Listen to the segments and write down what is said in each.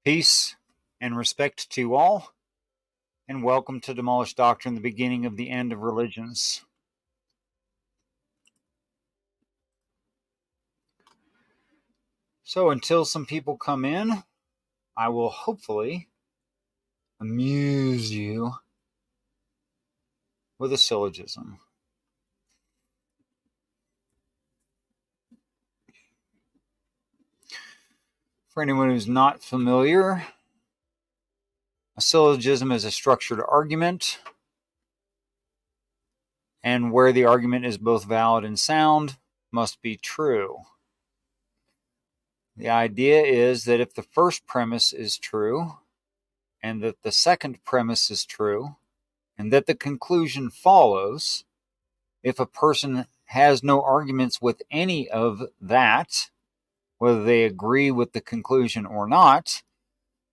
Peace and respect to all, and welcome to Demolished Doctrine, the beginning of the end of religions. So until some people come in, I will hopefully amuse you with a syllogism. For anyone who's not familiar, a syllogism is a structured argument, and where the argument is both valid and sound, must be true. The idea is that if the first premise is true, and that the second premise is true, and that the conclusion follows, if a person has no arguments with any of that, whether they agree with the conclusion or not,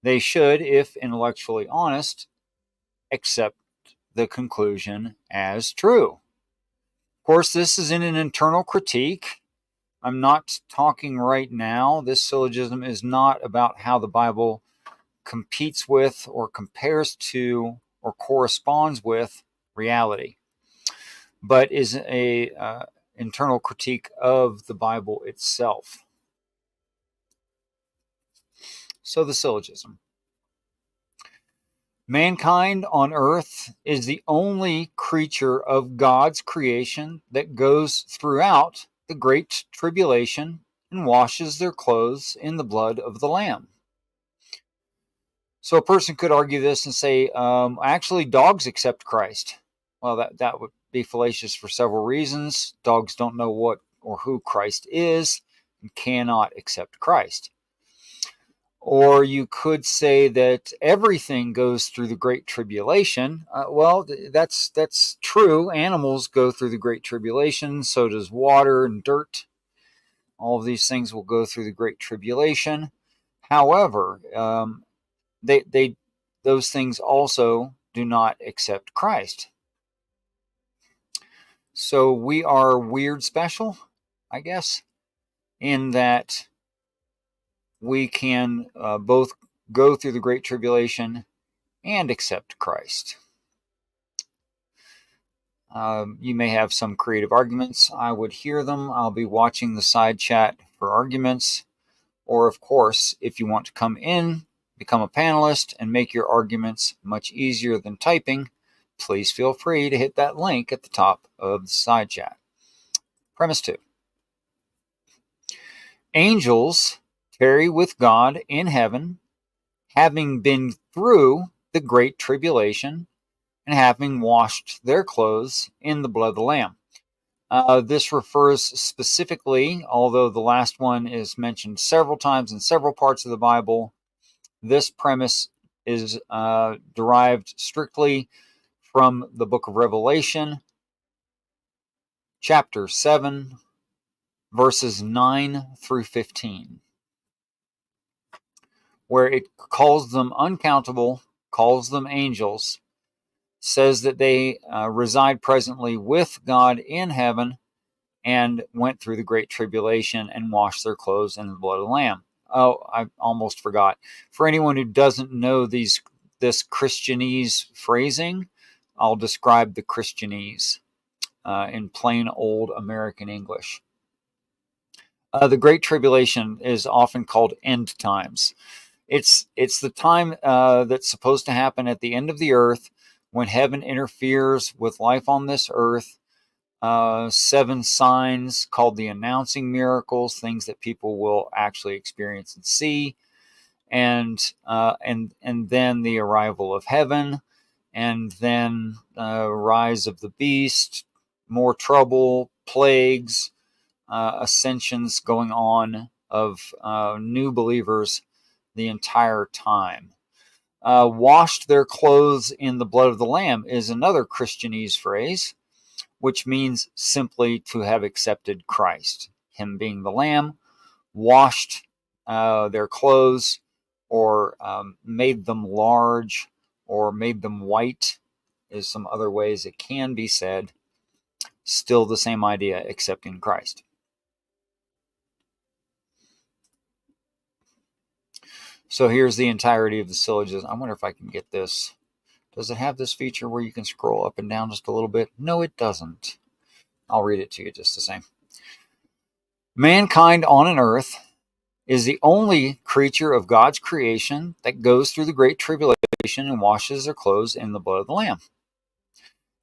they should, if intellectually honest, accept the conclusion as true. Of course, this is in an internal critique. I'm not talking right now. This syllogism is not about how the Bible competes with or compares to or corresponds with reality, but is a internal critique of the Bible itself. So the syllogism. Mankind on earth is the only creature of God's creation that goes throughout the great tribulation and washes their clothes in the blood of the Lamb. So a person could argue this and say, actually, dogs accept Christ. Well, that would be fallacious for several reasons. Dogs don't know what or who Christ is and cannot accept Christ. Or you could say that everything goes through the Great Tribulation. Well, that's true. Animals go through the Great Tribulation. So does water and dirt. All of these things will go through the Great Tribulation. However, those things also do not accept Christ. So we are weird special, I guess, in that we can both go through the Great Tribulation and accept Christ. You may have some creative arguments. I would hear them. I'll be watching the side chat for arguments. Or, of course, if you want to come in, become a panelist, and make your arguments much easier than typing, please feel free to hit that link at the top of the side chat. Premise 2. Angels tarry with God in heaven, having been through the great tribulation and having washed their clothes in the blood of the Lamb. This refers specifically, although the last one is mentioned several times in several parts of the Bible, this premise is derived strictly from the book of Revelation, chapter 7, verses 9 through 15, where it calls them uncountable, calls them angels, says that they reside presently with God in heaven and went through the great tribulation and washed their clothes in the blood of the Lamb. Oh, I almost forgot. For anyone who doesn't know this Christianese phrasing, I'll describe the Christianese in plain old American English. The Great Tribulation is often called end times. It's the time that's supposed to happen at the end of the earth when heaven interferes with life on this earth. 7 signs called the announcing miracles, things that people will actually experience and see, and then the arrival of heaven, and then rise of the beast, more trouble, plagues, ascensions going on of new believers the entire time. Washed their clothes in the blood of the Lamb is another Christianese phrase, which means simply to have accepted Christ. Him being the Lamb, washed their clothes, or made them large, or made them white, is some other ways it can be said. Still the same idea, accepting Christ. So here's the entirety of the syllogism. I wonder if I can get this. Does it have this feature where you can scroll up and down just a little bit? No, it doesn't. I'll read it to you just the same. Mankind on an earth is the only creature of God's creation that goes through the great tribulation and washes their clothes in the blood of the Lamb.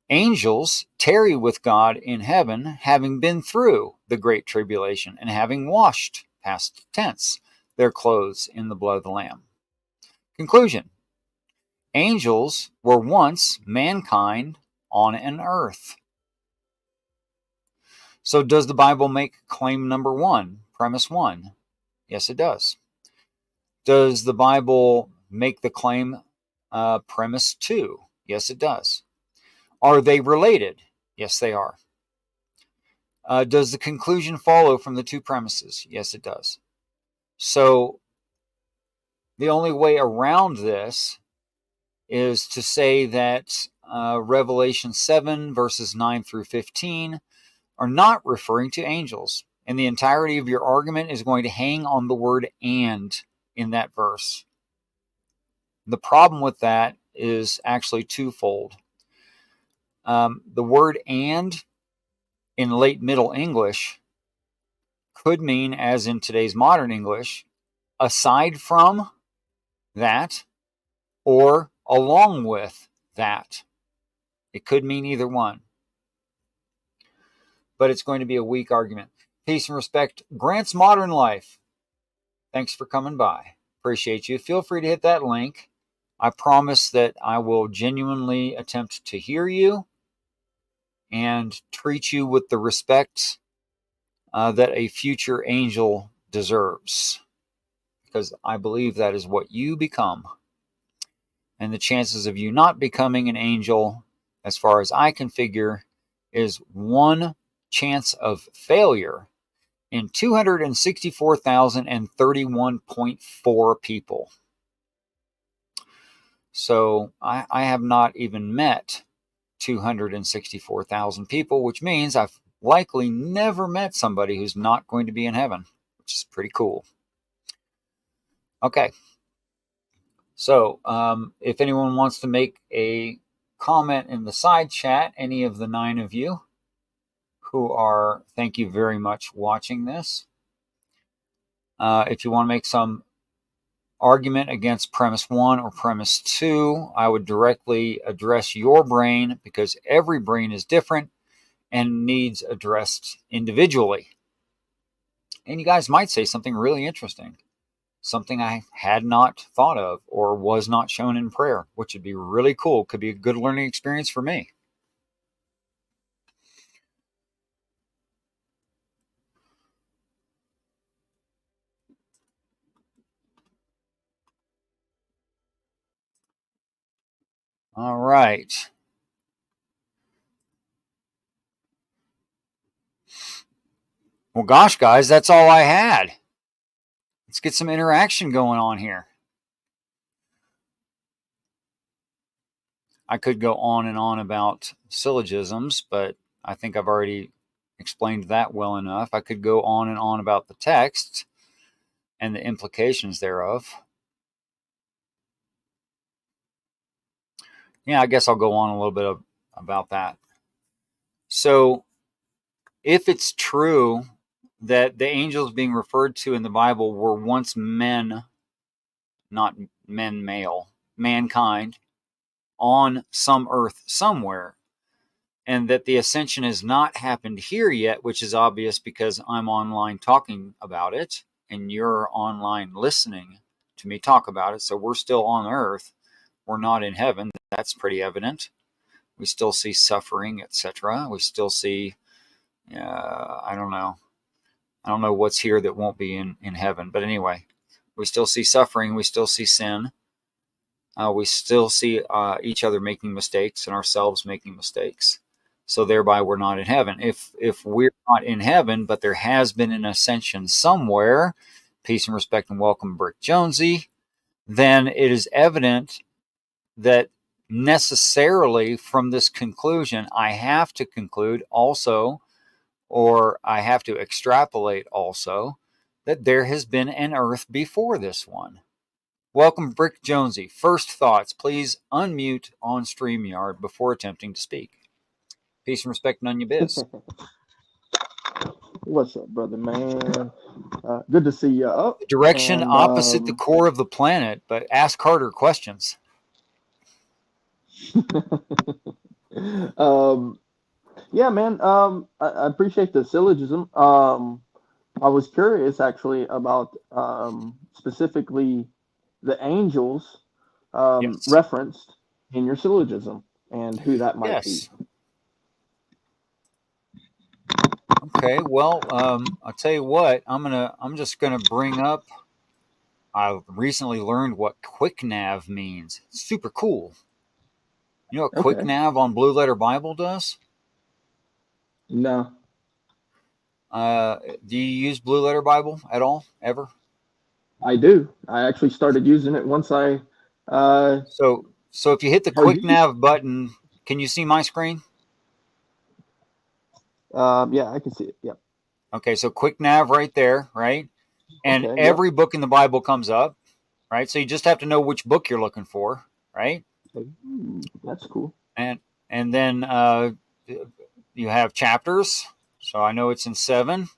Angels tarry with God in heaven, having been through the great tribulation and having washed, past tense, their clothes in the blood of the Lamb. Conclusion. Angels were once mankind on an earth. So does the Bible make claim number one, premise one? Yes, it does. Does the Bible make the claim premise two? Yes, it does. Are they related? Yes, they are. Does the conclusion follow from the two premises? Yes, it does. So the only way around this is to say that Revelation 7, verses 9 through 15 are not referring to angels. And the entirety of your argument is going to hang on the word "and" in that verse. The problem with that is actually twofold. The word "and" in late Middle English could mean, as in today's modern English, aside from that or along with that. It could mean either one. But it's going to be a weak argument. Peace and respect. Grant's Modern Life. Thanks for coming by. Appreciate you. Feel free to hit that link. I promise that I will genuinely attempt to hear you and treat you with the respect that a future angel deserves, because I believe that is what you become. And the chances of you not becoming an angel, as far as I can figure, is one chance of failure in 264,031.4 people. So I have not even met 264,000 people, which means I've likely never met somebody who's not going to be in heaven, which is pretty cool. Okay. So if anyone wants to make a comment in the side chat, any of the 9 of you who are, thank you very much, watching this. If you want to make some argument against premise 1 or premise 2, I would directly address your brain, because every brain is different and needs addressed individually. And you guys might say something really interesting, something I had not thought of or was not shown in prayer, which would be really cool. Could be a good learning experience for me. All right. Well, gosh, guys, that's all I had. Let's get some interaction going on here. I could go on and on about syllogisms, but I think I've already explained that well enough. I could go on and on about the text and the implications thereof. Yeah, I guess I'll go on a little bit about that. So, if it's true that the angels being referred to in the Bible were once men, not men male, mankind, on some earth somewhere, and that the ascension has not happened here yet, which is obvious because I'm online talking about it and you're online listening to me talk about it. So we're still on earth. We're not in heaven. That's pretty evident. We still see suffering, etc. We still see, I don't know what's here that won't be in heaven. But anyway, we still see suffering. We still see sin. We still see each other making mistakes and ourselves making mistakes. So thereby we're not in heaven. If we're not in heaven, but there has been an ascension somewhere, peace and respect and welcome, Brick Jonesey, then it is evident that necessarily from this conclusion, I have to conclude also, or I have to extrapolate also, that there has been an earth before this one. Welcome, Brick Jonesey. First thoughts. Please unmute on StreamYard before attempting to speak. Peace and respect, none you biz. What's up, brother, man? Good to see you up. Direction And opposite the core of the planet, but ask Carter questions. yeah, man. I appreciate the syllogism. I was curious actually about specifically the angels Yes. referenced in your syllogism and who that might be. Yes. Okay. Well, I'll tell you what. I'm just gonna bring up. I recently learned what quick nav means. It's super cool. You know what quick Okay. nav on Blue Letter Bible does? No, Do you use Blue Letter Bible at all? Ever? I do. I actually started using it once I So if you hit the heard quick you. nav button, can you see my screen? Yeah, I can see it. Yep. Okay, so quick nav right there, right? And Okay. Yep. every book in the Bible comes up, right? So you just have to know which book you're looking for, right? That's cool. And then you have chapters. So I know it's in 7.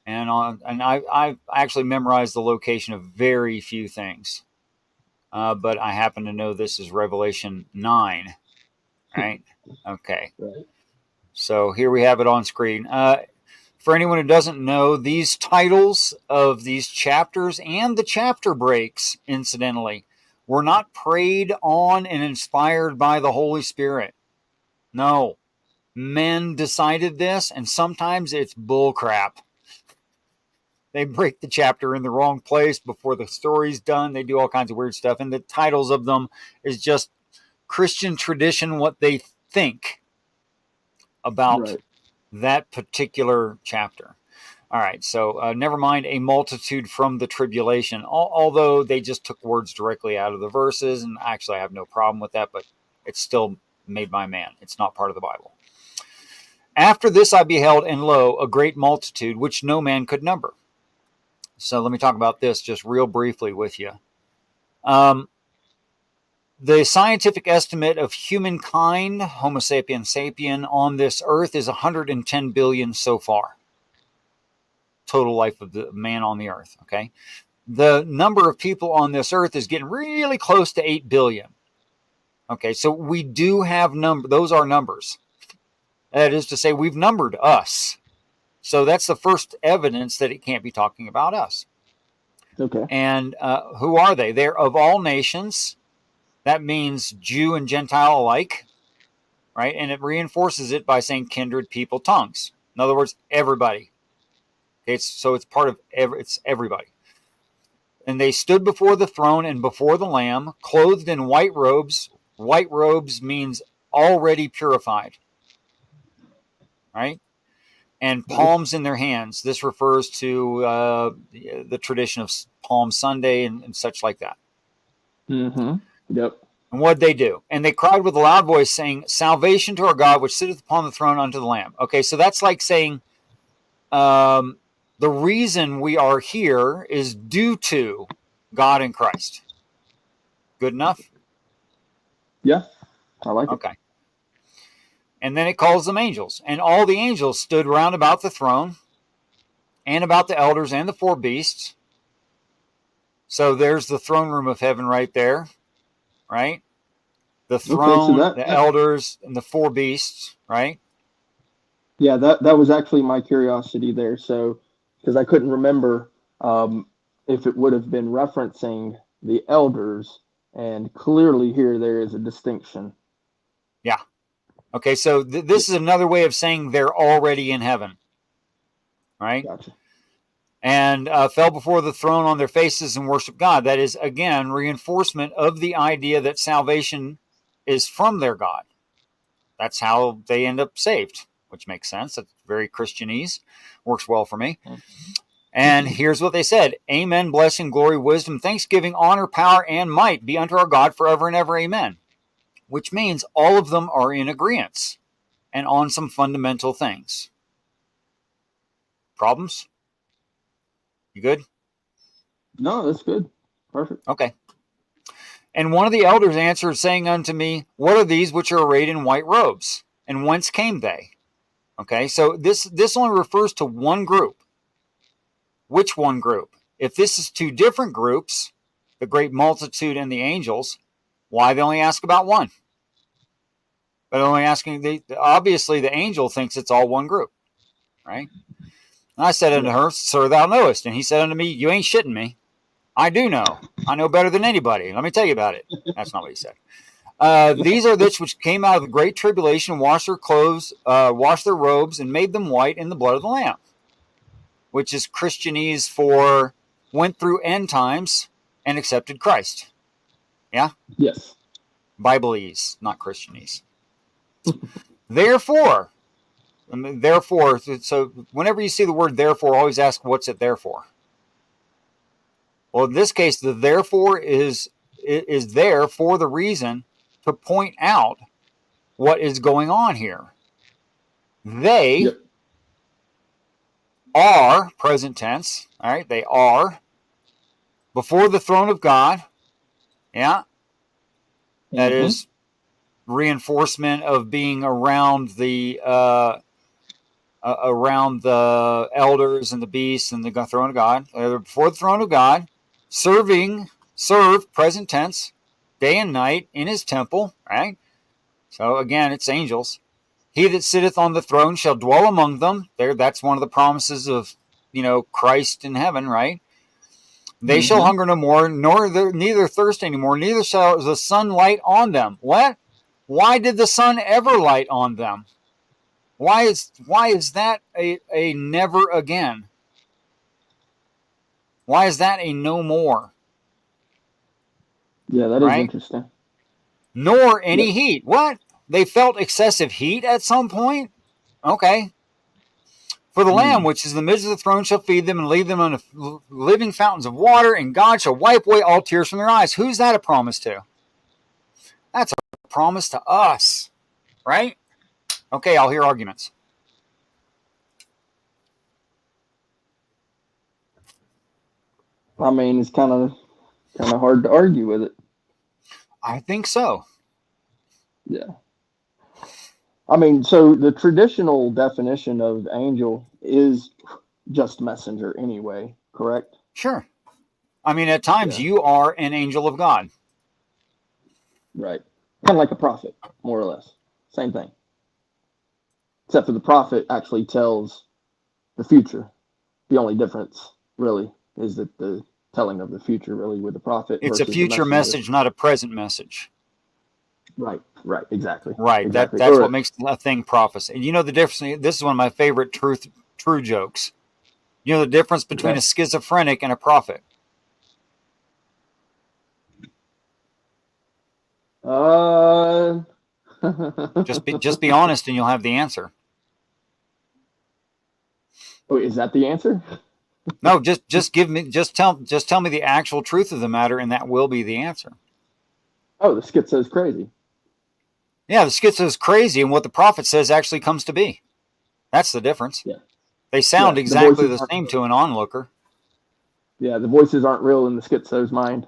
And I actually memorized the location of very few things. But I happen to know this is Revelation 9, right? Okay. Right. So here we have it on screen. For anyone who doesn't know, these titles of these chapters and the chapter breaks, incidentally, were not prayed on and inspired by the Holy Spirit. No. Men decided this, and sometimes it's bullcrap. They break the chapter in the wrong place before the story's done. They do all kinds of weird stuff. And the titles of them is just Christian tradition, what they think about Right. that particular chapter. All right, so never mind a multitude from the tribulation, although they just took words directly out of the verses, and actually I have no problem with that, but it's still made by man. It's not part of the Bible. After this I beheld, and lo, a great multitude, which no man could number. So let me talk about this just real briefly with you. The scientific estimate of humankind, Homo sapiens sapien, on this earth is 110 billion so far. Total life of the man on the earth, okay? The number of people on this earth is getting really close to 8 billion. Okay, so we do have those are numbers. That is to say, we've numbered us. So that's the first evidence that it can't be talking about us. Okay. And who are they? They're of all nations. That means Jew and Gentile alike, right? And it reinforces it by saying kindred, people, tongues. In other words, everybody. Okay, so it's part of it's everybody. And they stood before the throne and before the Lamb, clothed in white robes. White robes means already purified, right? And Nice. palms in their hands. This refers to the tradition of Palm Sunday and such like that. Mm-hmm. Yep. And what did they do? And they cried with a loud voice, saying, "Salvation to our God, which sitteth upon the throne, unto the Lamb." Okay, so that's like saying, the reason we are here is due to God in Christ. Good enough? Yeah, I like it. Okay. And then it calls them angels. And all the angels stood round about the throne and about the elders and the 4 beasts. So there's the throne room of heaven right there, right? The Okay, so throne, the elders, and the 4 beasts, right? yeah, that was actually my curiosity there. So because I couldn't remember if it would have been referencing the elders, and clearly here there is a distinction. Yeah. Okay, so this is another way of saying they're already in heaven, right? Gotcha. And fell before the throne on their faces and worshiped God. That is, again, reinforcement of the idea that salvation is from their God. That's how they end up saved, which makes sense. That's very Christianese. Works well for me. And here's what they said: Amen, blessing, glory, wisdom, thanksgiving, honor, power, and might be unto our God forever and ever. Amen. Which means all of them are in agreement and on some fundamental things. Problems? You good? No, that's good. Perfect. Okay. And one of the elders answered, saying unto me, what are these which are arrayed in white robes? And whence came they? Okay, so this only refers to one group. Which one group? If this is two different groups, the great multitude and the angels, why they only ask about one? But only asking, obviously the angel thinks it's all one group, right? And I said unto her, Sir, thou knowest. And he said unto me, you ain't shitting me. I do know. I know better than anybody. Let me tell you about it. That's not what he said. These are those which came out of the great tribulation, washed their clothes, washed their robes, and made them white in the blood of the Lamb, which is Christianese for went through end times and accepted Christ. Yeah? Yes. Bibleese, not Christianese. Therefore, so whenever you see the word therefore, always ask what's it there for. Well, in this case, the therefore is there for the reason to point out what is going on here. They are, present tense, all right, they are before the throne of God. Yeah. That is reinforcement of being around the elders and the beasts and the throne of God. They're before the throne of God, serve, present tense, day and night in his temple, right? So again, it's angels. He that sitteth on the throne shall dwell among them. That's one of the promises of, Christ in heaven, right? They shall hunger no more, neither thirst anymore, neither shall the sun light on them. What? Why did the sun ever light on them? Why is that a never again? Why is that a no more? Yeah, that is interesting. Nor any heat. What? They felt excessive heat at some point? Okay. For the Lamb, which is in the midst of the throne, shall feed them and lead them unto living fountains of water, and God shall wipe away all tears from their eyes. Who's that a promise to? That's a promise to us, right? Okay, I'll hear arguments. I mean, it's kind of hard to argue with it. I think so. Yeah. I mean, so the traditional definition of angel is just messenger anyway, correct? Sure. I mean, at times you are an angel of God. Right. Kind of like a prophet, more or less. Same thing. Except for the prophet actually tells the future. The only difference, really, is that the telling of the future, really, with the prophet. It's a future message, not a present message. Right, exactly. Right, exactly. That's what makes a thing prophecy. And you know the difference, this is one of my favorite true jokes. You know the difference between a schizophrenic and a prophet? Just be honest and you'll have the answer. Oh, is that the answer? No, just tell me the actual truth of the matter, and that will be the answer. Oh, the schizo is crazy. Yeah, the schizo is crazy, and what the prophet says actually comes to be. That's the difference. Yeah. They sound exactly the same to an onlooker. Yeah, the voices aren't real in the schizo's mind.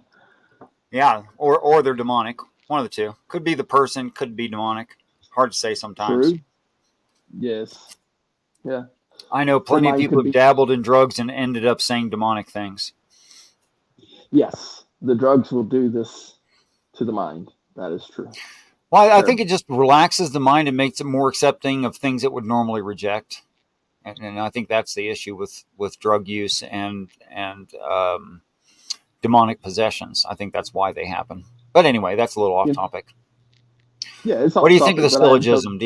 Yeah, or they're demonic. One of the two. Could be the person, could be demonic. Hard to say sometimes. True. Yes. Yeah. I know plenty of people who've dabbled in drugs and ended up saying demonic things. Yes, the drugs will do this to the mind. That is true. Well, I think it just relaxes the mind and makes it more accepting of things it would normally reject. And I think that's the issue with drug use and demonic possessions. I think that's why they happen. But anyway, that's a little off topic. Yeah, it's off What do you topic, think of the syllogism?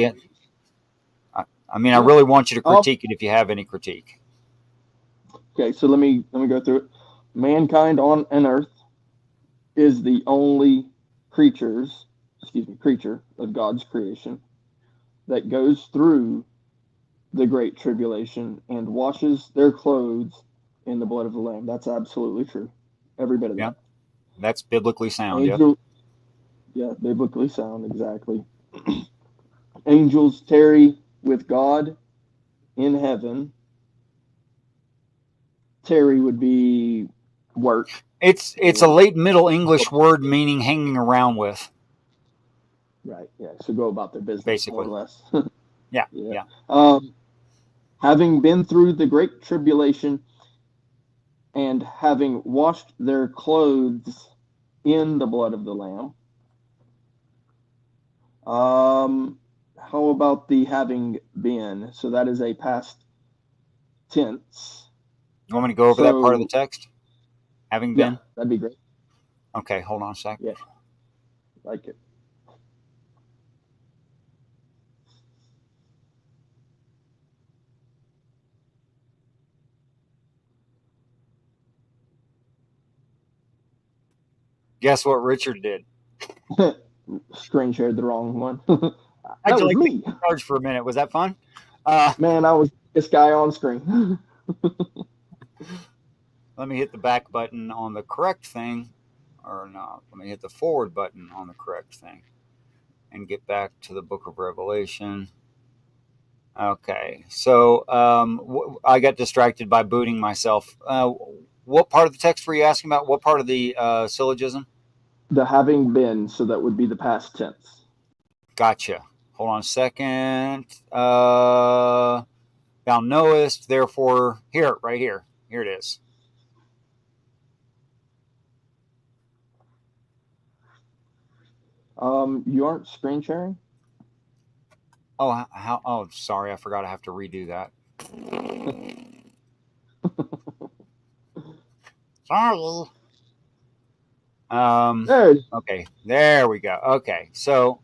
I really want you to critique it if you have any critique. Okay, so let me go through it. Mankind on an earth is the only creature of God's creation that goes through the great tribulation and washes their clothes in the blood of the Lamb. That's absolutely true. Every bit of that. That's biblically sound. Yeah, biblically sound, exactly. Angels tarry with God in heaven. Tarry would be work. It's a late Middle English word meaning hanging around with. Right. Yeah. So go about their business, Basically. more or less. Yeah. Having been through the great tribulation and having washed their clothes in the blood of the Lamb. How about the having been? So that is a past tense. You want me to go over that part of the text? Having been? Yeah, that'd be great. Okay, hold on a sec. Yeah, like it. Guess what Richard did? Screen shared the wrong one. How'd That you was like me. to charge for a minute? Was that fun? Man, I was this guy on screen. Let me hit the back button on the correct thing. Or no, let me hit the forward button on the correct thing. And get back to the book of Revelation. Okay, so I got distracted by booting myself. What part of the text were you asking about? What part of the syllogism? The having been, so that would be the past tense. Gotcha. Hold on a second. Thou knowest, therefore, right here. Here it is. You aren't screen sharing? Oh, how? Oh, sorry, I forgot. I have to redo that. Sorry. Okay, there we go. Okay, so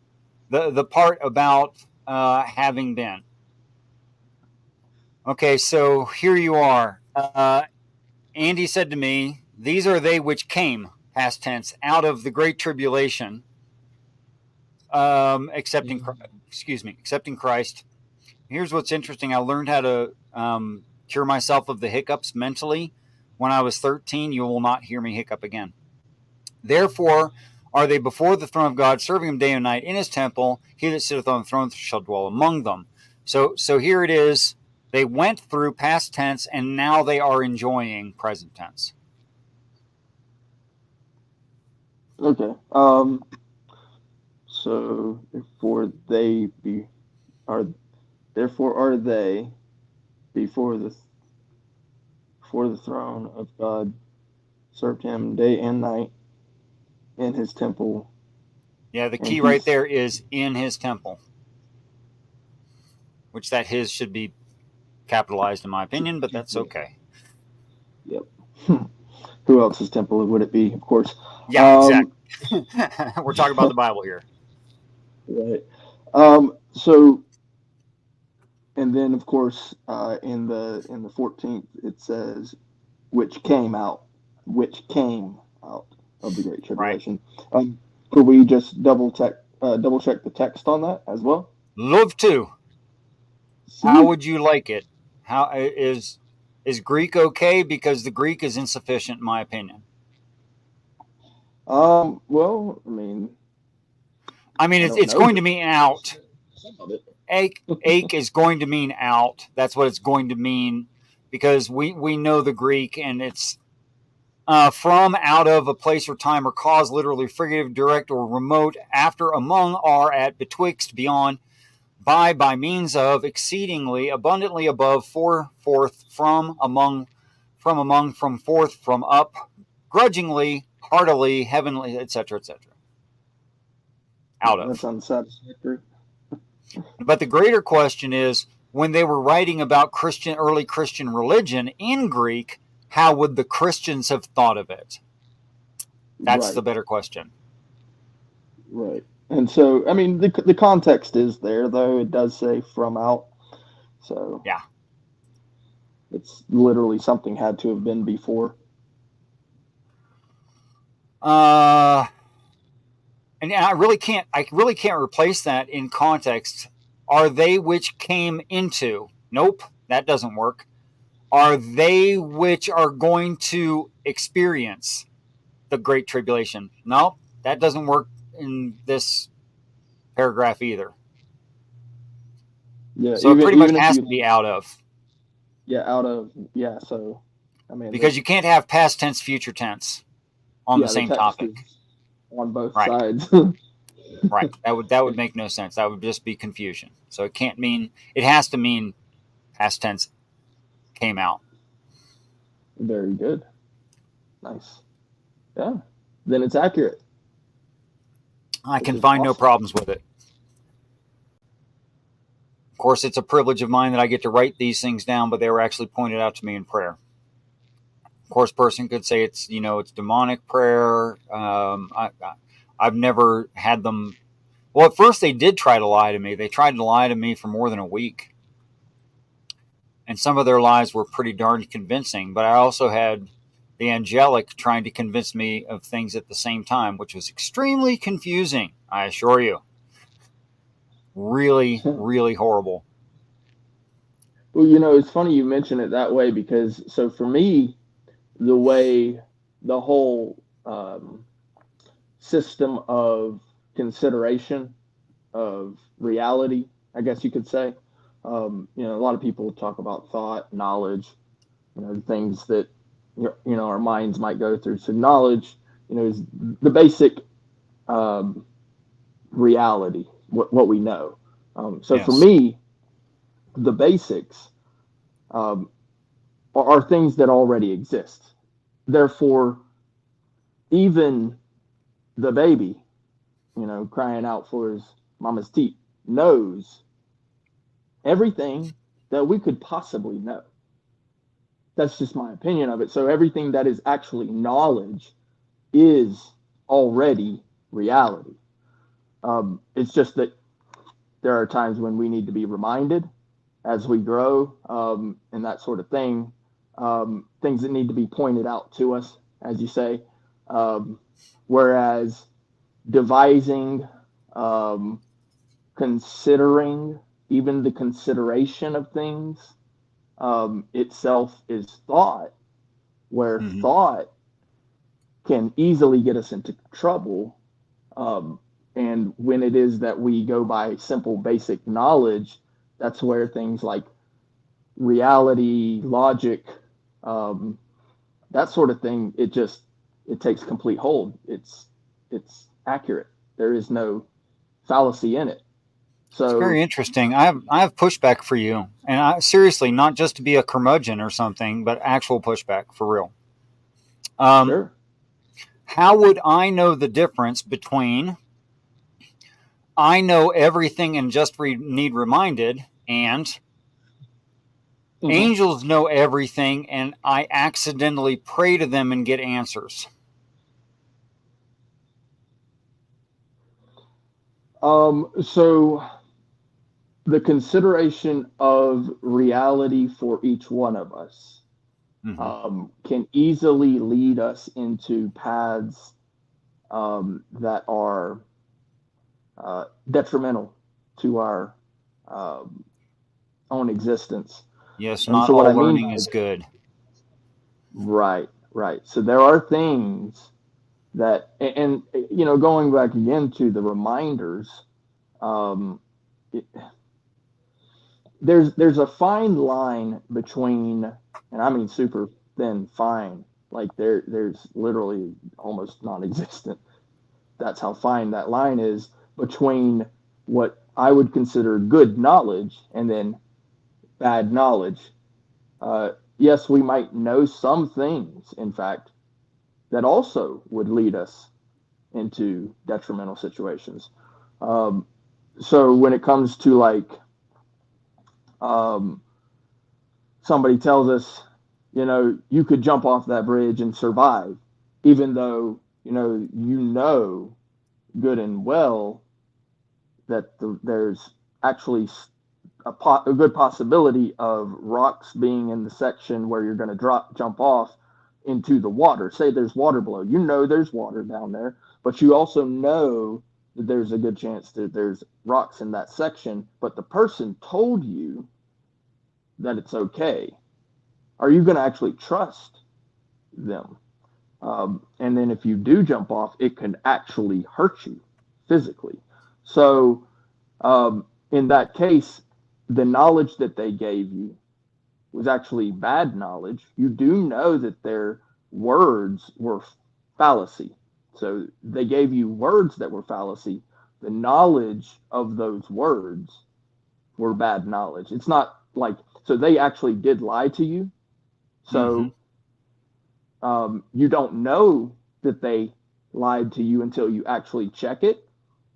the part about having been. Okay, so here you are. Andy said to me, "These are they which came, past tense, out of the great tribulation, accepting Christ." Here's what's interesting. I learned how to cure myself of the hiccups mentally when I was 13. You will not hear me hiccup again. Therefore are they before the throne of God, serving him day and night in his temple. He that sitteth on the throne shall dwell among them. So here it is. They went through past tense, and now they are enjoying present tense. Okay. So therefore are they before the throne of God, served him day and night in his temple. Yeah, the key right there is in his temple, which that his should be capitalized in my opinion, but that's okay. Yep. Who else's temple would it be? Of course. Yeah, exactly. We're talking about the Bible here. Right. So, and then of course, in the 14th, it says, which came out of the Great Tribulation. Right. Could we just double check the text on that as well? Love to. How would you like it? How is Greek okay? Because the Greek is insufficient, in my opinion. Well, I mean, it's going to mean out. Ache is going to mean out. That's what it's going to mean, because we know the Greek, and it's from, out of, a place or time or cause, literally figurative, direct or remote, after, among, are, at, betwixt, beyond, by means of, exceedingly, abundantly above, for, forth, from, among, from forth, from up, grudgingly, heartily, heavenly, etc., etc. Out of. That's unsatisfactory. But the greater question is, when they were writing about early Christian religion in Greek, how would the Christians have thought of it? That's the better question. Right. And so, I mean, the context is there, though. It does say from out. So, yeah. It's literally something had to have been before. And I really can't replace that in context. Are they which came into? Nope, that doesn't work. Are they which are going to experience the Great Tribulation? No, that doesn't work in this paragraph either. Yeah, so it pretty much has to be out of. Yeah, out of. Yeah, so. I mean, because you can't have past tense, future tense on the the same text topic. is on both Right. sides. Right. That would make no sense. That would just be confusion. So it can't mean, it has to mean past tense came out. Very good. Nice. Yeah. Then it's accurate, I which can is find no awesome. problems with it. Of course, it's a privilege of mine that I get to write these things down, but they were actually pointed out to me in prayer. Of course, person could say it's demonic prayer. I've never had them. Well, at first they did try to lie to me. They tried to lie to me for more than a week, and some of their lies were pretty darn convincing. But I also had the angelic trying to convince me of things at the same time, which was extremely confusing. I assure you, really, really horrible. Well, it's funny you mention it that way because so for me, the way the whole system of consideration of reality, I guess you could say. A lot of people talk about thought, knowledge, things that our minds might go through. So knowledge, is the basic um, reality, what we know. So for Yes. me, the basics um, are things that already exist. Therefore, even the baby, crying out for his mama's teeth, knows everything that we could possibly know. That's just my opinion of it. So everything that is actually knowledge is already reality. It's just that there are times when we need to be reminded as we grow and that sort of thing. Things that need to be pointed out to us, as you say. Um, Whereas devising, um, considering, even the consideration of things itself is thought, where Mm-hmm. thought can easily get us into trouble. Um, and when it is that we go by simple basic knowledge, that's where things like reality, logic, um, that sort of thing, it takes complete hold. It's accurate. There is no fallacy in it. It's very So interesting. I have pushback for you, and seriously, not just to be a curmudgeon or something, but actual pushback for real. Um, sure. how would I know the difference between I know everything and just need reminded, and Mm-hmm. angels know everything and I accidentally pray to them and get answers? So the consideration of reality for each one of us Mm-hmm. can easily lead us into paths that are detrimental to our um, own existence. Yes, And not so, what I all mean learning by is that, good. right, right. So, there are things that, going back again to the reminders, um, it, there's a fine line between, and I mean super thin fine, like there's literally almost non-existent. That's how fine that line is between what I would consider good knowledge and then bad knowledge. Yes, we might know some things, in fact, that also would lead us into detrimental situations. Um, so when it comes to like um, somebody tells us, you could jump off that bridge and survive, even though you know good and well that there's actually a good possibility of rocks being in the section where you're going to jump off into the water. Say there's water below. You know there's water down there, but you also know that there's a good chance that there's rocks in that section, but the person told you that it's okay. Are you going to actually trust them? And then if you do jump off, it can actually hurt you physically. So in that case, the knowledge that they gave you was actually bad knowledge. You do know that their words were fallacy. So they gave you words that were fallacy. The knowledge of those words were bad knowledge. It's not like, so they actually did lie to you. Mm-hmm. So you don't know that they lied to you until you actually check it,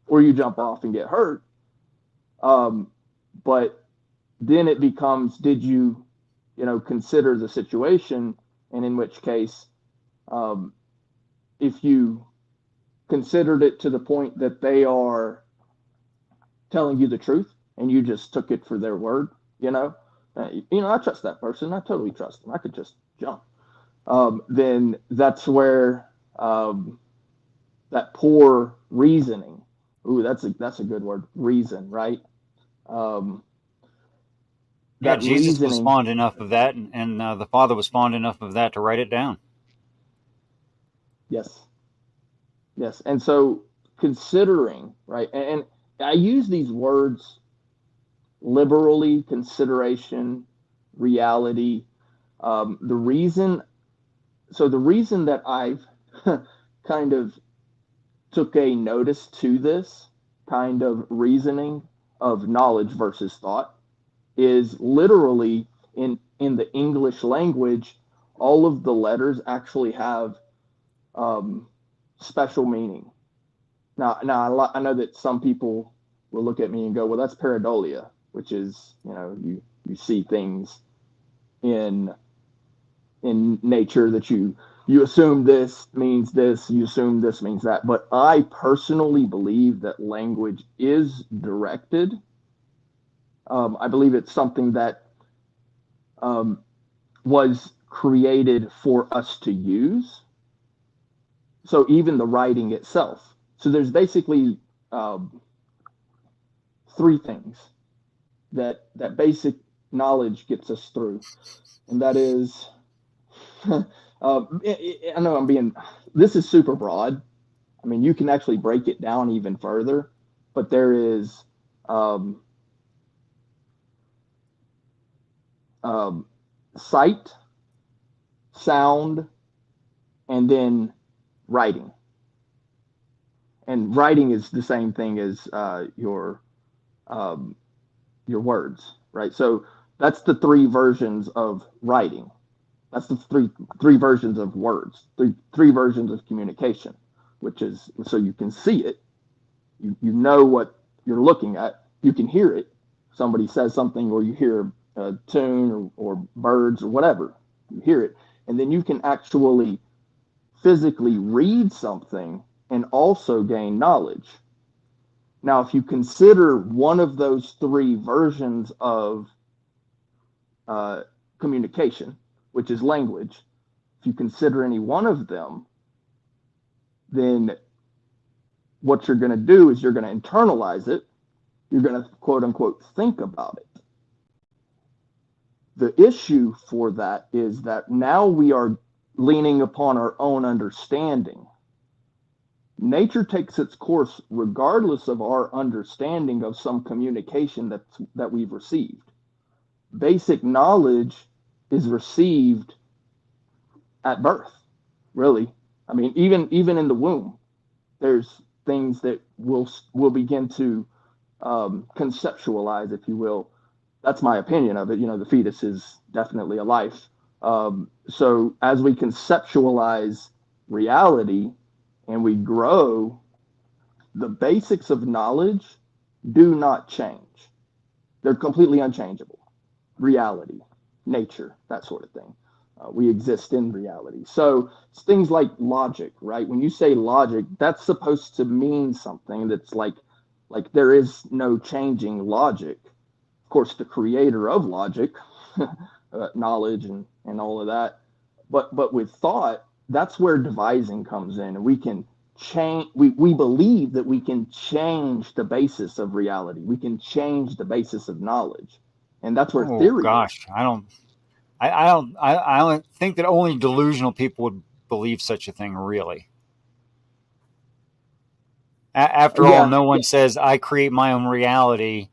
or you jump off and get hurt. But then it becomes, did you, consider the situation? And in which case, if you considered it to the point that they are telling you the truth and you just took it for their word, I trust that person. I totally trust them. I could just jump. Then that's where that poor reasoning. Ooh, that's a good word. Reason, right? Yeah, That Jesus was reasoning. fond enough of that, and the Father was fond enough of that to write it down. Yes, yes. And so considering, right? And I use these words liberally: consideration, reality. The reason. So the reason that I've kind of took a notice to this kind of reasoning of knowledge versus thought is literally in the English language, all of the letters actually have special meaning. Now I know that some people will look at me and go, "Well, that's pareidolia," which is you see things in nature that you assume this means this, you assume this means that. But I personally believe that language is directed. I believe it's something that was created for us to use. So even the writing itself. So there's basically three things that basic knowledge gets us through, and that is, I know I'm being. This is super broad. I mean, you can actually break it down even further, but there is um, um, sight, sound, and then writing. And writing is the same thing as um, your words, right? So that's the three versions of writing. That's the three versions of words, three versions of communication, which is so you can see it, you know what you're looking at, you can hear it. Somebody says something, or you hear a tune or birds or whatever, you hear it, and then you can actually physically read something and also gain knowledge. Now, if you consider one of those three versions of uh, communication, which is language, if you consider any one of them, then what you're going to do is you're going to internalize it. You're going to quote unquote think about it. The issue for that is that now we are leaning upon our own understanding. Nature takes its course regardless of our understanding of some communication that we've received. Basic knowledge is received at birth, really. I mean, even in the womb, there's things that we'll begin to conceptualize, if you will. That's my opinion of it. The fetus is definitely a life. So as we conceptualize reality and we grow, the basics of knowledge do not change. They're completely unchangeable. Reality, nature, that sort of thing. We exist in reality. So it's things like logic, right? When you say logic, that's supposed to mean something that's like there is no changing logic. Of course, the creator of logic, knowledge and all of that. But with thought, that's where devising comes in, and we can change. We believe that we can change the basis of reality. We can change the basis of knowledge, and that's where Oh theory is. gosh, I don't think that only delusional people would believe such a thing. Really, after all, Yeah, no one says I create my own reality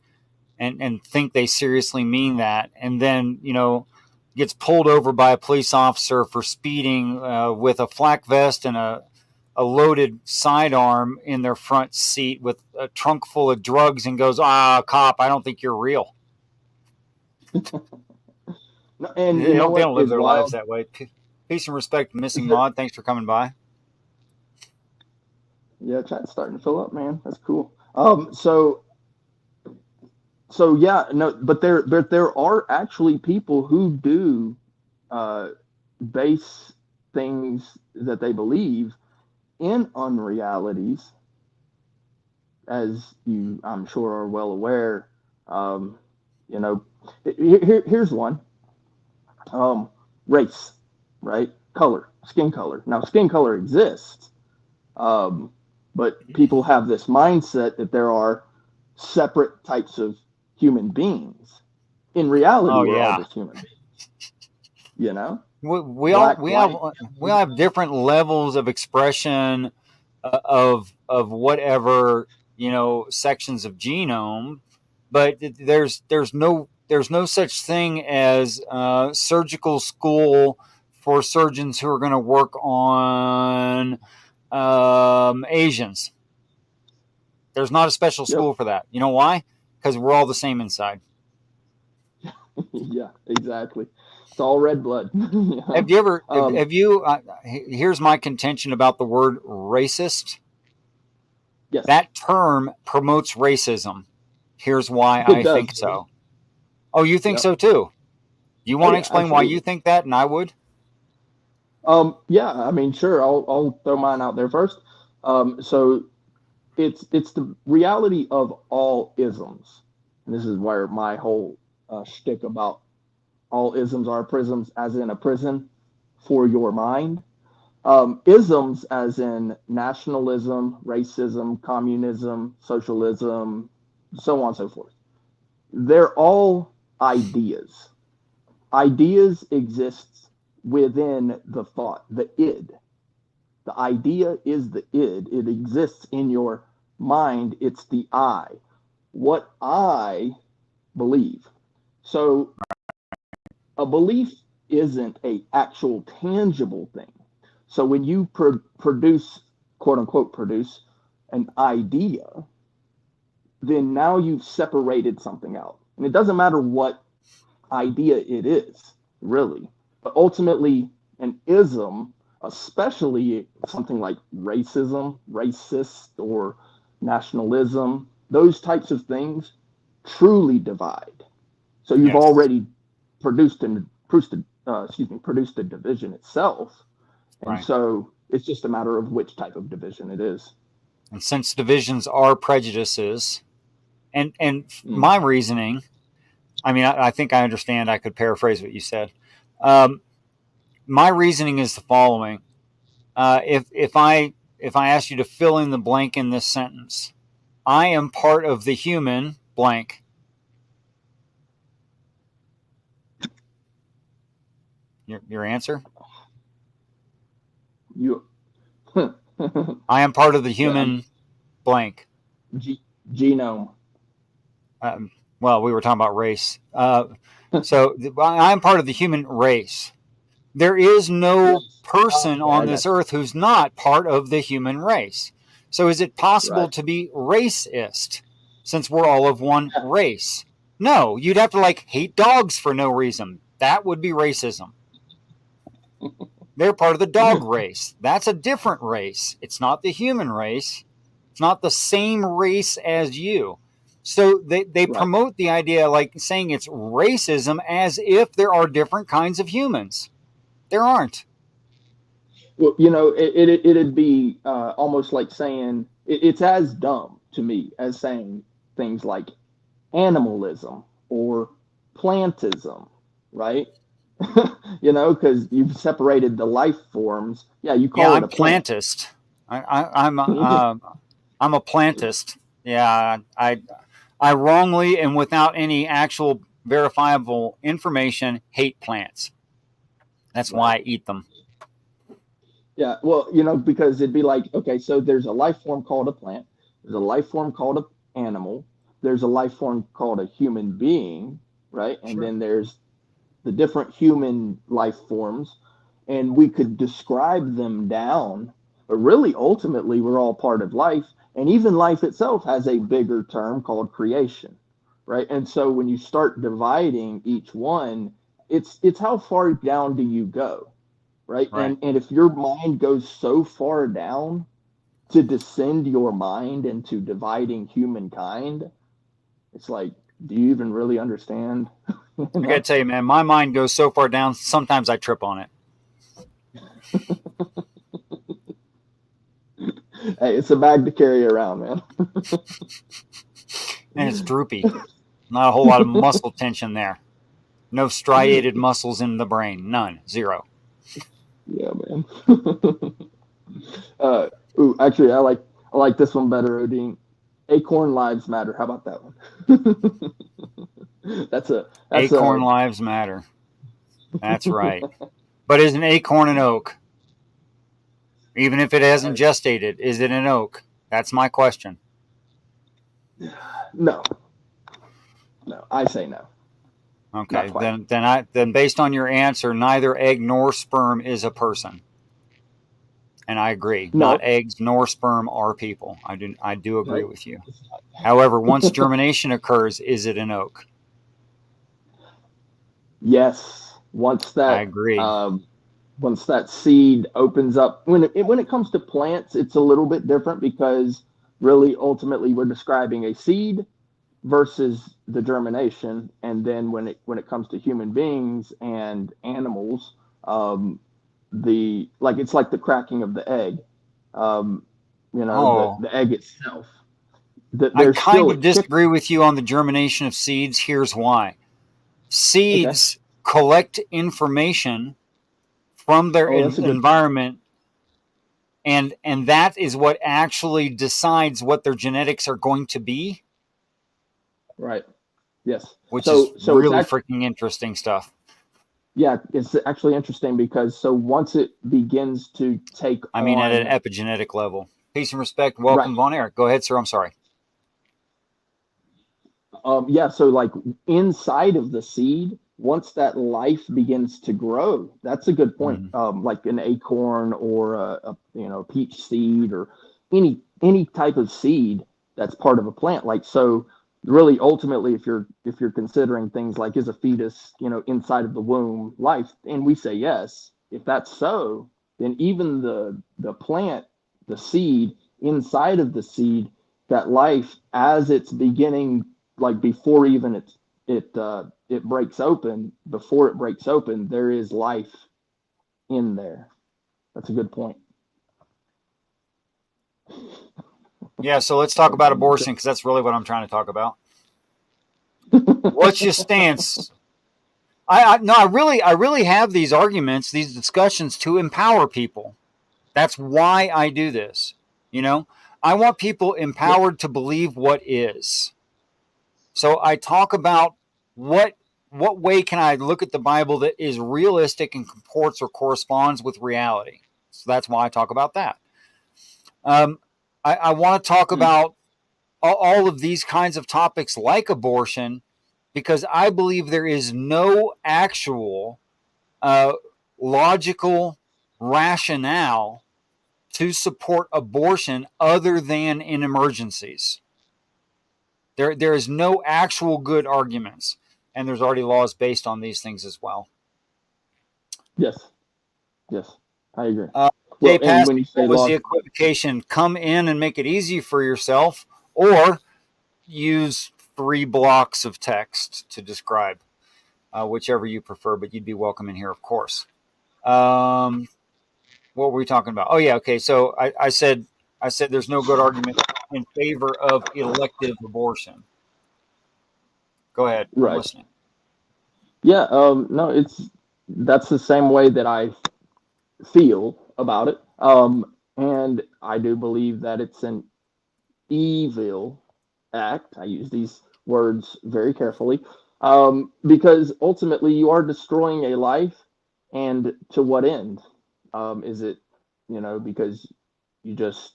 and think they seriously mean that. And then gets pulled over by a police officer for speeding with a flak vest and a loaded sidearm in their front seat with a trunk full of drugs and goes, cop, I don't think you're real. And They you know don't, they what don't live is their lives wild? that way. Peace and respect, Missing Mod. Thanks for coming by. Yeah, chat's starting to fill up, man. That's cool. So yeah, no, but there are actually people who do uh, base things that they believe in unrealities, as you, I'm sure, are well aware. Um, you know, here's one: race, right? Color, skin color. Now, skin color exists, but people have this mindset that there are separate types of human beings. In reality, Oh we're all yeah, just human beings. You know, we all black, we have white. we all have different levels of expression of whatever sections of genome, but there's no such thing as surgical school for surgeons who are going to work on Asians. There's not a special Yep. school for that. You know why? Because we're all the same inside. Yeah, exactly. It's all red blood. Have you ever? um, Have you? Here's my contention about the word racist. yes, That term promotes racism. Here's why it I does. think so. Oh, you think Yep. so too? You Oh want to yeah, explain why you absolutely. think that, and I would? Yeah, I mean, sure. I'll throw mine out there first. So it's the reality of all isms. And this is where my whole shtick about all isms are prisms, as in a prison for your mind. Isms, as in nationalism, racism, communism, socialism, so on and so forth. They're all ideas. Ideas exist within the thought, the id. The idea is the id. It exists in your mind. It's the I. What I believe. So a belief isn't a actual tangible thing. So when you produce, quote unquote, produce an idea, then now you've separated something out. And it doesn't matter what idea it is, really. But ultimately, an ism, especially something like racism, racist, or nationalism, those types of things truly divide. So you've Yes. already produced a division itself, and Right. so it's just a matter of which type of division it is. And since divisions are prejudices, and Mm. my reasoning, I mean, I think I understand. I could paraphrase what you said. Um, my reasoning is the following: if I ask you to fill in the blank in this sentence, I am part of the human blank. Your answer? You, I am part of the the human blank. G- genome. Um, well, we were talking about race. So I'm part of the human race. There is no Race. person Okay, on I this got you. earth who's not part of the human race. So is it possible Right. to be racist since we're all of one race? No, you'd have to hate dogs for no reason. That would be racism. They're part of the dog race. That's a different race. It's not the human race. It's not the same race as you. So they Right. promote the idea like saying it's racism as if there are different kinds of humans. There aren't. Well, it'd be almost like saying it's as dumb to me as saying things like animalism or plantism, right? Because you've separated the life forms. Yeah, you Yeah, call it I'm a plant. plantist. I'm a plantist. Yeah, I wrongly and without any actual verifiable information hate plants. That's Right. why I eat them. Yeah. Well, because it'd be like, okay, so there's a life form called a plant. There's a life form called an animal. There's a life form called a human being, right? And Sure. then there's the different human life forms, and we could describe them down. But really, ultimately, we're all part of life, and even life itself has a bigger term called creation, right? And so when you start dividing each one, it's how far down do you go, right? Right. And if your mind goes so far down to descend your mind into dividing humankind, it's like, do you even really understand? You I got to know? tell you, man, my mind goes so far down, sometimes I trip on it. Hey, it's a bag to carry around, man. And it's droopy. Not a whole lot of muscle tension there. No striated muscles in the brain. None. Zero. Yeah, man. uh, actually, I like this one better, Odin. Acorn lives matter. How about that one? that's a Acorn lives matter. That's right. But is an acorn an oak? Even if it hasn't gestated, is it an oak? That's my question. no, no. I say no, not Okay, quite. then based on your answer, neither egg nor sperm is a person. And I agree. Not No, eggs nor sperm are people. I do agree right? with you. However, once germination occurs, is it an oak? Yes. I agree. Once that seed opens up, when it comes to plants, it's a little bit different because really, ultimately, we're describing a seed versus the germination, and then when it comes to human beings and animals, the like it's like the cracking of the egg. Um, the Oh, egg itself. That I there's kind still a of chick. disagree with you on the germination of seeds. Here's why. Okay. Seeds collect information from their Oh, that's a good point. environment, and that is what actually decides what their genetics are going to be, Right. Yes. which is So it's really actually, freaking interesting stuff. yeah, it's actually interesting because so once it begins to take I mean, at an on, epigenetic level. Peace and respect. right. Welcome, Von Erich. Go ahead, sir. I'm sorry. Yeah, so like inside of the seed, once that life begins to grow, that's a good point. Mhm. Like an acorn or peach seed or any type of seed that's part of a plant. Like so, really, ultimately, if you're considering things like is a fetus, inside of the womb life, and we say yes, if that's so, then even the plant, the seed inside of the seed, that life as it's beginning, like before even it breaks open, before it breaks open, there is life in there. That's a good point. Yeah, so let's talk Oh about man. abortion because that's really what I'm trying to talk about. What's your stance? No, I really have these arguments, these discussions to empower people. That's why I do this. You know, I want people Yep. empowered to believe what is. So I talk about what what way can I look at the Bible that is realistic and comports or corresponds with reality. So that's why I talk about that. Um, I want to talk about all of these kinds of topics like abortion because I believe there is no actual uh, logical rationale to support abortion other than in emergencies. There is no actual good arguments, and there's already laws based on these things as well. Yes. Yes. I agree. Uh, Jay Well, and Pastor, when you say what was the laws, equivocation? Come in and make it easy for yourself, or use 3 blocks of text to describe, whichever you prefer. But you'd be welcome in here, of course. Um, what were we talking about? Oh yeah, okay. So I said there's no good argument in favor of elective abortion. Go ahead, I'm right? listening. Yeah. No, that's the same way that I feel about it. And I do believe that it's an evil act. I use these words very carefully, because ultimately you are destroying a life. And to what end? Is it, because you just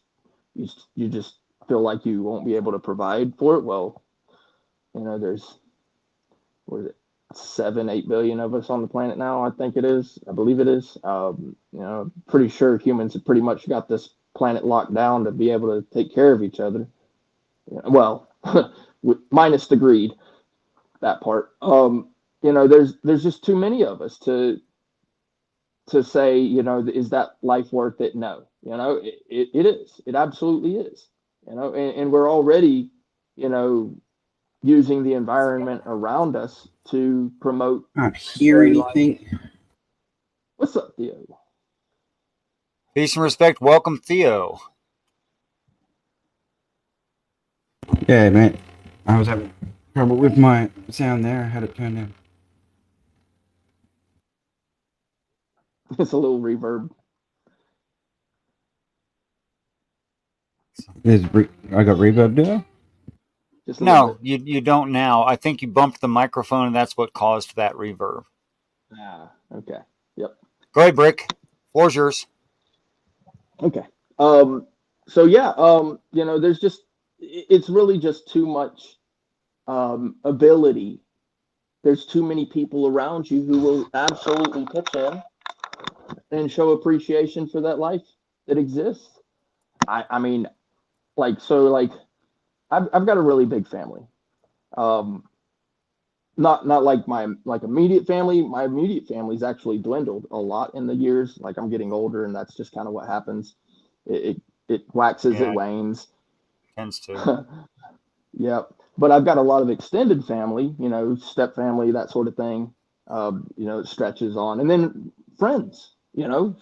you just feel like you won't be able to provide for it? Well, there's what is it? 7, 8 billion of us on the planet now. I think it is. I believe it is. Pretty sure humans have pretty much got this planet locked down to be able to take care of each other. Well, minus the greed, that part. There's just too many of us to say, is that life worth it? No, it is. It absolutely is. And we're already, you know, using the environment around us to promote. Can't hear anything. What's up, Theo? Peace and respect. Welcome, Theo. Yeah, mate. I was having trouble with my sound there. I had it turned down. It's a little reverb. I got reverb there? Just a No, you don't now. I think you bumped the microphone, and that's what caused that reverb. Okay. Yep. Go ahead, Brick. Floor's yours. Okay. So yeah, there's just, it's really just too much ability. There's too many people around you who will absolutely pitch in and show appreciation for that life that exists. I mean, like, so like, I've got a really big family. Not like my immediate family. My immediate family's actually dwindled a lot in the years. Like, I'm getting older, and that's just kind of what happens. It waxes, it wanes. Tends to. Yep. But I've got a lot of extended family, step family, that sort of thing. It stretches on, and then friends,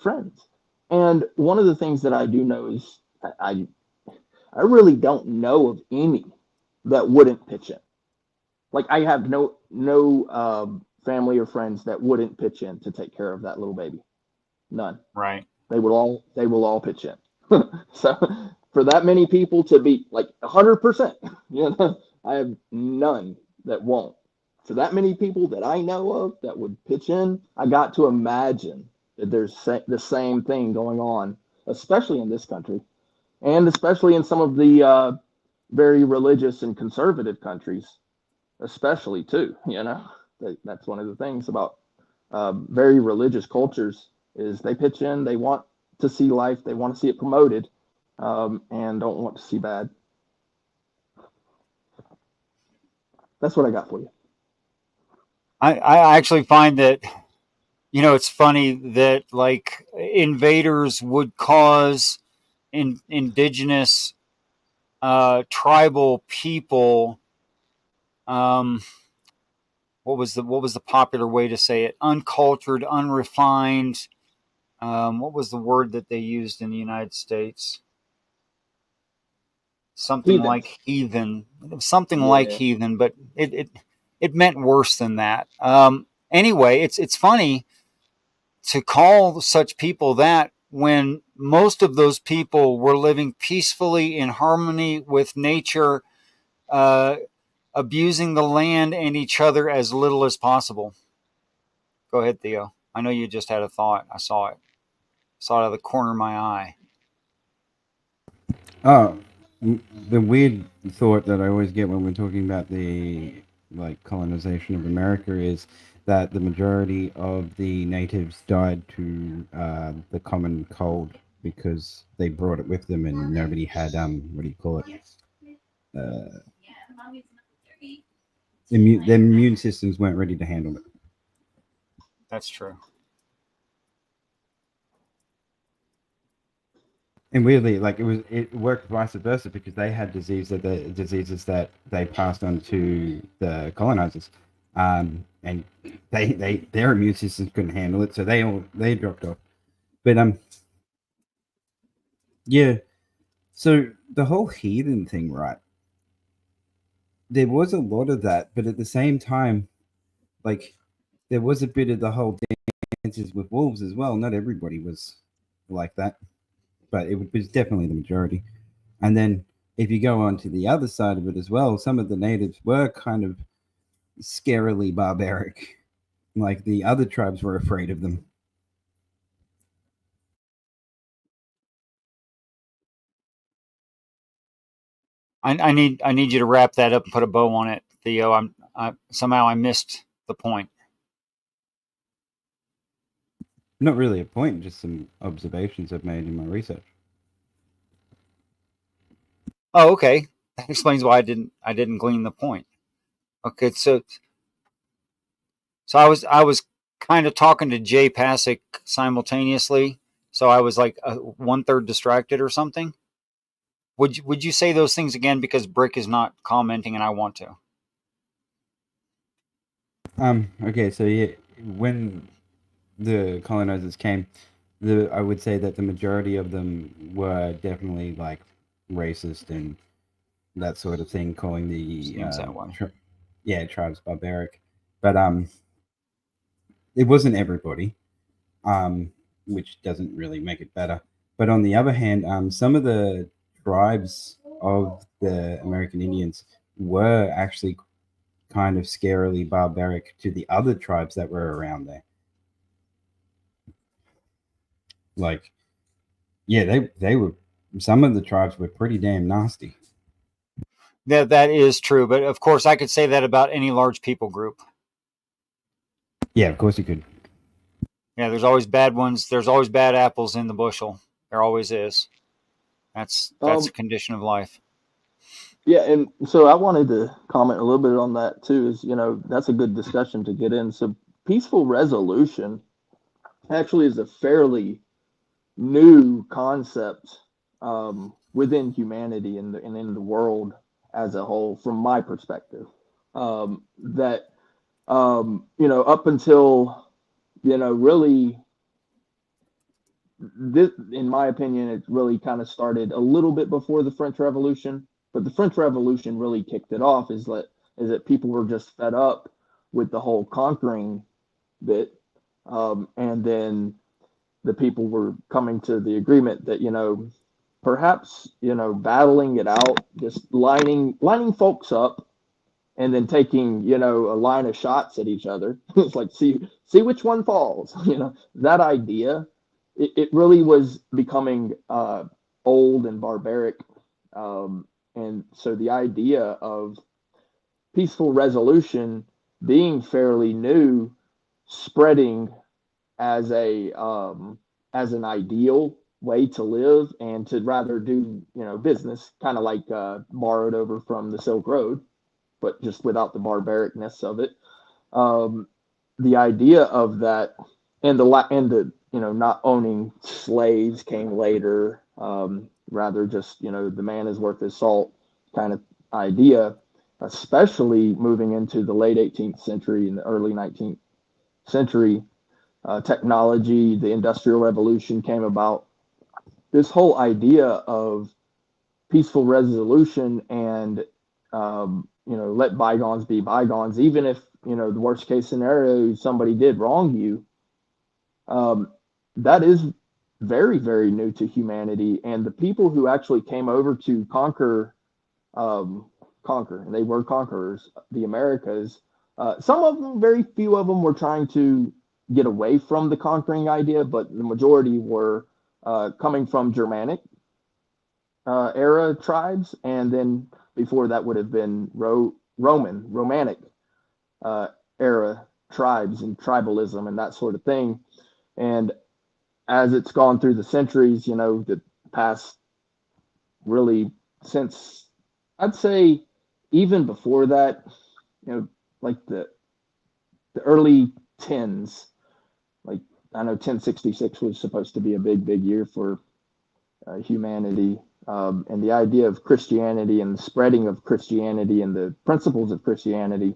friends. And one of the things that I do know is I really don't know of any that wouldn't pitch in. Like, I have no family or friends that wouldn't pitch in to take care of that little baby. None. Right. They will all pitch in. So for that many people to be like 100%, I have none that won't. For that many people that I know of that would pitch in, I got to imagine that there's the same thing going on, especially in this country, and especially in some of the very religious and conservative countries, especially too. That's one of the things about very religious cultures is they pitch in, they want to see life, they want to see it promoted, and don't want to see bad. That's what I got for you. I actually find that, it's funny that like invaders would cause indigenous tribal people, what was the popular way to say it? Uncultured, unrefined. What was the word that they used in the United States? Something Heathens. like heathen. Something Yeah. like heathen, but it meant worse than that. Anyway, it's funny to call such people that when most of those people were living peacefully in harmony with nature, abusing the land and each other as little as possible. Go ahead, Theo. I know you just had a thought. I saw it. Saw it out of the corner of my eye. Oh, the weird thought that I always get when we're talking about the colonization of America is that the majority of the natives died to the common cold because they brought it with them and nobody had what do you call it? Their immune systems weren't ready to handle it. That's true. And weirdly, it worked vice versa because they had diseases that they passed on to the colonizers, and their immune systems couldn't handle it, so they dropped off. But yeah. So the whole heathen thing, right? There was a lot of that, but at the same time, there was a bit of the whole dances with wolves as well. Not everybody was like that, but it was definitely the majority. And then if you go on to the other side of it as well, some of the natives were kind of scarily barbaric. Like the other tribes were afraid of them. I need you to wrap that up and put a bow on it, Theo. Somehow I missed the point? Not really a point, just some observations I've made in my research. Oh, okay. That explains why I didn't glean the point. Okay, so I was kind of talking to Jay Pasick simultaneously, so I was like 1/3 distracted or something. Would you say those things again, because Brick is not commenting and I want to? Okay, so yeah, when the colonizers came, I would say that the majority of them were definitely like racist and that sort of thing, calling the Seems that way. tribes barbaric, but it wasn't everybody, which doesn't really make it better. But on the other hand, some of the tribes of the American Indians were actually kind of scarily barbaric to the other tribes that were around there. Like, yeah, they were, some of the tribes were pretty damn nasty. That is true, but of course I could say that about any large people group. Yeah, of course you could. Yeah, there's always bad ones. There's always bad apples in the bushel. There always is. That's a condition of life. Yeah, and so I wanted to comment a little bit on that too. Is, that's a good discussion to get in. So peaceful resolution actually is a fairly new concept within humanity and in the world as a whole, from my perspective. That up until really, this, in my opinion, it really kind of started a little bit before the French Revolution, but the French Revolution really kicked it off. Is that people were just fed up with the whole conquering bit, and then the people were coming to the agreement that perhaps battling it out, just lining folks up, and then taking a line of shots at each other. It's like, see which one falls. That idea, it really was becoming old and barbaric, and so the idea of peaceful resolution being fairly new, spreading as an ideal way to live and to rather do business, kind of like borrowed over from the Silk Road, but just without the barbaricness of it. The idea of that, and the not owning slaves came later. Rather just the man is worth his salt kind of idea, especially moving into the late 18th century and the early 19th century. Technology, the Industrial Revolution came about. This whole idea of peaceful resolution and let bygones be bygones, even if the worst case scenario, somebody did wrong you. That is very, very new to humanity, and the people who actually came over to conquer, and they were conquerors, the Americas. Some of them, very few of them, were trying to get away from the conquering idea, but the majority were coming from Germanic era tribes, and then before that would have been Romanic era tribes and tribalism and that sort of thing. And as it's gone through the centuries, the past, really, since, I'd say, even before that, like the early tens, like, I know 1066 was supposed to be a big, big year for humanity, and the idea of Christianity and the spreading of Christianity and the principles of Christianity.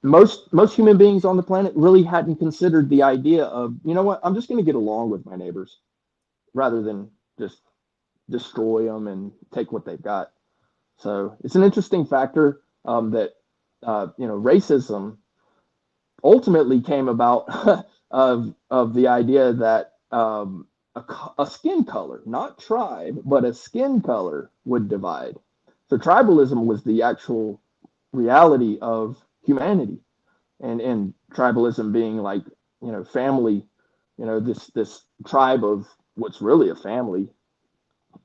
Most human beings on the planet really hadn't considered the idea of, what, I'm just going to get along with my neighbors rather than just destroy them and take what they've got. So it's an interesting factor that racism ultimately came about of the idea that a skin color, not tribe, but a skin color would divide. So tribalism was the actual reality of humanity, and tribalism being like family, this tribe of what's really a family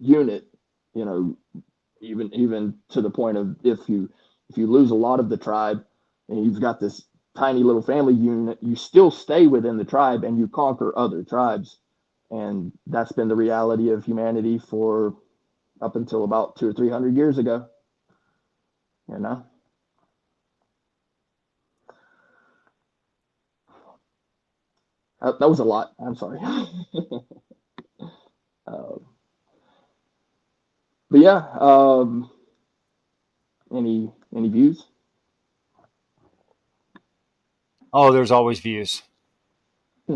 unit, even to the point of if you lose a lot of the tribe, and you've got this tiny little family unit, you still stay within the tribe and you conquer other tribes. And that's been the reality of humanity for up until about 200 or 300 years ago. You know? That was a lot. I'm sorry. But yeah, any views? Oh, there's always views.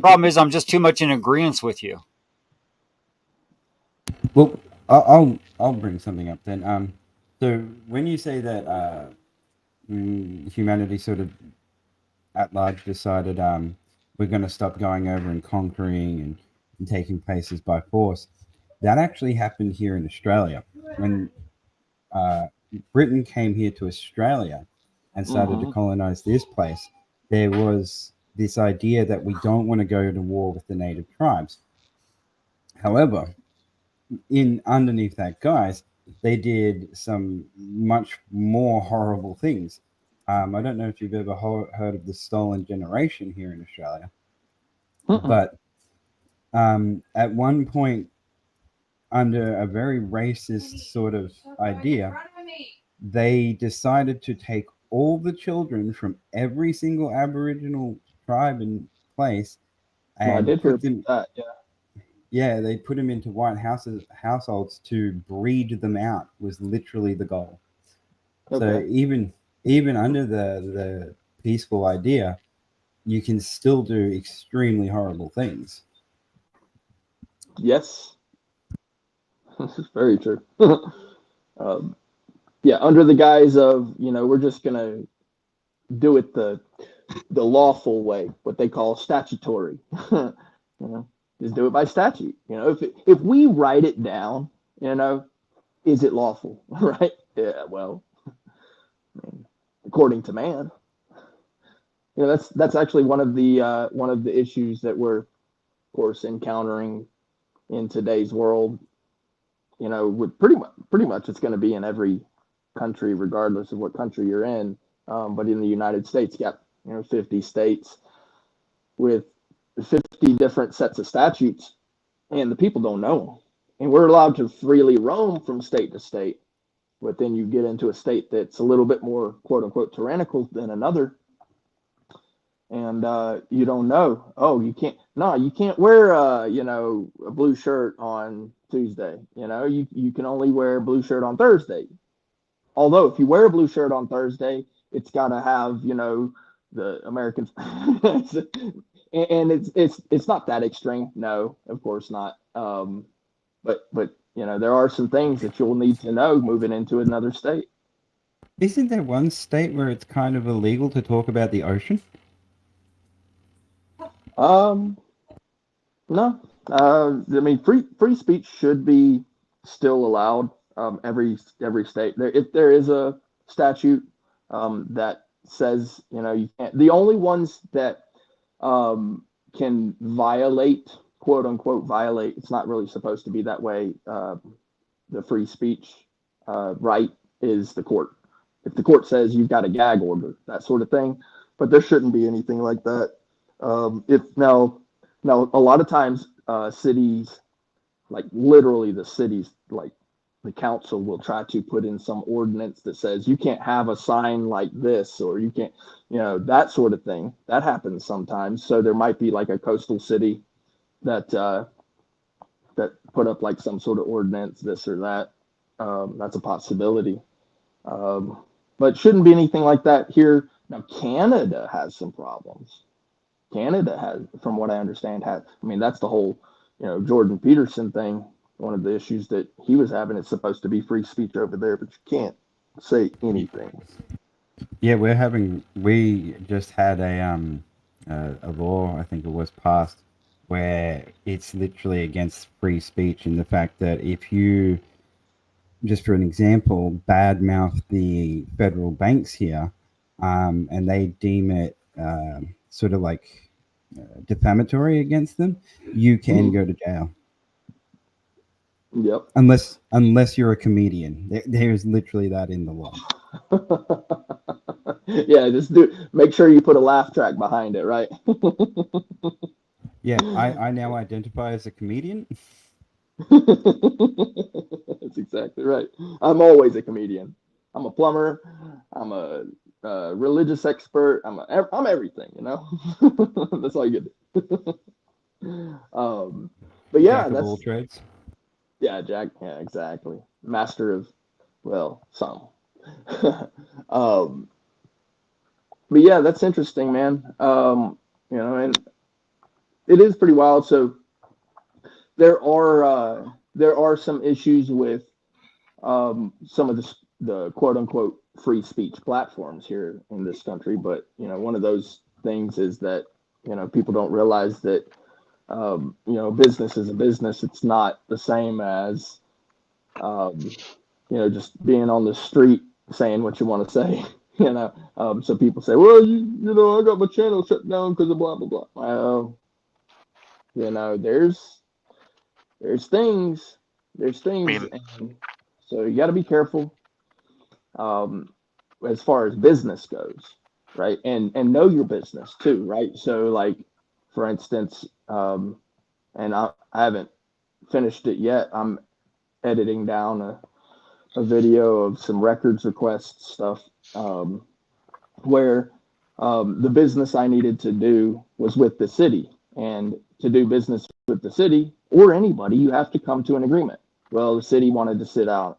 Problem is, I'm just too much in agreement with you. Well, I'll bring something up then. So when you say that humanity sort of at large decided we're going to stop going over and conquering and taking places by force, that actually happened here in Australia when Britain came here to Australia and started to colonize this place. There was this idea that we don't want to go to war with the native tribes. However, in underneath that guise, they did some much more horrible things. I don't know if you've ever heard of the stolen generation here in Australia, but at one point, under a very racist sort of idea, they decided to take all the children from every single Aboriginal tribe and place I and did hear put them. that. Yeah. Yeah, they put them into white households to breed them out was literally the goal. Okay. So even under the peaceful idea, you can still do extremely horrible things. Yes. This is very true. Yeah, under the guise of, we're just gonna do it the lawful way, what they call statutory. Just do it by statute. If we write it down, is it lawful? Right? Yeah. Well, according to man, that's actually one of the issues that we're, of course, encountering in today's world. With pretty much it's going to be in every country, regardless of what country you're in. But in the United States, you got 50 states with 50 different sets of statutes, and the people don't know them. And we're allowed to freely roam from state to state, but then you get into a state that's a little bit more quote unquote tyrannical than another, and you don't know. Oh, you can't wear a blue shirt on Tuesday. You can only wear a blue shirt on Thursday. Although if you wear a blue shirt on Thursday, it's got to have the Americans, and it's not that extreme. No, of course not. But there are some things that you'll need to know moving into another state. Isn't there one state where it's kind of illegal to talk about the ocean? No. I mean, free speech should be still allowed. Every state. If there is a statute that says you can't. The only ones that can violate, quote unquote violate. It's not really supposed to be that way. The free speech right is the court. If the court says you've got a gag order, that sort of thing, but there shouldn't be anything like that. If now, a lot of times cities, like literally the cities, like the council will try to put in some ordinance that says you can't have a sign like this, or you can't, that sort of thing. That happens sometimes. So there might be like a coastal city that put up like some sort of ordinance, this or that. That's a possibility. But shouldn't be anything like that here. Now, Canada has some problems. Canada has, from what I understand, that's the whole, Jordan Peterson thing. One of the issues that he was having, it's supposed to be free speech over there, but you can't say anything. Yeah, we just had a law, I think it was passed, where it's literally against free speech in the fact that if you, just for an example, badmouth the federal banks here, and they deem it sort of like defamatory against them, you can go to jail. Yep. Unless you're a comedian. There's literally that in the law. Yeah, just make sure you put a laugh track behind it, right? Yeah, I now identify as a comedian. That's exactly right. I'm always a comedian. I'm a plumber. I'm a, religious expert. I'm everything. That's all you get. But yeah, Jack of all that's trades. yeah, Jack. Yeah, exactly. Master of, well, some. um, but yeah, that's interesting, man. And it is pretty wild. So there are some issues with some of the quote unquote free speech platforms here in this country. But one of those things is that people don't realize that business is a business. It's not the same as um, just being on the street saying what you want to say. So people say, well, I got my channel shut down because of blah blah blah. Well, there's things, I mean, and so you got to be careful um, as far as business goes, right? And know your business too, right? So like, for instance, and I haven't finished it yet. I'm editing down a video of some records request stuff where the business I needed to do was with the city. And to do business with the city or anybody, you have to come to an agreement. Well, the city wanted to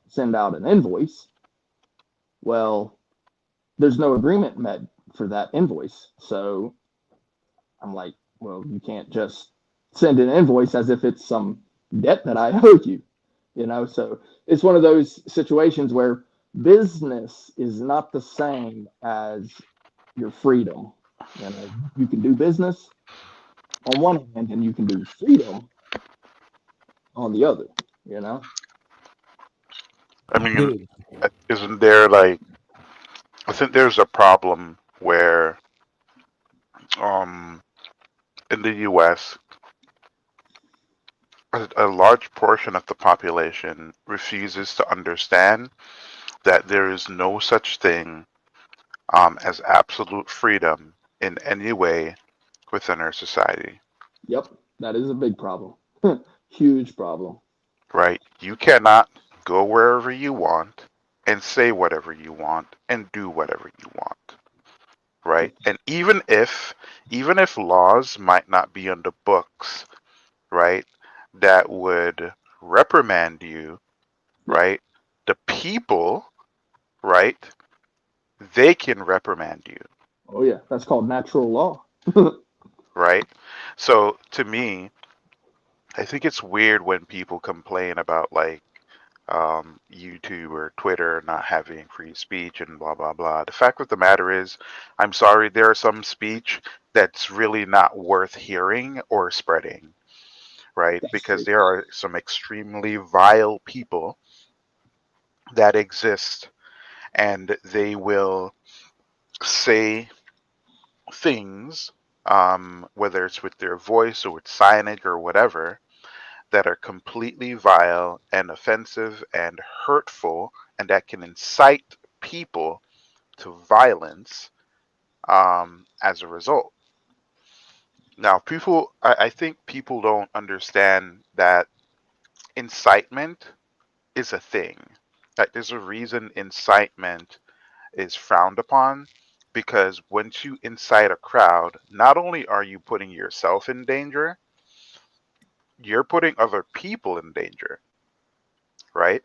send out an invoice. Well, there's no agreement met for that invoice. So I'm like, well, you can't just send an invoice as if it's some debt that I owe you, So it's one of those situations where business is not the same as your freedom. You can do business on one hand and you can do freedom on the other, you know? I mean, The, isn't there like I think there's a problem where um in the U.S. A large portion of the population refuses to understand that there is no such thing as absolute freedom in any way within our society, Yep, that is a big problem. Huge problem. right? You cannot go wherever you want and say whatever you want and do whatever you want, right? And even if laws might not be on the books, right, that would reprimand you, Yep. right? The people, right, they can reprimand you, Oh, yeah, that's called natural law. right? So to me, I think it's weird when people complain about like YouTube or Twitter not having free speech and blah blah blah. The fact of the matter is, I'm sorry, there are some speech that's really not worth hearing or spreading, right? That's Because true. there are some extremely vile people that exist, and they will say things, whether it's with their voice or with signage or whatever, that are completely vile and offensive and hurtful, and that can incite people to violence as a result. Now, I think people don't understand that incitement is a thing. Like, there's a reason incitement is frowned upon, because once you incite a crowd, not only are you putting yourself in danger, you're putting other people in danger, right?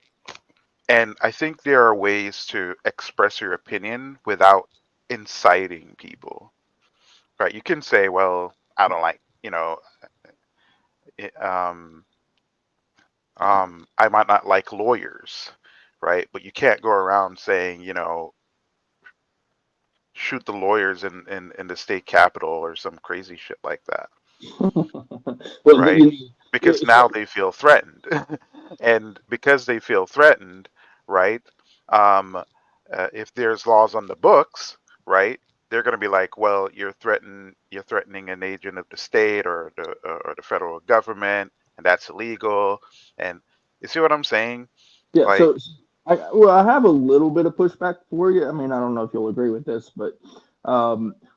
And I think there are ways to express your opinion without inciting people, right? You can say, well, I don't like, it, I might not like lawyers, right? But you can't go around saying, shoot the lawyers in the state capitol or some crazy shit like that, Well, right? Because so, now they feel threatened. And because they feel threatened, right? Um, if there's laws on the books, right? They're going to be like, well, you're threatening an agent of the state or the federal government, and that's illegal. And you see what I'm saying? yeah, Like, I have a little bit of pushback for you. I mean, I don't know if you'll agree with this, but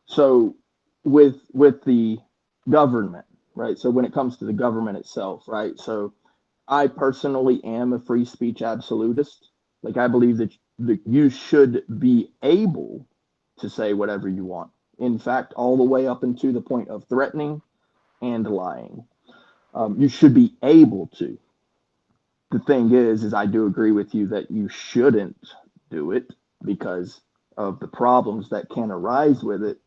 so with the government, right? So when it comes to the government itself, right? So I personally am a free speech absolutist. Like I believe that you should be able to say whatever you want. In fact, all the way up into the point of threatening and lying. You should be able to. The thing is I do agree with you that you shouldn't do it because of the problems that can arise with it.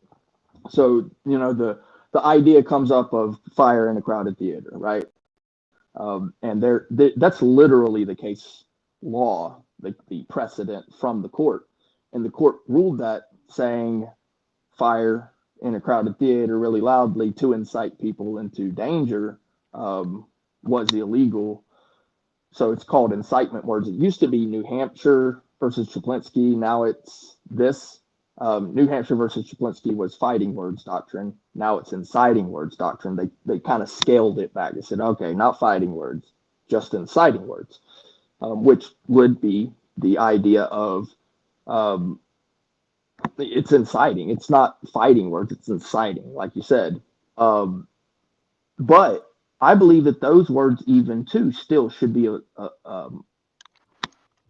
So the idea comes up of fire in a crowded theater, right? And that's literally the case law, the precedent from the court, and the court ruled that saying fire in a crowded theater really loudly to incite people into danger was illegal. So it's called incitement words. It used to be New Hampshire versus Chaplinsky. Now it's this. New Hampshire versus Chaplinsky was fighting words doctrine. Now it's inciting words doctrine. They kind of scaled it back. They said, okay, not fighting words, just inciting words, which would be the idea of it's inciting. It's not fighting words. It's inciting, like you said. But I believe that those words, even too, still should be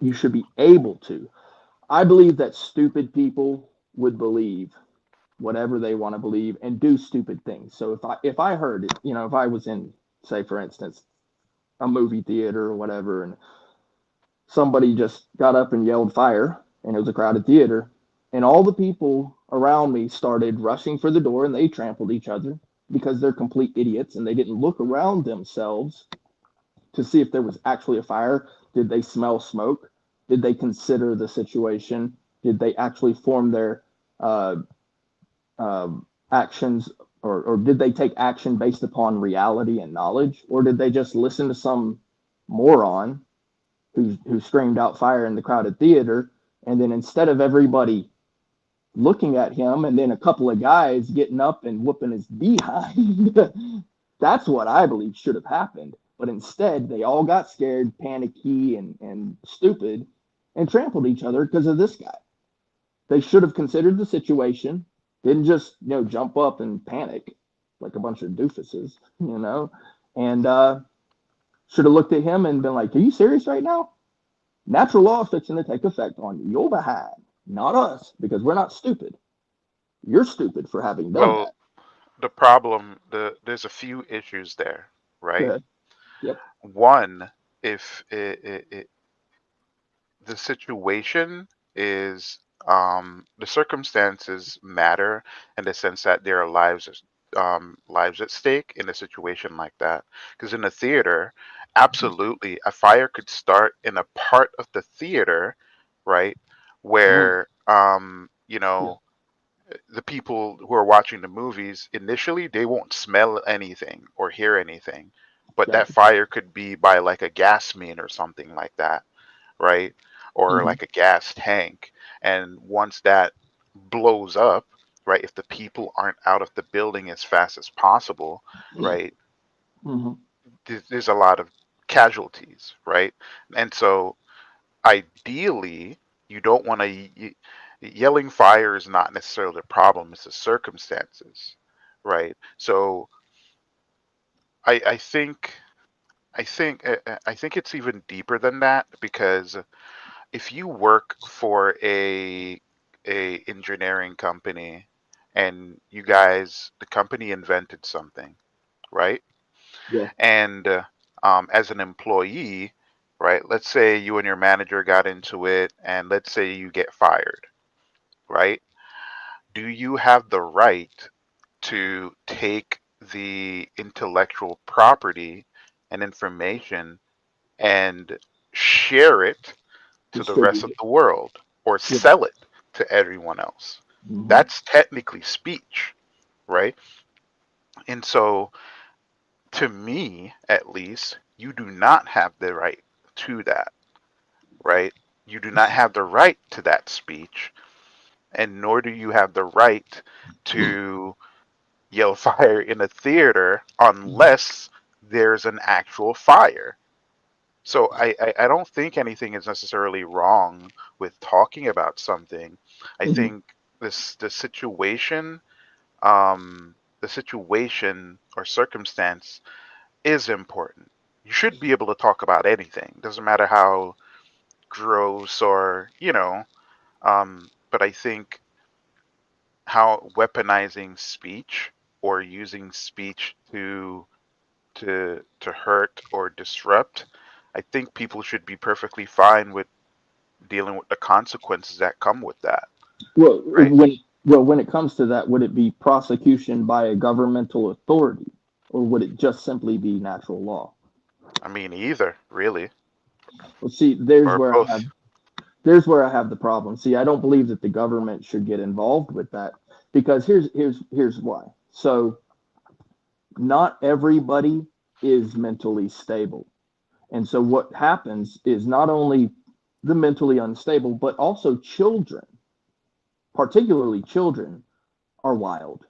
you should be able to. I believe that stupid people would believe whatever they want to believe and do stupid things. So if I heard it, if I was in, say for instance, a movie theater or whatever, and somebody just got up and yelled fire, and it was a crowded theater, and all the people around me started rushing for the door, and they trampled each other because they're complete idiots and they didn't look around themselves to see if there was actually a fire. Did they smell smoke? Did they consider the situation? Did they actually form their uh, actions, or did they take action based upon reality and knowledge? Or did they just listen to some moron who screamed out fire in the crowded theater? And then instead of everybody looking at him and then a couple of guys getting up and whooping his behind, that's what I believe should have happened. But instead, they all got scared, panicky, and stupid, and trampled each other because of this guy. They should have considered the situation, didn't just jump up and panic like a bunch of doofuses, and should have looked at him and been like, "Are you serious right now? Natural law is fixing to take effect on your behind, not us, because we're not stupid. You're stupid for having done Well, that." the problem, there's a few issues there, Go right? ahead. Yep. One, if the situation is the circumstances matter in the sense that there are lives at stake in a situation like that. Because in a theater, absolutely, a fire could start in a part of the theater, right, Mm-hmm. where Yeah. the people who are watching the movies initially they won't smell anything or hear anything, but that Gotcha. fire could be by like a gas main or something like that, right? Or Mm-hmm. like a gas tank. And once that blows up, right, if the people aren't out of the building as fast as possible, right, Mm-hmm. there's a lot of casualties, right? And so ideally, you don't want to. Yelling fire is not necessarily the problem; it's the circumstances, right? So I think I think it's even deeper than that because if you work for a engineering company and you guys the company invented something, right? Yeah. And as an employee, right, let's say you and your manager got into it and let's say you get fired, right? Do you have the right to take the intellectual property and information and share it to the rest Distribute of it. the world or Yep. sell it to everyone else? Mm-hmm. That's technically speech, right? And so, to me, at least, you do not have the right to that, right? You do not have the right to that speech, and nor do you have the right to yell fire in a theater unless there's an actual fire, So I don't think anything is necessarily wrong with talking about something. I Hmm. think this the situation or circumstance is important. You should be able to talk about anything. Doesn't matter how gross or but I think how weaponizing speech or using speech to hurt or disrupt, I think people should be perfectly fine with dealing with the consequences that come with that, Well, right? when it comes to that, would it be prosecution by a governmental authority, or would it just simply be natural law? I mean, either really, Well, see, or both. there's where I have the problem. See, I don't believe that the government should get involved with that because here's why. So not everybody is mentally stable. And so what happens is not only the mentally unstable, but also children, particularly children, are wild.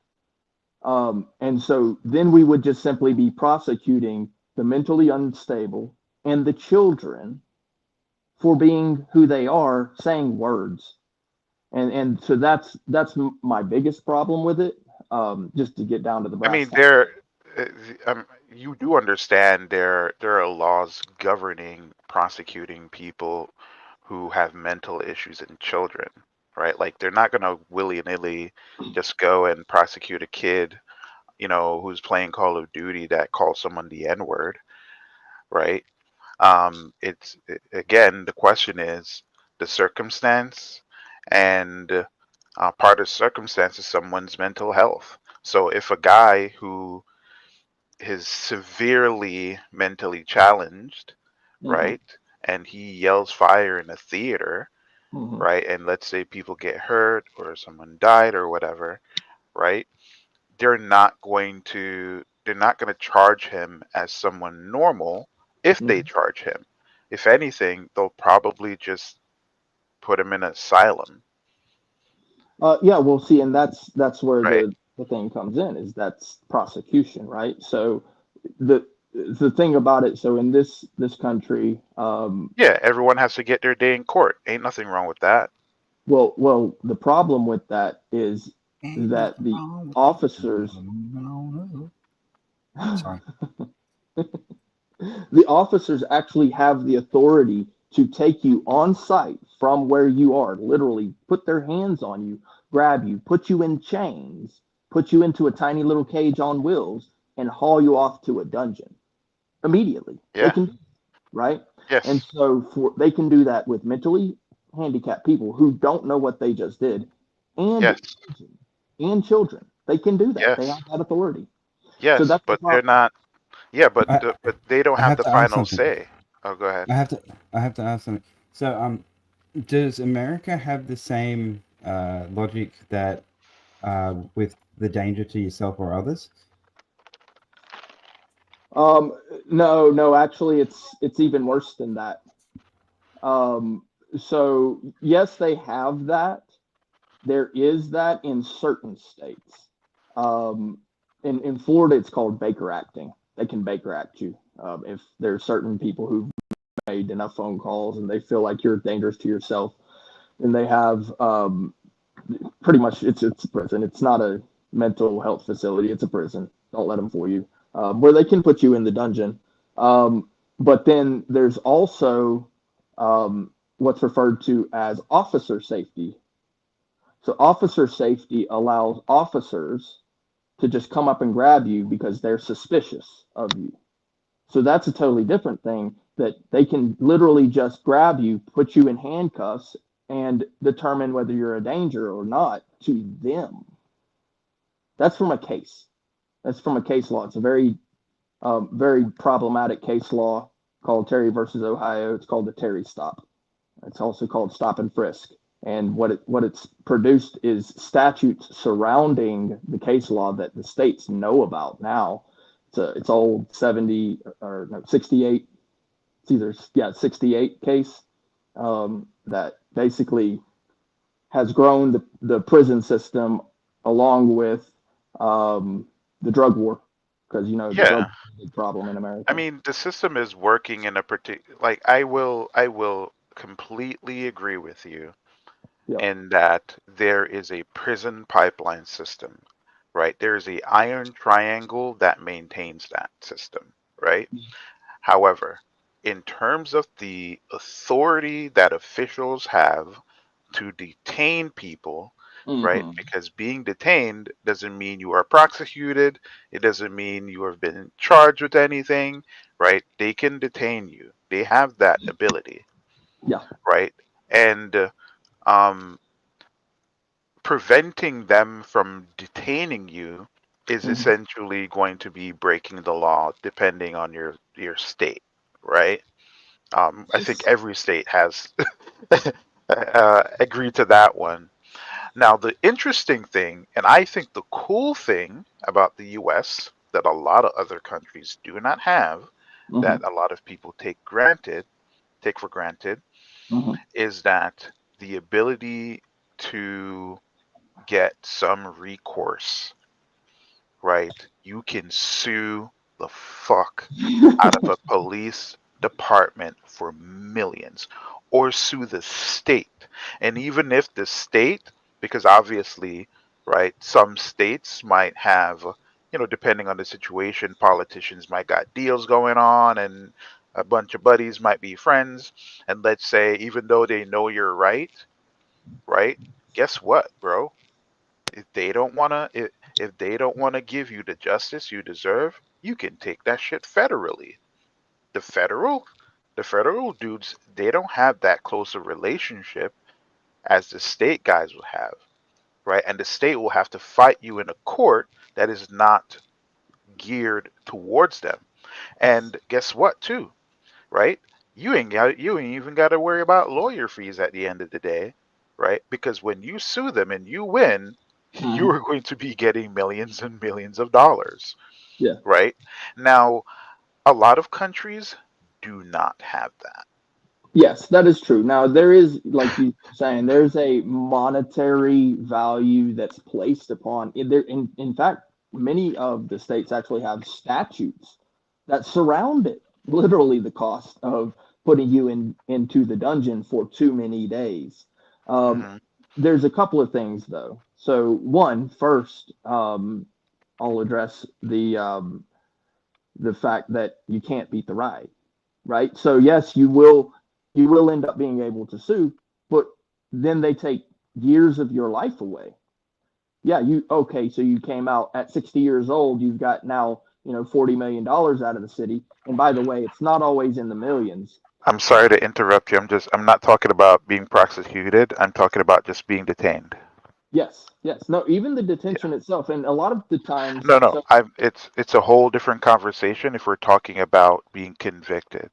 And so then we would just simply be prosecuting the mentally unstable and the children for being who they are, saying words. And so that's my biggest problem with it. Just to get down to the I brass mean, tacks. uh, you do understand there are laws governing prosecuting people who have mental issues in children, right? Like they're not going to willy-nilly just go and prosecute a kid, who's playing Call of Duty that calls someone the N-word, right? Again, the question is the circumstance, and part of the circumstance is someone's mental health. So if a guy who is severely mentally challenged, Hmm. right, and he yells fire in a theater, Hmm. right, and let's say people get hurt or someone died or whatever, right, they're not going to charge him as someone normal if they Hmm. charge him. If anything, they'll probably just put him in an asylum, Yeah, well, see, and that's where right? the thing comes in is that's prosecution, right? So the thing about it, so in this country, Yeah, everyone has to get their day in court. Ain't nothing wrong with that. well, the problem with that is Ain't that nothing the wrong with that. officers No. Sorry. the officers actually have the authority to take you on site from where you are, literally put their hands on you, grab you, put you in chains, put you into a tiny little cage on wheels, and haul you off to a dungeon immediately. They Yeah. can, right? And Yes. so they can do that with mentally handicapped people who don't know what they just did, and Yes. children. They can do that. They Yes. have that authority. So Yes. that's the But they're problem. not. Yeah, but I but they don't I have have the to ask final something. say. Oh, go ahead. I have to I have to ask something. So does America have the same logic that with the danger to yourself or others? Um, no, actually, it's even worse than that. Um, so yes, they have that. There is that in certain states. Um, in Florida, it's called Baker acting. They can Baker act you if there's certain people who've made enough phone calls and they feel like you're dangerous to yourself, and they have pretty much it's a prison. It's not a mental health facility. It's a prison. Don't let them fool you. Where they can put you in the dungeon. But then there's also what's referred to as officer safety. So officer safety allows officers to just come up and grab you because they're suspicious of you. So that's a totally different thing that they can literally just grab you, put you in handcuffs, and determine whether you're a danger or not to them. That's from a case. That's from a case law. It's a very problematic case law called Terry versus Ohio. It's called the Terry stop. It's also called stop and frisk. And what it's produced is statutes surrounding the case law that the states know about now. It's old 70 or no 68. It's either 68 case that basically has grown the prison system along with the drug war. because Yeah. drugs are a big problem in America. I mean, the system is working in a particular. Like, I will completely agree with you Yep. in that there is a prison pipeline system, right? There is a iron triangle that maintains that system, right? However, in terms of the authority that officials have to detain people, right? Mm-hmm. Because being detained doesn't mean you are prosecuted. It doesn't mean you have been charged with anything, right? They can detain you. They have that ability, Yeah. right? And um, preventing them from detaining you is Mm-hmm. essentially going to be breaking the law, depending on your state, right? I think every state has agreed to that one. Now, the interesting thing, and I think the cool thing about the US that a lot of other countries do not have, Mm-hmm. that a lot of people take for granted, Mm-hmm. is that the ability to get some recourse, right? You can sue the fuck out of a police department for millions, or sue the state. And even if the state, because obviously, right, some states might have, depending on the situation, politicians might got deals going on and a bunch of buddies might be friends. And let's say, even though they know you're right? Guess what, bro? If they don't wanna if they don't wanna give you the justice you deserve, you can take that shit federally. The federal the federal dudes, they don't have that close a relationship as the state guys will have, right? And the state will have to fight you in a court that is not geared towards them. And guess what too, right? You ain't even got to worry about lawyer fees at the end of the day, right? Because when you sue them and you win, you Mm-hmm. are going to be getting millions and millions of dollars, Yeah. right? Now, a lot of countries do not have that. Yes, that is true. Now there is, like you were saying, there's a monetary value that's placed upon in there. In fact, many of the states actually have statutes that surround it. Literally, the cost of putting you into the dungeon for too many days. Um, Hmm. there's a couple of things though. So one, first, I'll address the fact that you can't beat the ride, right? So yes, you will end up being able to sue, but then they take years of your life away. Yeah, you okay, so you came out at 60 years old, you've got now, $40 million out of the city. And by the way, it's not always in the millions. I'm sorry to interrupt you. I'm not talking about being prosecuted. I'm talking about just being detained. Yes, yes. No, even the Yeah. detention itself, and a lot of the times, No, no. so It's a whole different conversation if we're talking about being convicted,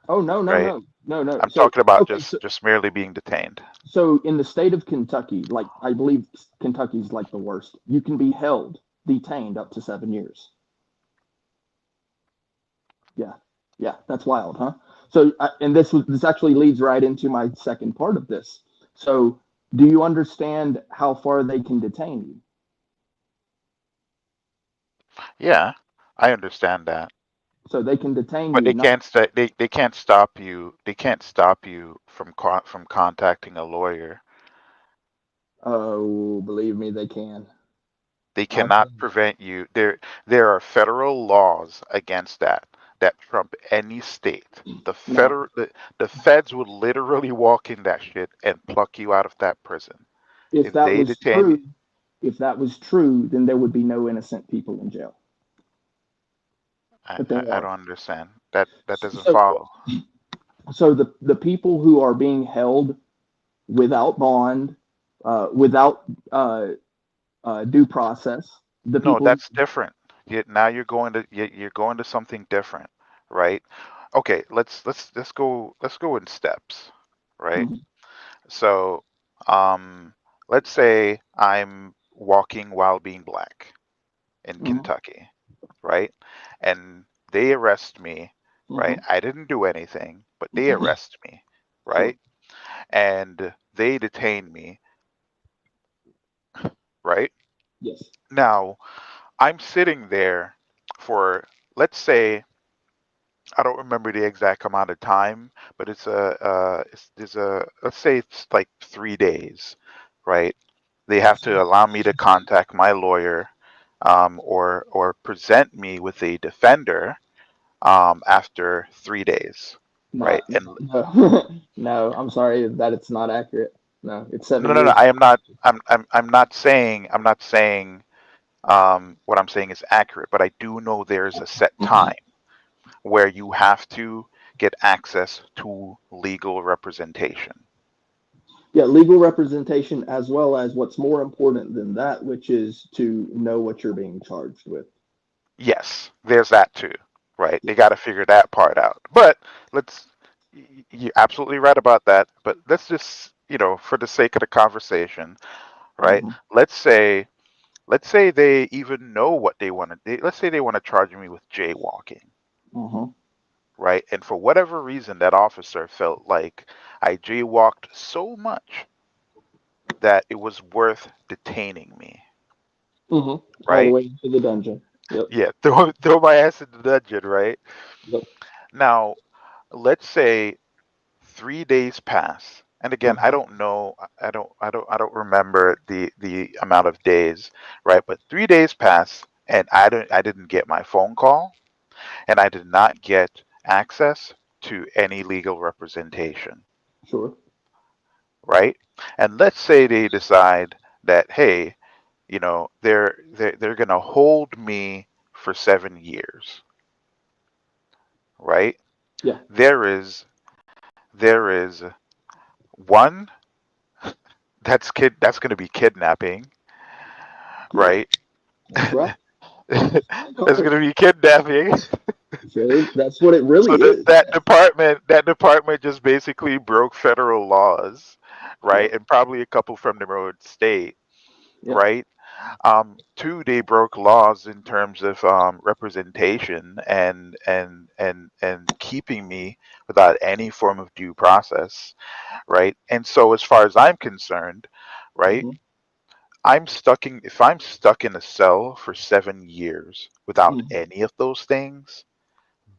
oh no, no, right? no, no, no. I'm So talking about okay, just merely being detained. so in the state of Kentucky, like I believe Kentucky's like the worst, you can be held, detained up to 7 years. Yeah, yeah, that's wild, huh? So, and this actually leads right into my second part of this. So, do you understand how far they can detain you? Yeah, I understand that. So they can detain But you, they not can't they can't stop you. They can't stop you from from contacting a lawyer. oh, believe me, they can. They I'll tell cannot you. prevent you. There are federal laws against that trump any state. Now, The feds would literally walk in that shit and pluck you out of that prison if if that they was detain you. true, if that was true, then there would be no innocent people in jail. But there I are. don't understand. That doesn't So, follow. so the people who are being held without bond, without due process, the No, people. that's different. Now you're going to something different, right? Okay, let's go in steps, right? Mhm, So, um, let's say I'm walking while being black in mhm, Kentucky, right? And they arrest me, right? mhm. I didn't do anything, but they arrest me, Sure. right? And they detain me, right? Yes. Now, I'm sitting there for, let's say, I don't remember the exact amount of time, but there's a, let's say it's like 3 days, right? They have to allow me to contact my lawyer, or present me with a defender, after 3 days, No, right? And no, no. I'm sorry that it's not accurate. No, it's no, 7 no, no, years. I am not. I'm not saying. I'm not saying. What I'm saying is accurate, but I do know there's a set time where you have to get access to legal representation. Yeah, legal representation, as well as what's more important than that, which is to know what you're being charged with. Yes, there's that too, right? They got to figure that part out. But let's, you're absolutely right about that. But let's just, for the sake of the conversation, right? Mm-hmm. Let's say they even know what they want to. Let's say they want to charge me with jaywalking, Mm-hmm. right? And for whatever reason, that officer felt like I jaywalked so much that it was worth detaining me, Mm-hmm. All the right? way into the dungeon. Yep. Yeah, throw my ass in the dungeon, right? Yep. Now, let's say 3 days pass, and again, I Mm-hmm. don't know, I don't remember the amount of days, right? But 3 days pass, and I didn't get my phone call, and I did not get access to any legal representation, Sure. right? And let's say they decide that, hey, they're gonna hold me for 7 years, right? Yeah. There is one that's gonna be kidnapping, Yep. right? That's right. That's what they That's call it. gonna be kidnapping. So that's what it So really is. that department just basically broke federal laws, right? Yep. And probably a couple from their own state, Yep. right? Two, they broke laws in terms of representation and keeping me without any form of due process, right? And so, as far as I'm concerned, right, Mm-hmm. if I'm stuck in a cell for 7 years without Mm-hmm. any of those things,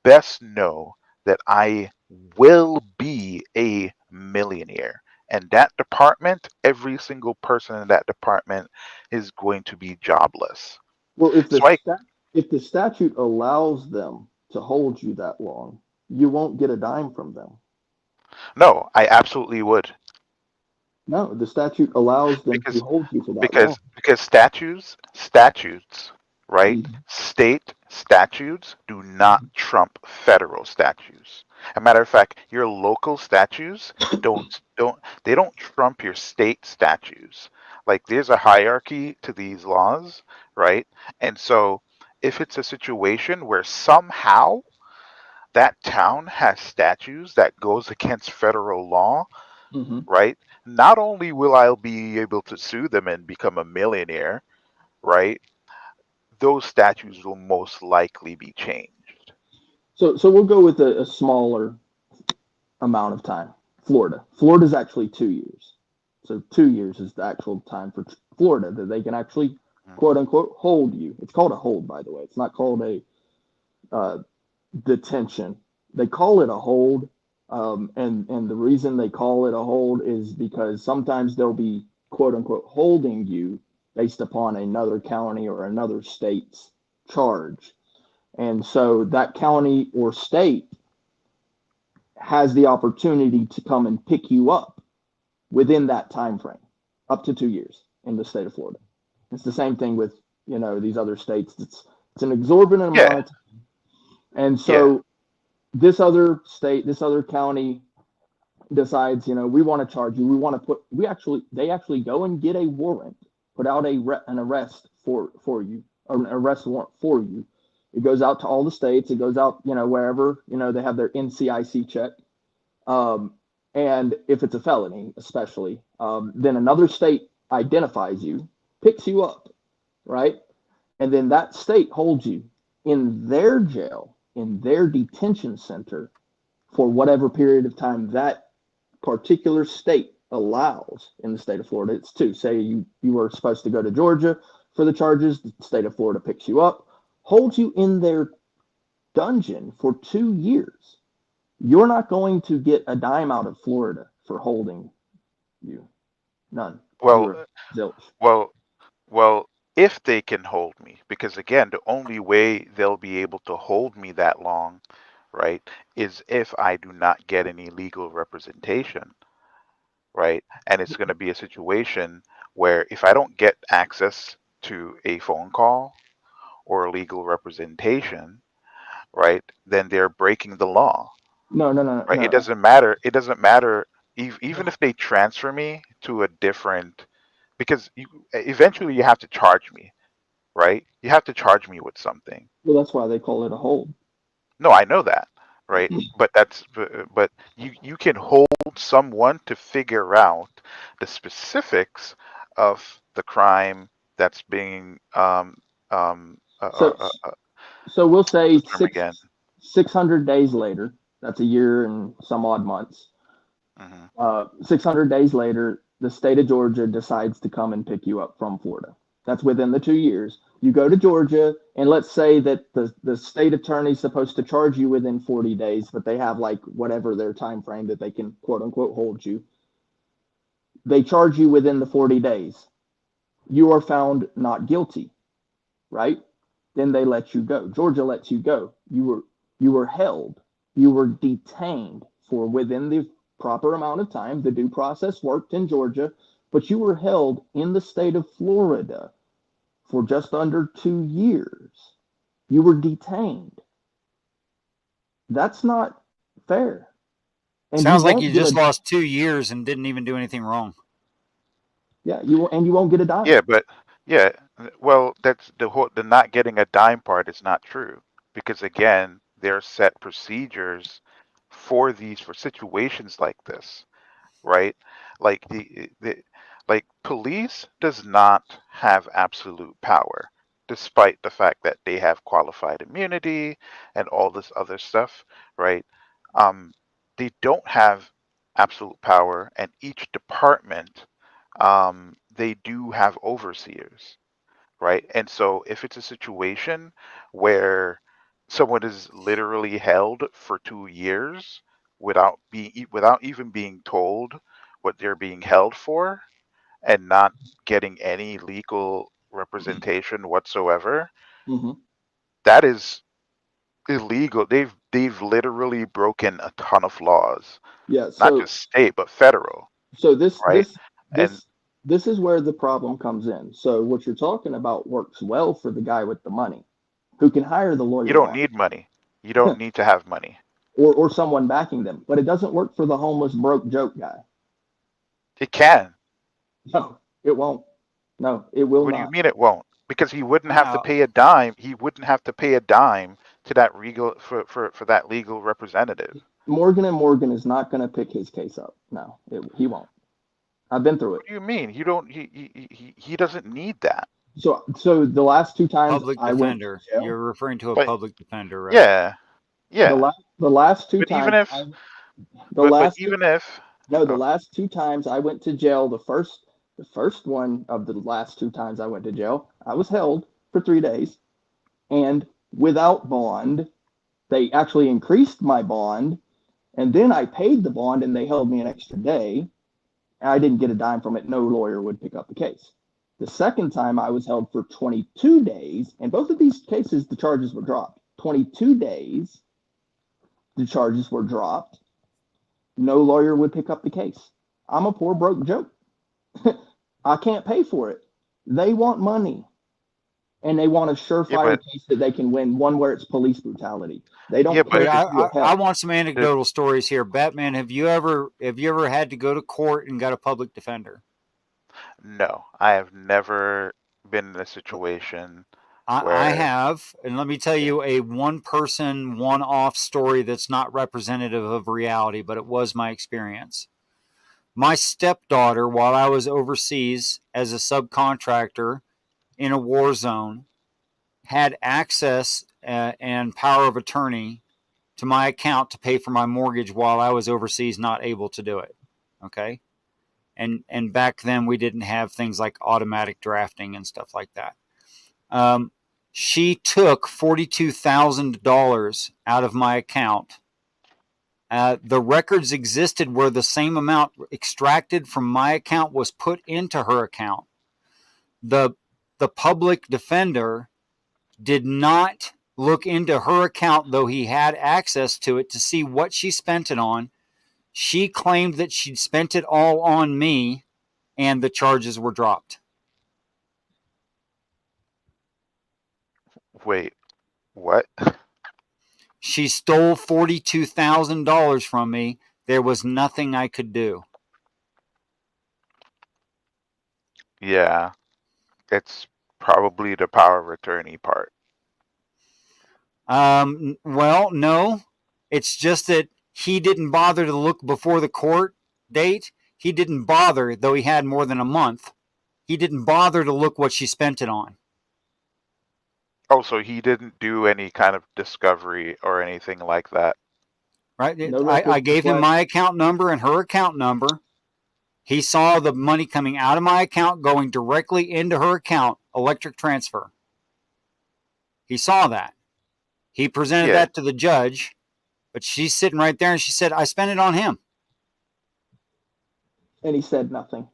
best know that I will be a millionaire. And that department, every single person in that department is going to be jobless. Well, So I if the statute allows them to hold you that long, you won't get a dime from them. No, I absolutely would, No, the statute allows them to because hold you for that long. because statutes, right? Mhm. State statutes do not trump federal statutes. As a matter of fact, your local statutes don't trump your state statutes. Like, there's a hierarchy to these laws, right? And so if it's a situation where somehow that town has statutes that goes against federal law, Mhm. right? Not only will I be able to sue them and become a millionaire, right? Those statutes will most likely be changed. So we'll go with a smaller amount of time. Florida. Florida's actually 2 years. So 2 years is the actual time for Florida that they can actually Mm. quote unquote hold you. It's called a hold, by the way. It's not called a uh, detention. They call it a hold, and the reason they call it a hold is because sometimes they'll be quote unquote holding you based upon another county or another state's charge, and so that county or state has the opportunity to come and pick you up within that time frame, up to 2 years in the state of Florida. It's the same thing with these other states. It's an exorbitant amount Yeah, of time, and yeah, so this other state, this other county decides, we want to charge you. They actually go and get a warrant, put out an arrest for you, or an arrest warrant for you. It goes out to all the states. It goes out, wherever, they have their NCIC check. Um, and if it's a felony, especially, then another state identifies you, picks you up, right? And then that state holds you in their jail, in their detention center for whatever period of time that particular state allows in the state of Florida. It's two. Say you were supposed to go to Georgia for the charges, the state of Florida picks you up, hold you in their dungeon for 2 years, you're not going to get a dime out of Florida for holding you. None. Well, Zero. Zilch. well, well, if they can hold me, because again, the only way they'll be able to hold me that long, right, is if I do not get any legal representation, right? And it's going to be a situation where if I don't get access to a phone call or a legal representation, right, then they're breaking the law, No, no, no, right? It no. doesn't matter. It doesn't matter even if they transfer me to a different, because eventually you have to charge me, right? You have to charge me with something. Well, that's why they call it a hold. No, I know that, right? But you can hold someone to figure out the specifics of the crime that's being um uh, uh, So, uh, uh, so we'll what's say the term again? 600 days later. That's a year and some odd months. Hmm. 600 days later, the state of Georgia decides to come and pick you up from Florida. That's within the 2 years. You go to Georgia, and let's say that the state attorney's supposed to charge you within 40 days, but they have like whatever their time frame that they can quote unquote hold you. They charge you within the 40 days. You are found not guilty, right? Then they let you go. Georgia lets you go. You were held. You were detained for within the proper amount of time. The due process worked in Georgia, but you were held in the state of Florida for just under 2 years. You were detained. That's not fair. And you Sounds like won't you get just a lost 2 years and didn't even do anything wrong. yeah, you won't get a dime. Yeah, but yeah, well, that's the not getting a dime part is not true because again, there are set procedures for situations like this, right? Like the like police does not have absolute power, despite the fact that they have qualified immunity and all this other stuff, right? Um, they don't have absolute power, and each department they do have overseers, right? And so if it's a situation where someone is literally held for 2 years without even being told what they're being held for and not getting any legal representation whatsoever, Mm-hmm. that is illegal. They've literally broken a ton of laws, Yeah. not just state but federal, So this right? this And this this is where the problem comes in. So what you're talking about works well for the guy with the money who can hire the you lawyer don't on need money. You don't need to have money. or someone backing them, but it doesn't work for the homeless broke joke guy. It can. No, it won't. No, it will What do you not. mean it won't? Because he wouldn't have to Now, pay a dime. He wouldn't have to pay a dime to that legal for that legal representative. Morgan and Morgan is not going to pick his case up. No, he won't. I've been through it. What do you mean? You don't. He doesn't need that. So the last two times public I went to defender. jail, You're referring to a But public defender, right? yeah, the yeah. last the last two But even times if I the but last two even if no the oh, last two times I went to jail, the first one of the last two times I went to jail, I was held for 3 days and without bond. They actually increased my bond, and then I paid the bond, and they held me an extra day. And I didn't get a dime from it. No lawyer would pick up the case. The second time I was held for 22 days, and both of these cases, the charges were dropped. 22 days, the charges were dropped. No lawyer would pick up the case. I'm a poor, broke joke. I can't pay for it. They want money, and they want a yeah, surefire but case that they can win, one where it's police brutality. They yeah, don't but But care if I, you I, are I held. want some the, anecdotal stories here. Batman, have you ever had to go to court and got a public defender? no, I have never been in a situation I where have, and let me tell yeah. you a one person, one off story that's not representative of reality, but it was my experience. My stepdaughter, while I was overseas as a subcontractor in a war zone, had access and power of attorney to my account to pay for my mortgage while I was overseas, not able to do it. Okay. And back then we didn't have things like automatic drafting and stuff like that. Um, She took $42,000 out of my account. The records existed where the same amount extracted from my account was put into her account. The public defender did not look into her account, though he had access to it, to see what she spent it on. She claimed that she'd spent it all on me, and the charges were dropped. Wait, what? She stole $42,000 from me. There was nothing I could do. Yeah, it's probably the power of attorney part. Well, no. It's just that he didn't bother to look before the court date. He didn't bother, though he had more than a month. He didn't bother to look what she spent it on. Oh, so he didn't do any kind of discovery or anything like that. Right? No I records gave him reflect- my account number and her account number. He saw the money coming out of my account going directly into her account, electric transfer. He saw that. He presented that to the judge, but she's sitting right there and she said, I spent it on him. And he said nothing.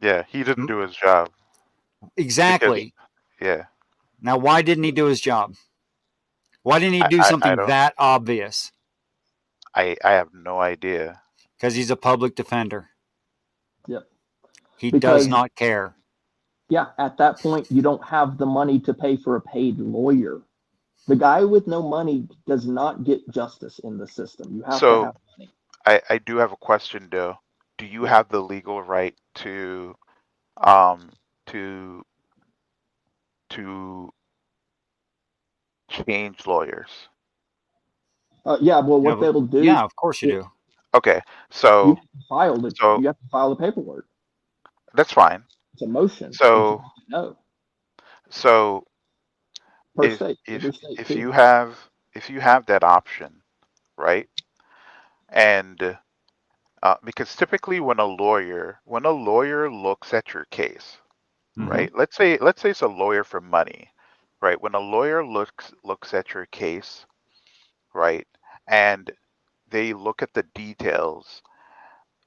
Yeah, he didn't do his job. Exactly. Yeah. Now, why didn't he do his job? Why didn't he do something that obvious? I have no idea. Because he's a public defender. Yep. He does not care. Yeah, at that point, you don't have the money to pay for a paid lawyer. The guy with no money does not get justice in the system. You have to have money. I do have a question, though. Do you have the legal right to change lawyers? Yeah, well, what they will do? Yeah, of course you do. Okay, so you have to file you have to file the paperwork. That's fine. It's a motion. So no. So if you have that option, right? And because typically when a lawyer looks at your case, right? Let's say it's a lawyer for money, right? When a lawyer looks at your case, right, and they look at the details,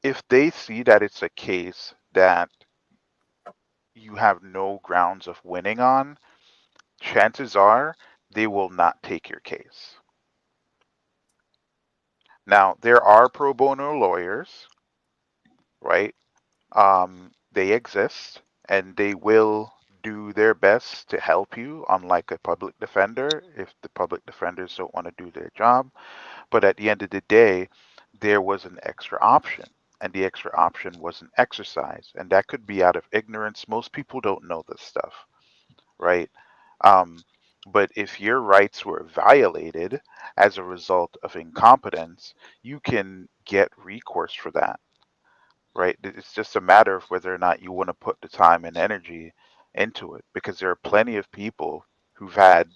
if they see that it's a case that you have no grounds of winning on, chances are they will not take your case. Now, there are pro bono lawyers, right? They exist and they will do their best to help you, unlike a public defender, if the public defenders don't want to do their job. But at the end of the day, there was an extra option, and the extra option was an exercise, and that could be out of ignorance. Most people don't know this stuff, right? But if your rights were violated as a result of incompetence, you can get recourse for that, right? It's just a matter of whether or not you want to put the time and energy into it, because there are plenty of people who've had,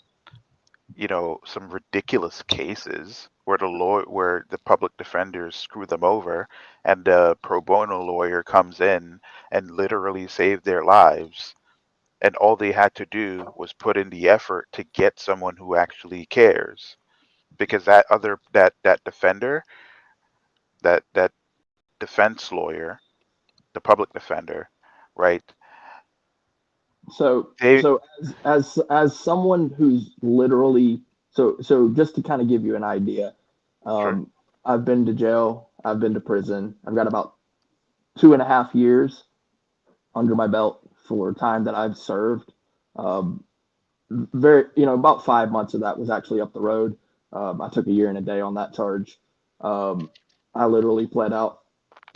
some ridiculous cases where the public defenders screw them over, and the pro bono lawyer comes in and literally saved their lives. And all they had to do was put in the effort to get someone who actually cares, because that defender, that defense lawyer, the public defender, right? So as someone who's literally so just to kind of give you an idea, Sure. I've been to jail, I've been to prison, I've got about 2.5 years under my belt for time that I've served. About 5 months of that was actually up the road. I took a year and a day on that charge. I literally pled out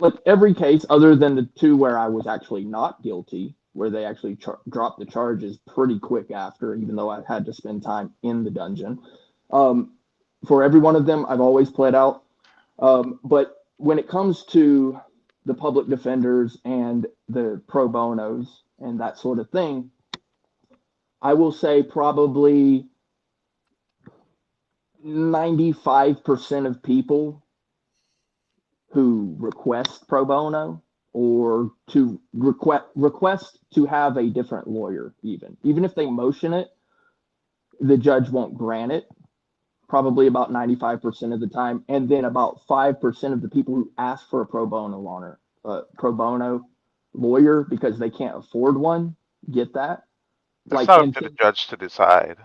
like every case other than the two where I was actually not guilty, where they actually dropped the charges pretty quick after, even though I had to spend time in the dungeon. For every one of them, I've always pled out. But when it comes to the public defenders and the pro bonos and that sort of thing, I will say probably 95% of people who request pro bono or to request to have a different lawyer. Even if they motion it, the judge won't grant it, probably about 95% of the time. And then about 5% of the people who ask for a pro bono lawyer because they can't afford one get that. It's not up to the judge to decide.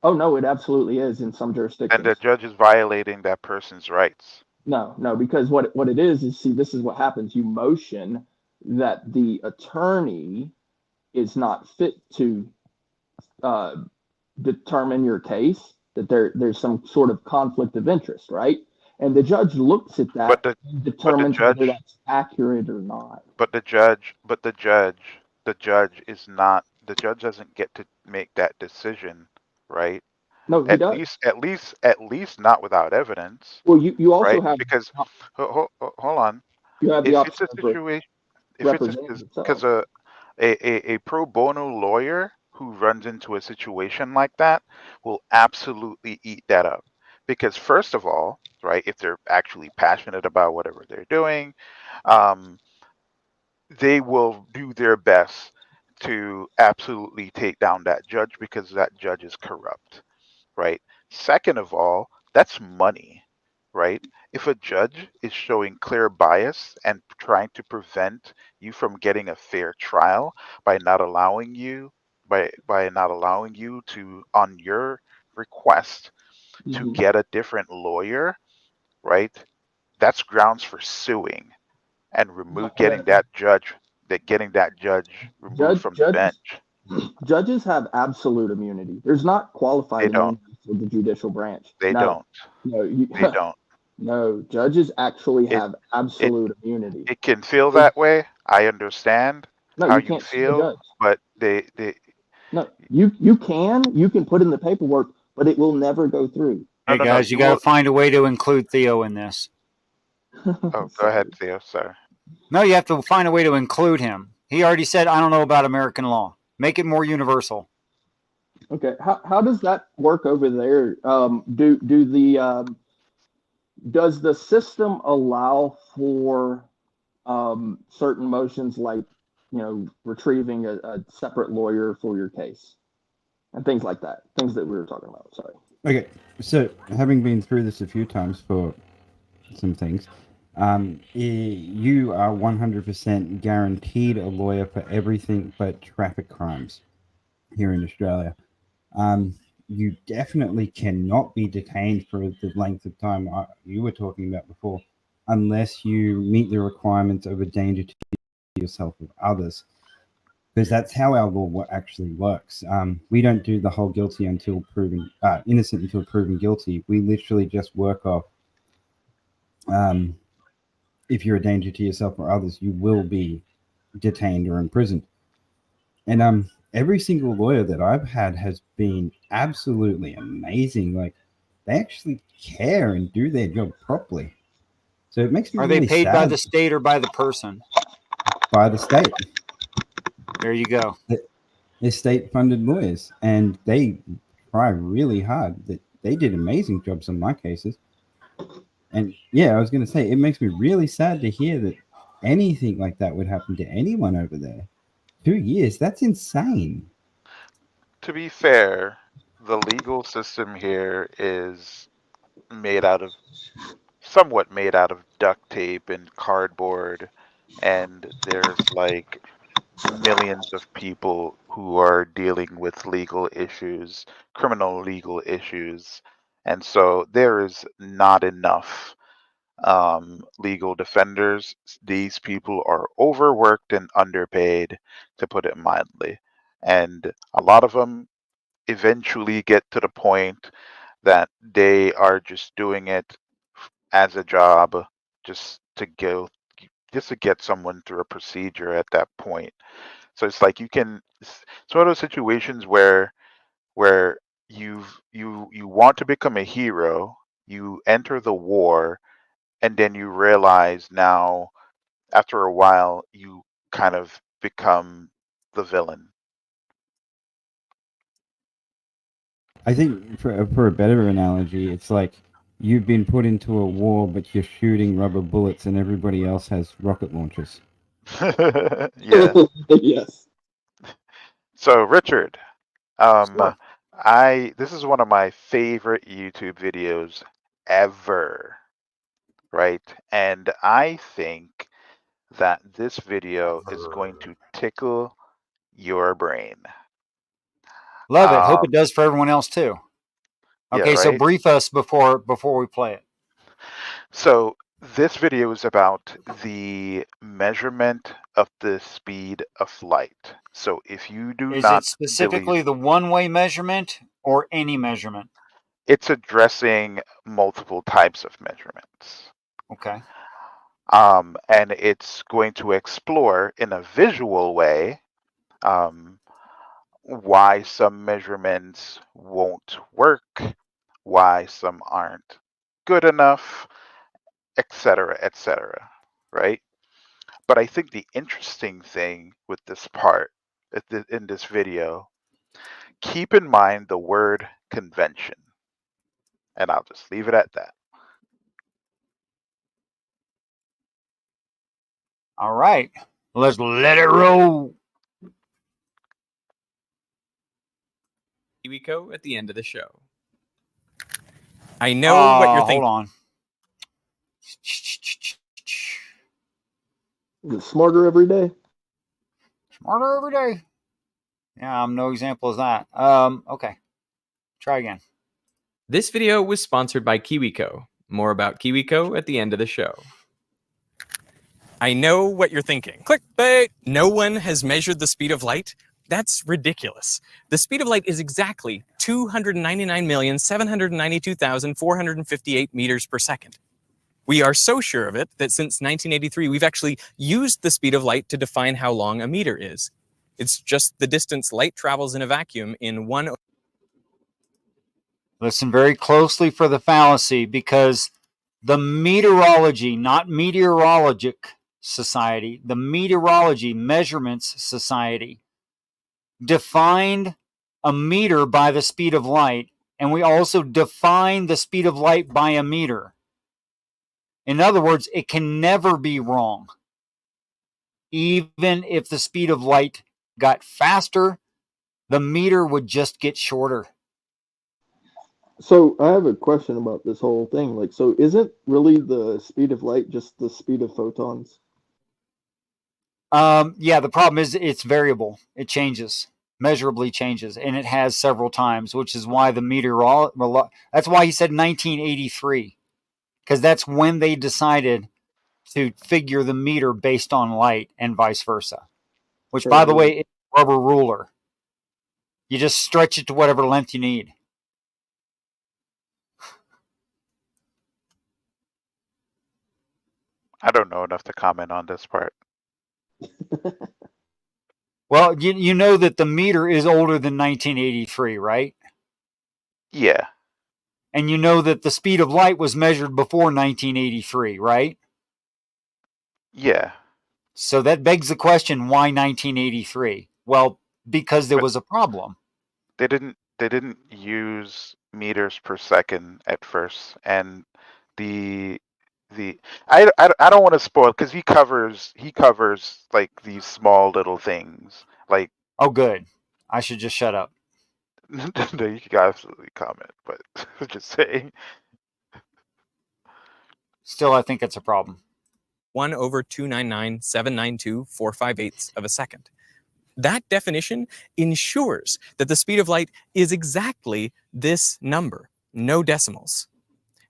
Oh no, it absolutely is in some jurisdictions. And the judge is violating that person's rights. No, because what it is see, this is what happens. You motion that the attorney is not fit to determine your case, that there's some sort of conflict of interest, right? And the judge looks at that and determines whether that's accurate or not. The judge doesn't get to make that decision, right? No, he does. At least not without evidence. Well, you also have, because hold on. You have the If option it's a situation, because a pro bono lawyer who runs into a situation like that will absolutely eat that up. Because first of all, right, if they're actually passionate about whatever they're doing, they will do their best to absolutely take down that judge because that judge is corrupt, right? Second of all, that's money, right? If a judge is showing clear bias and trying to prevent you from getting a fair trial by not allowing you to, on your request, to get a different lawyer, right? That's grounds for suing and getting that judge removed from the bench. Judges have absolute immunity. There's not qualified immunity for the judicial branch. They don't. No, they don't. No, judges actually have absolute immunity. It can feel that way. I understand how you feel, but they No, you can put in the paperwork, but it will never go through. Hey guys, you got to find a way to include Theo in this. Oh, go ahead, Theo. Sorry. No, you have to find a way to include him. He already said, I don't know about American law. Make it more universal. Okay. How does that work over there? Does the system allow for certain motions like, retrieving a separate lawyer for your case and things like that? Things that we were talking about. Sorry. Okay. So having been through this a few times for some things, you are 100% guaranteed a lawyer for everything but traffic crimes here in Australia. You definitely cannot be detained for the length of time you were talking about before, unless you meet the requirements of a danger to yourself or others, because that's how our law actually works. We don't do the whole guilty until proven innocent until proven guilty. We literally just work off if you're a danger to yourself or others, you will be detained or imprisoned. And every single lawyer that I've had has been absolutely amazing. Like, they actually care and do their job properly. So it makes me Are really they paid sad. by the state or by the person? By the state. There you go. They're state-funded lawyers, and they try really hard. They did amazing jobs on my cases. And yeah, I was going to say, it makes me really sad to hear that anything like that would happen to anyone over there. 2 years, that's insane. To be fair, the legal system here is somewhat made out of duct tape and cardboard, and there's like millions of people who are dealing with legal issues, criminal legal issues, and so there is not enough legal defenders. These people are overworked and underpaid, to put it mildly, and a lot of them eventually get to the point that they are just doing it as a job, just to get someone through a procedure at that point. So it's like it's one of those situations where you want to become a hero, you enter the war, and then you realize now, after a while, you kind of become the villain. I think for a better analogy, it's like you've been put into a war, but you're shooting rubber bullets and everybody else has rocket launchers. Yeah. Yes. So Richard, Sure. this is one of my favorite YouTube videos ever, right? And I think that this video is going to tickle your brain. Love it. Hope it does for everyone else too. Yeah, Okay, so right? brief us before we play it. So this video is about the measurement of the speed of light. So if you do Is not it believe, specifically the one-way measurement or any measurement? it's addressing multiple types of measurements. Okay. And it's going to explore in a visual way um, why some measurements won't work, why some aren't good enough, etc., right? But I think the interesting thing with this part in this video, keep in mind the word convention. And I'll just leave it at that. All right. Let's let it roll. KiwiCo at the end of the show. I know what you're thinking. Hold on. Is it smarter every day? Smarter every day. Yeah, I'm no example of that. Okay. Try again. This video was sponsored by KiwiCo. More about KiwiCo at the end of the show. I know what you're thinking. Clickbait! No one has measured the speed of light? That's ridiculous. The speed of light is exactly 299,792,458 meters per second. We are so sure of it that since 1983, we've actually used the speed of light to define how long a meter is. It's just the distance light travels in a vacuum in one. Listen very closely for the fallacy, because the meteorology, not meteorologic society, the meteorology measurements society defined a meter by the speed of light, and we also define the speed of light by a meter. In other words, it can never be wrong. Even if the speed of light got faster, the meter would just get shorter. So I have a question about this whole thing. Like, so isn't really the speed of light just the speed of photons? Yeah, the problem is it's variable. It changes, measurably changes, and it has several times, which is why the that's why he said 1983, because that's when they decided to figure the meter based on light and vice versa. Which, by the way, is a rubber ruler. You just stretch it to whatever length you need. I don't know enough to comment on this part. Well, you know that the meter is older than 1983, right? Yeah. And you know that the speed of light was measured before 1983, right? Yeah. So that begs the question, why 1983? Well, because there But was a problem. they didn't use meters per second at first, and the I don't want to spoil, because he covers like these small little things like. Oh, good. I should just shut up. No, you can absolutely comment, but just saying. Still, I think it's a problem. 1/299,792,458 of a second. That definition ensures that the speed of light is exactly this number, no decimals.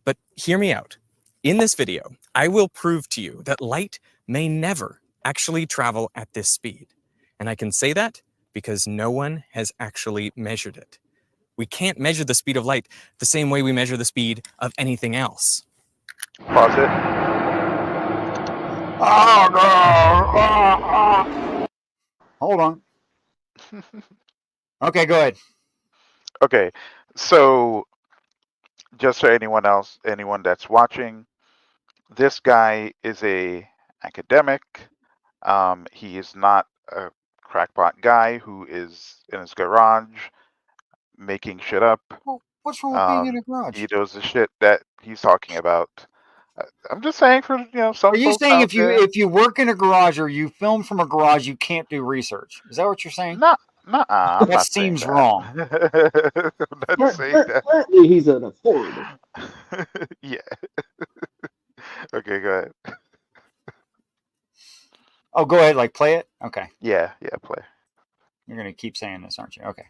But hear me out. In this video, I will prove to you that light may never actually travel at this speed. And I can say that because no one has actually measured it. We can't measure the speed of light the same way we measure the speed of anything else. Pause it. Oh, no. Hold on. Okay, go ahead. Okay, so just for anyone that's watching, this guy is a academic. He is not a crackpot guy who is in his garage making shit up. Well, what's wrong with being in a garage? He knows the shit that he's talking about. I'm just saying for some Are you folks saying out there. if you work in a garage or you film from a garage, you can't do research? Is that what you're saying? No, I'm That not saying seems that. wrong. I'm not saying that. Apparently, he's an authority. Yeah. Okay, go ahead. Oh, go ahead. Like play it. Okay. Yeah, play. You're gonna keep saying this, aren't you? Okay.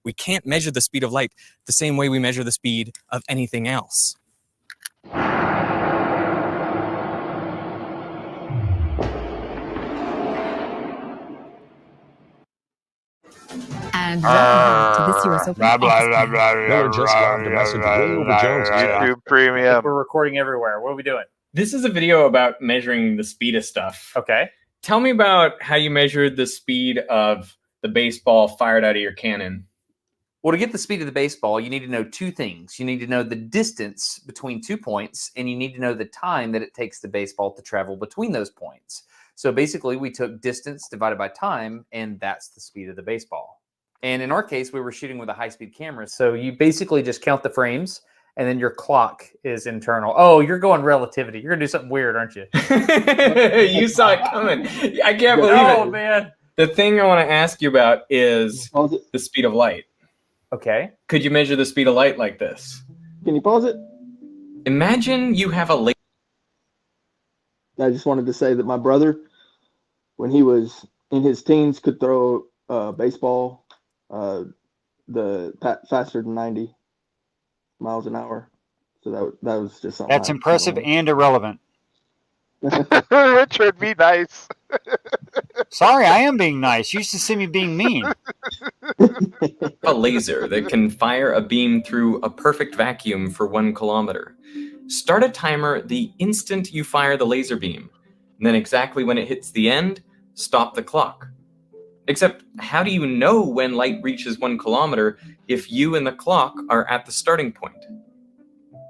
We can't measure the speed of light the same way we measure the speed of anything else. And welcome back to this US Open office plan. Miller just lobbed a message way over Jonesey. YouTube I think Premium. we're recording everywhere. What are we doing? This is a video about measuring the speed of stuff. Okay. Tell me about how you measured the speed of the baseball fired out of your cannon. Well, to get the speed of the baseball, you need to know two things. You need to know the distance between 2 points, and you need to know the time that it takes the baseball to travel between those points. So basically, we took distance divided by time, and that's the speed of the baseball. And in our case, we were shooting with a high-speed camera. So you basically just count the frames, and then your clock is internal. Oh, you're going relativity. You're going to do something weird, aren't you? You saw it coming. I can't believe it. Oh, man. The thing I want to ask you about is Pause it. the speed of light. Okay. Could you measure the speed of light like this? Can you pause it? Imagine you have a laser. I just wanted to say that my brother, when he was in his teens, could throw baseball faster than 90 miles an hour. So that was just something. That's impressive and irrelevant. Richard, be nice. Sorry, I am being nice. You used to see me being mean. A laser that can fire a beam through a perfect vacuum for 1 kilometer. Start a timer the instant you fire the laser beam, and then exactly when it hits the end, stop the clock. Except, how do you know when light reaches 1 kilometer if you and the clock are at the starting point?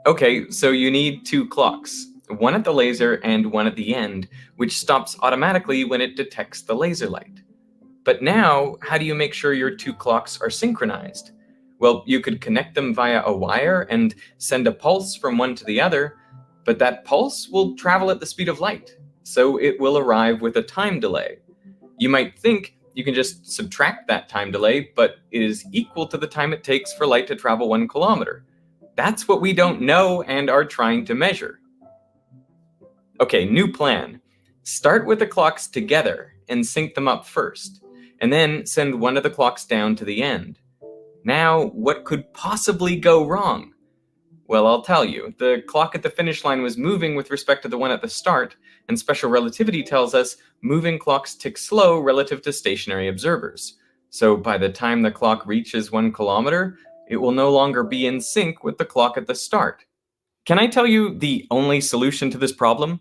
Okay, so you need 2 clocks, one at the laser and one at the end, which stops automatically when it detects the laser light. But now, how do you make sure your 2 clocks are synchronized? Well, you could connect them via a wire and send a pulse from one to the other, but that pulse will travel at the speed of light, so it will arrive with a time delay. You might think you can just subtract that time delay, but it is equal to the time it takes for light to travel 1 kilometer. That's what we don't know and are trying to measure. Okay, new plan. Start with the clocks together and sync them up first, and then send one of the clocks down to the end. Now, what could possibly go wrong? Well, I'll tell you. The clock at the finish line was moving with respect to the one at the start, and special relativity tells us moving clocks tick slow relative to stationary observers. So by the time the clock reaches 1 kilometer, it will no longer be in sync with the clock at the start. Can I tell you the only solution to this problem?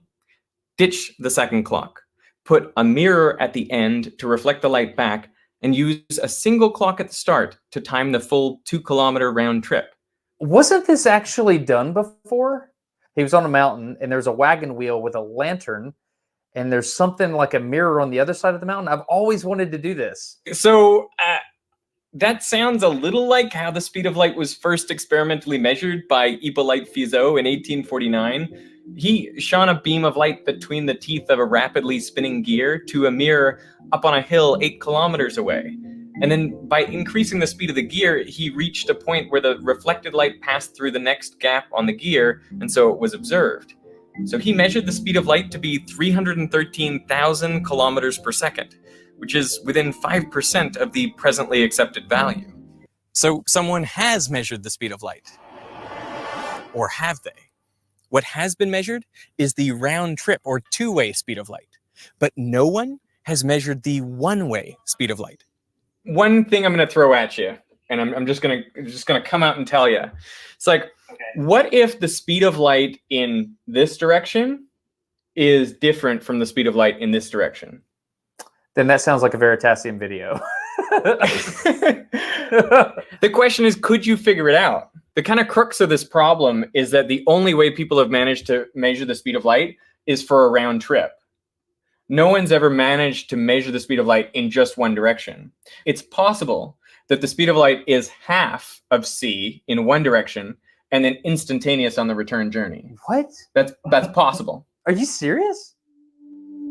Ditch the second clock. Put a mirror at the end to reflect the light back, and use a single clock at the start to time the full 2 kilometer round trip. Wasn't this actually done before? He was on a mountain, and there's a wagon wheel with a lantern, and there's something like a mirror on the other side of the mountain. I've always wanted to do this. So that sounds a little like how the speed of light was first experimentally measured by Hippolyte Fizeau in 1849. He shone a beam of light between the teeth of a rapidly spinning gear to a mirror up on a hill 8 kilometers away. And then by increasing the speed of the gear, he reached a point where the reflected light passed through the next gap on the gear, and so it was observed. So he measured the speed of light to be 313,000 kilometers per second, which is within 5% of the presently accepted value. So someone has measured the speed of light. Or have they? What has been measured is the round trip or two-way speed of light, but no one has measured the one-way speed of light. One thing I'm going to throw at you, and I'm just going to come out and tell you. It's like, what if the speed of light in this direction is different from the speed of light in this direction? Then that sounds like a Veritasium video. The question is, could you figure it out? The kind of crux of this problem is that the only way people have managed to measure the speed of light is for a round trip. No one's ever managed to measure the speed of light in just one direction. It's possible that the speed of light is half of c in one direction and then instantaneous on the return journey. What? That's possible. Are you serious?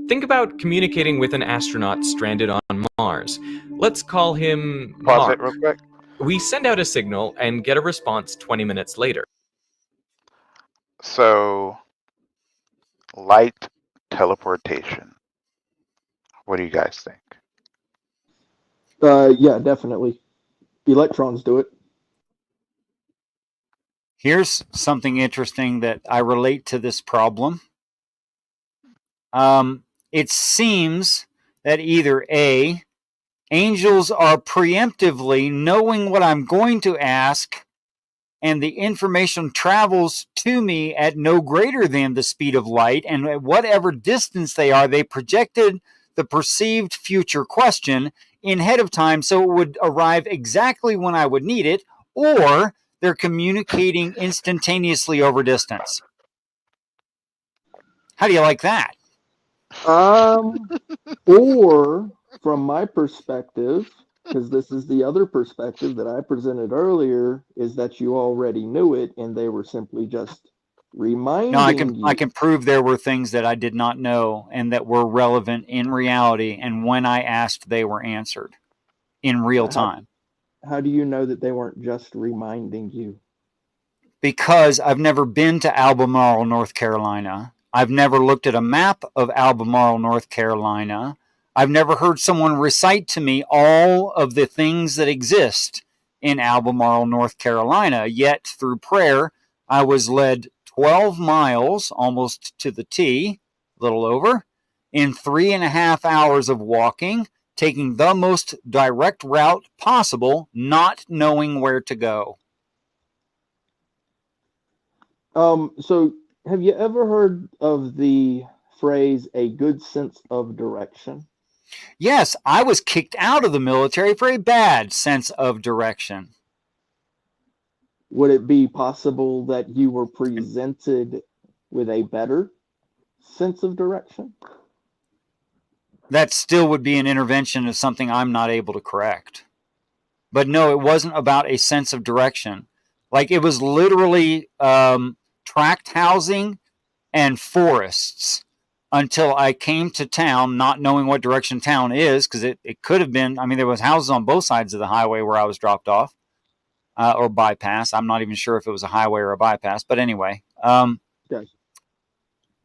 Think about communicating with an astronaut stranded on Mars. Let's call him Pause Mark. it real quick. We send out a signal and get a response 20 minutes later. So, light teleportation. What do you guys think? Yeah, definitely. Electrons do it. Here's something interesting that I relate to this problem. It seems that either A, angels are preemptively knowing what I'm going to ask, and the information travels to me at no greater than the speed of light, and at whatever distance they are, they projected the perceived future question in ahead of time so it would arrive exactly when I would need it, or they're communicating instantaneously over distance. How do you like that? Or from my perspective, because this is the other perspective that I presented earlier, is that you already knew it and they were simply just reminding you. I can prove there were things that I did not know and that were relevant in reality, and when I asked, they were answered in real time. How do you know that they weren't just reminding you? Because I've never been to Albemarle, North Carolina. I've never looked at a map of Albemarle, North Carolina. I've never heard someone recite to me all of the things that exist in Albemarle, North Carolina. Yet through prayer, I was led 12 miles, almost to the T, a little over, in 3.5 hours of walking, taking the most direct route possible, not knowing where to go. So have you ever heard of the phrase "a good sense of direction"? Yes, I was kicked out of the military for a bad sense of direction. Would it be possible that you were presented with a better sense of direction? That still would be an intervention of something I'm not able to correct. But no, it wasn't about a sense of direction. Like, it was literally tract housing and forests until I came to town, not knowing what direction town is, because it could have been, I mean, there was houses on both sides of the highway where I was dropped off, or bypass. I'm not even sure if it was a highway or a bypass, but anyway. Yes.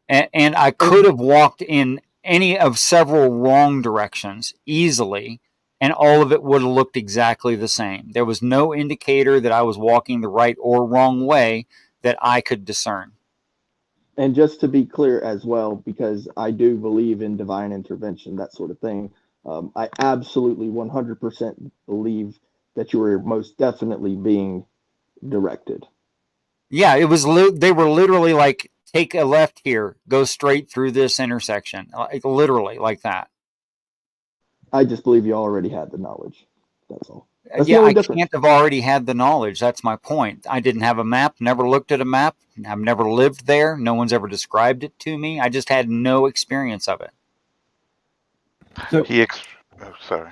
And I could have walked in any of several wrong directions easily, and all of it would have looked exactly the same. There was no indicator that I was walking the right or wrong way that I could discern. And just to be clear as well, because I do believe in divine intervention, that sort of thing, I absolutely 100% believe that you were most definitely being directed. Yeah, it was. They were literally like, take a left here, go straight through this intersection, like, literally like that. I just believe you already had the knowledge. That's all. That's Yeah, I can't have already had the knowledge. That's my point. I didn't have a map, never looked at a map. I've never lived there. No one's ever described it to me. I just had no experience of it. So, sorry.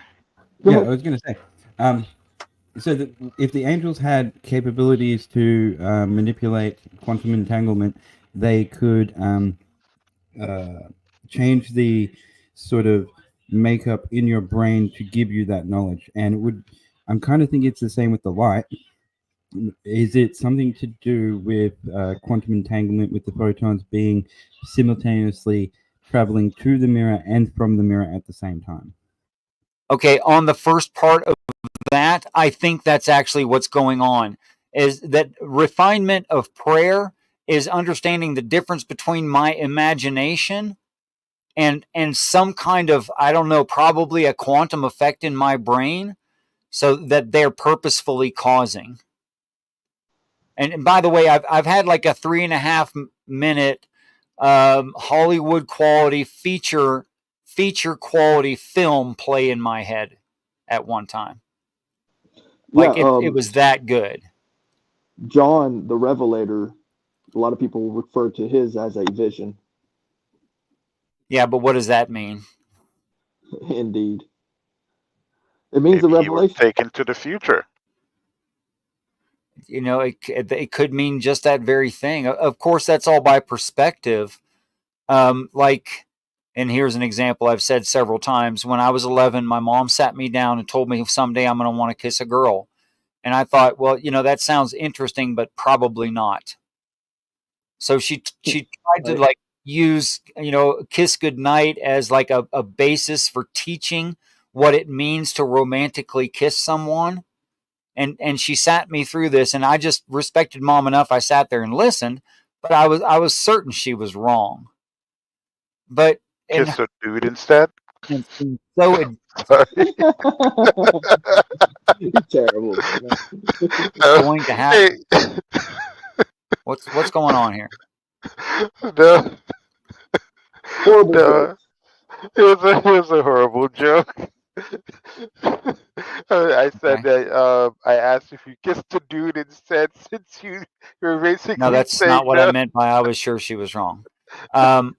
Yeah, I was going to say. So that if the angels had capabilities to manipulate quantum entanglement, they could change the sort of makeup in your brain to give you that knowledge. And it would, I'm kind of thinking it's the same with the light. Is it something to do with quantum entanglement, with the photons being simultaneously traveling to the mirror and from the mirror at the same time? Okay, on the first part of that, I think that's actually what's going on, is that refinement of prayer is understanding the difference between my imagination and some kind of, I don't know, probably a quantum effect in my brain, so that they're purposefully causing. And by the way, I've had like a 3.5 minute Hollywood quality feature quality film play in my head at one time. Like, it was that good. John, the Revelator, a lot of people refer to his as a vision. Yeah, but what does that mean? Indeed. It means Maybe the he was revelation. taken to the future. it could mean just that very thing. Of course, that's all by perspective. And here's an example I've said several times. When I was 11, my mom sat me down and told me someday I'm going to want to kiss a girl. And I thought, well, that sounds interesting, but probably not. So she tried to like use, kiss goodnight as like a basis for teaching what it means to romantically kiss someone. And she sat me through this, and I just respected mom enough. I sat there and listened, but I was certain she was wrong. But Kiss a dude instead. So Sorry. You're terrible. going to happen. Hey. What's going on here? No, Horrible no, joke. it was a horrible joke. I said Okay. that I asked if you kissed a dude instead, since you were basically No, that's saying not what no. I meant by I was sure she was wrong. I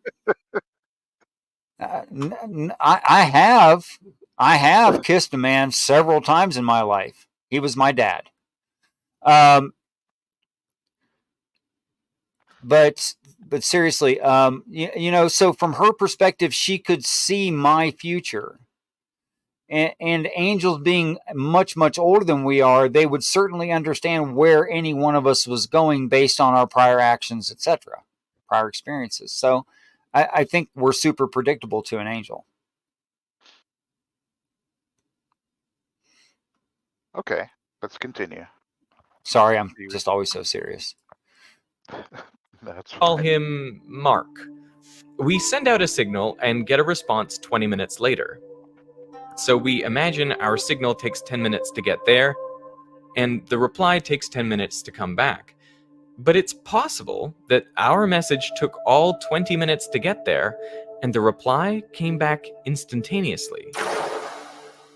have kissed a man several times in my life. He was my dad. But seriously, so from her perspective, she could see my future. And angels being much, much older than we are, they would certainly understand where any one of us was going based on our prior actions, etc., prior experiences. So I think we're super predictable to an angel. Okay, let's continue. Sorry, I'm just always so serious. That's Call fine. him Mark. We send out a signal and get a response 20 minutes later. So we imagine our signal takes 10 minutes to get there, and the reply takes 10 minutes to come back. But it's possible that our message took all 20 minutes to get there, and the reply came back instantaneously.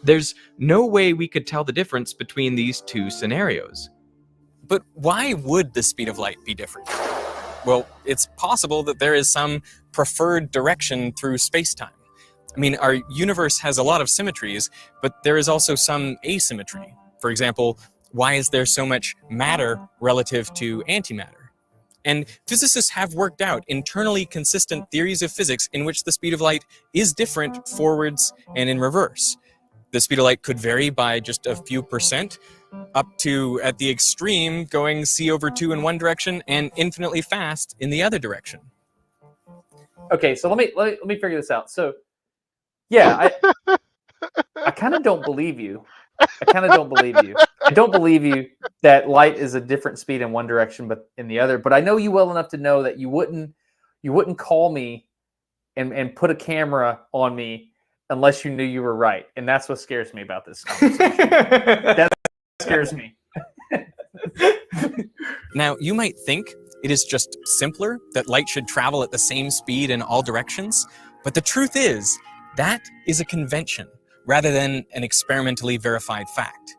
There's no way we could tell the difference between these two scenarios. But why would the speed of light be different? Well, it's possible that there is some preferred direction through space-time. I mean, our universe has a lot of symmetries, but there is also some asymmetry. For example, why is there so much matter relative to antimatter? And physicists have worked out internally consistent theories of physics in which the speed of light is different forwards and in reverse. The speed of light could vary by just a few percent, up to, at the extreme, going c/2 in one direction and infinitely fast in the other direction. Okay, so let me figure this out. So, yeah, I kind of don't believe you. I don't believe you that light is a different speed in one direction but in the other. But I know you well enough to know that you wouldn't call me and put a camera on me unless you knew you were right. And that's what scares me about this conversation. That scares me. Now, you might think it is just simpler that light should travel at the same speed in all directions, but the truth is that is a convention rather than an experimentally verified fact.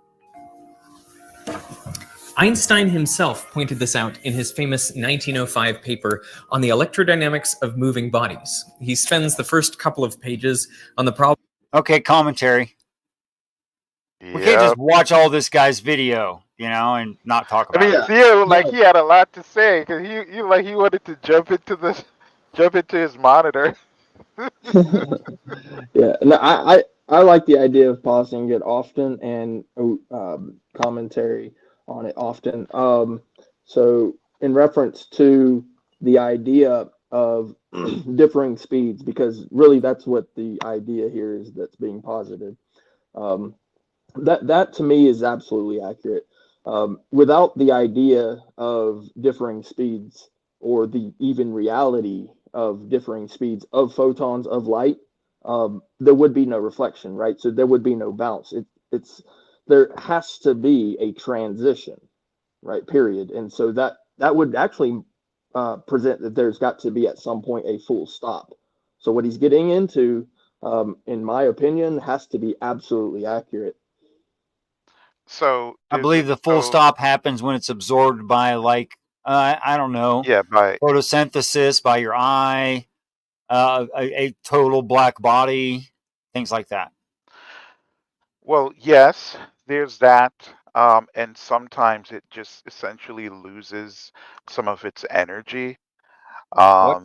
Einstein himself pointed this out in his famous 1905 paper on the electrodynamics of moving bodies. He spends the first couple of pages on the problem. Okay, commentary. Yeah. We can't just watch all this guy's video, and not talk about it. Theo, he had a lot to say, because he wanted to jump into his monitor. Yeah, no, I like the idea of pausing it often and commentary on it often. So in reference to the idea of differing speeds, because really that's what the idea here is that's being posited. That to me is absolutely accurate. Without the idea of differing speeds or the even reality of differing speeds of photons of light, there would be no reflection, right? So there would be no bounce. There has to be a transition, right? Period. And so that would actually present that there's got to be at some point a full stop. So what he's getting into, in my opinion, has to be absolutely accurate. So I believe the full stop happens when it's absorbed by I don't know. Yeah, by photosynthesis, by your eye, a total black body, things like that. Well, yes, there's that. and sometimes it just essentially loses some of its energy. What?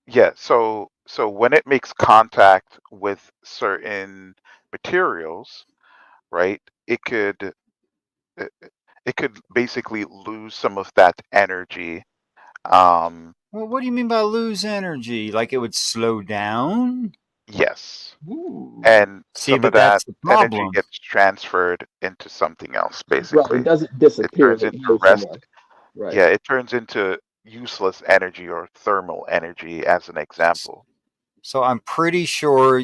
Yeah, so when it makes contact with certain materials, right, it, it could basically lose some of that energy. Um, Well, what do you mean by lose energy? Like it would slow down? yes, Ooh. and See, some of but that that's the energy problem. gets transferred into something else, Right. It basically. doesn't It disappear. turns It into goes rest. somewhere. Right. Yeah, it turns into useless energy or thermal energy, as an example. So I'm pretty sure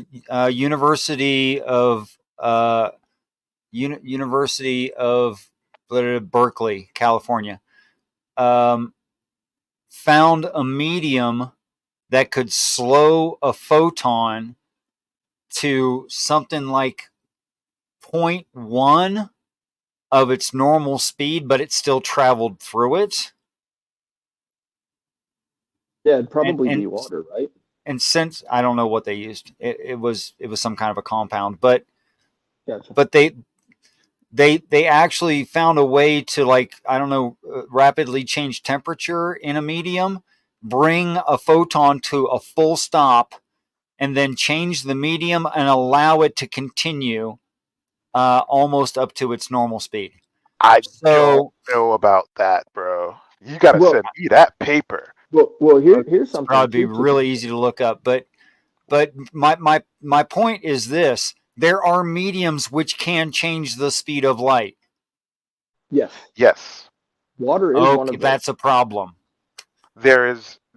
University of Berkeley, California, found a medium that could slow a photon to something like 0.1 of its normal speed, but it still traveled through it. Yeah, it'd probably And be water, right? and since I don't know what they used, it was some kind of a compound, but Gotcha. they actually found a way to, like, I don't know, rapidly change temperature in a medium, bring a photon to a full stop, and then change the medium and allow it to continue almost up to its normal speed. I don't So know about that, bro. You gotta Well, send me that paper. here's it's something probably be too to really easy to look up, but my point is this: there are mediums which can change the speed of light. yes, Yes, water is one Okay, of those. that's a problem.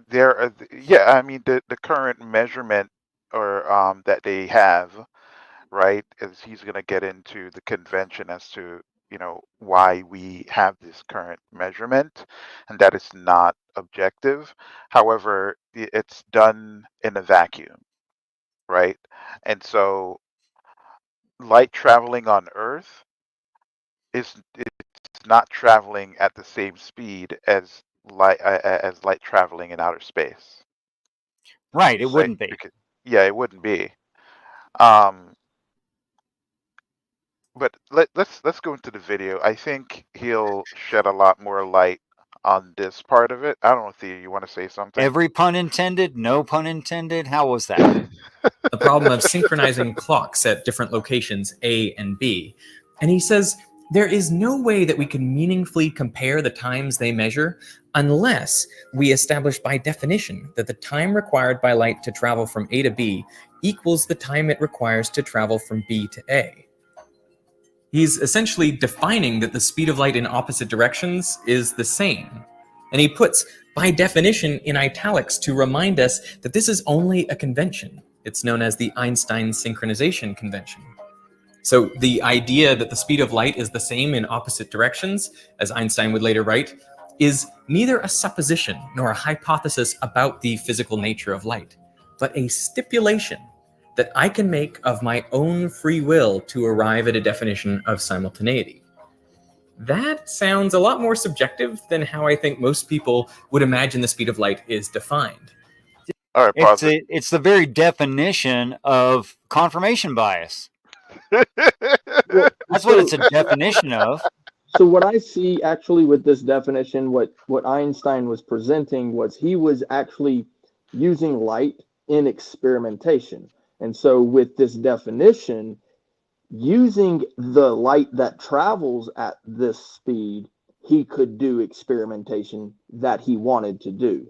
there are, yeah. I mean, the current measurement or that they have, right? Is he's gonna get into the convention as to why we have this current measurement, and that is not objective. However, it's done in a vacuum, right? And so light traveling on Earth it's not traveling at the same speed as light traveling in outer space. Right, it Say, wouldn't be. because, yeah, it wouldn't be. Um, but let's go into the video. I think he'll shed a lot more light on this part of it. I don't know, Thea, you want to say something? Every pun intended, no pun intended. How was that? The problem of synchronizing clocks at different locations, A and B. And he says there is no way that we can meaningfully compare the times they measure unless we establish by definition that the time required by light to travel from A to B equals the time it requires to travel from B to A. He's essentially defining that the speed of light in opposite directions is the same. And he puts by definition in italics to remind us that this is only a convention. It's known as the Einstein synchronization convention. So the idea that the speed of light is the same in opposite directions, as Einstein would later write, is neither a supposition nor a hypothesis about the physical nature of light, but a stipulation that I can make of my own free will to arrive at a definition of simultaneity. That sounds a lot more subjective than how I think most people would imagine the speed of light is defined. All right, pause it. It's the very definition of confirmation bias. Well, That's what it's a definition of. so what I see actually with this definition, what Einstein was presenting was he was actually using light in experimentation. And so with this definition, using the light that travels at this speed, he could do experimentation that he wanted to do.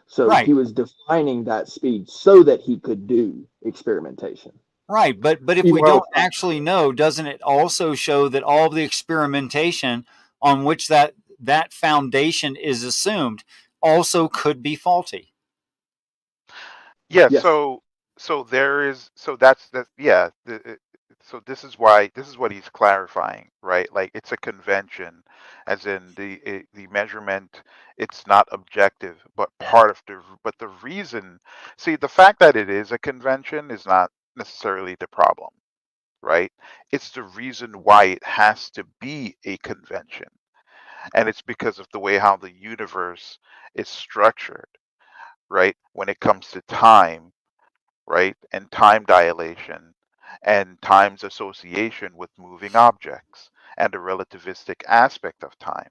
So Right. he was defining that speed so that he could do experimentation. Right, but if Even we though don't it's not actually know, doesn't it also show that all of the experimentation on which that foundation is assumed also could be faulty? Yeah, Yes. so there is so that's yeah, so this is what he's clarifying, right? Like it's a convention, as in the measurement, it's not objective, but the reason, see, the fact that it is a convention is not necessarily the problem, right? It's the reason why it has to be a convention. And it's because of the way how the universe is structured, right? When it comes to time, right? And time dilation and time's association with moving objects and the relativistic aspect of time,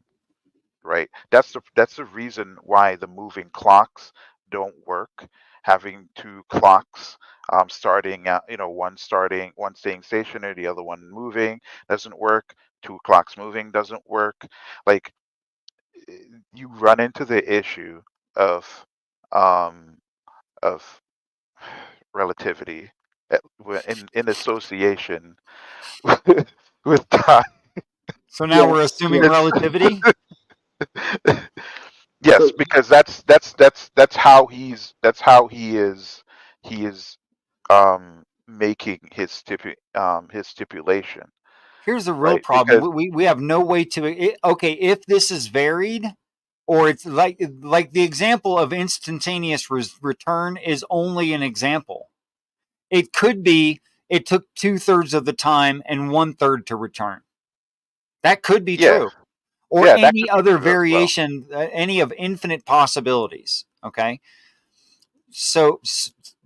right? That's the reason why the moving clocks don't work. Having two clocks starting out, one staying stationary, the other one moving doesn't work. Two clocks moving doesn't work. Like you run into the issue of um, of relativity in association with time. So now we're Yes, assuming yes. relativity. Yes, So, because that's how he is making his stipulation, Here's the real right? problem. Because We have no way to. Okay, if this is varied, or it's like the example of instantaneous return is only an example. It could be it took 2/3 of the time and 1/3 to return. That could be yeah, true, or yeah, that any could be other true as well. variation, any of infinite possibilities. Okay, so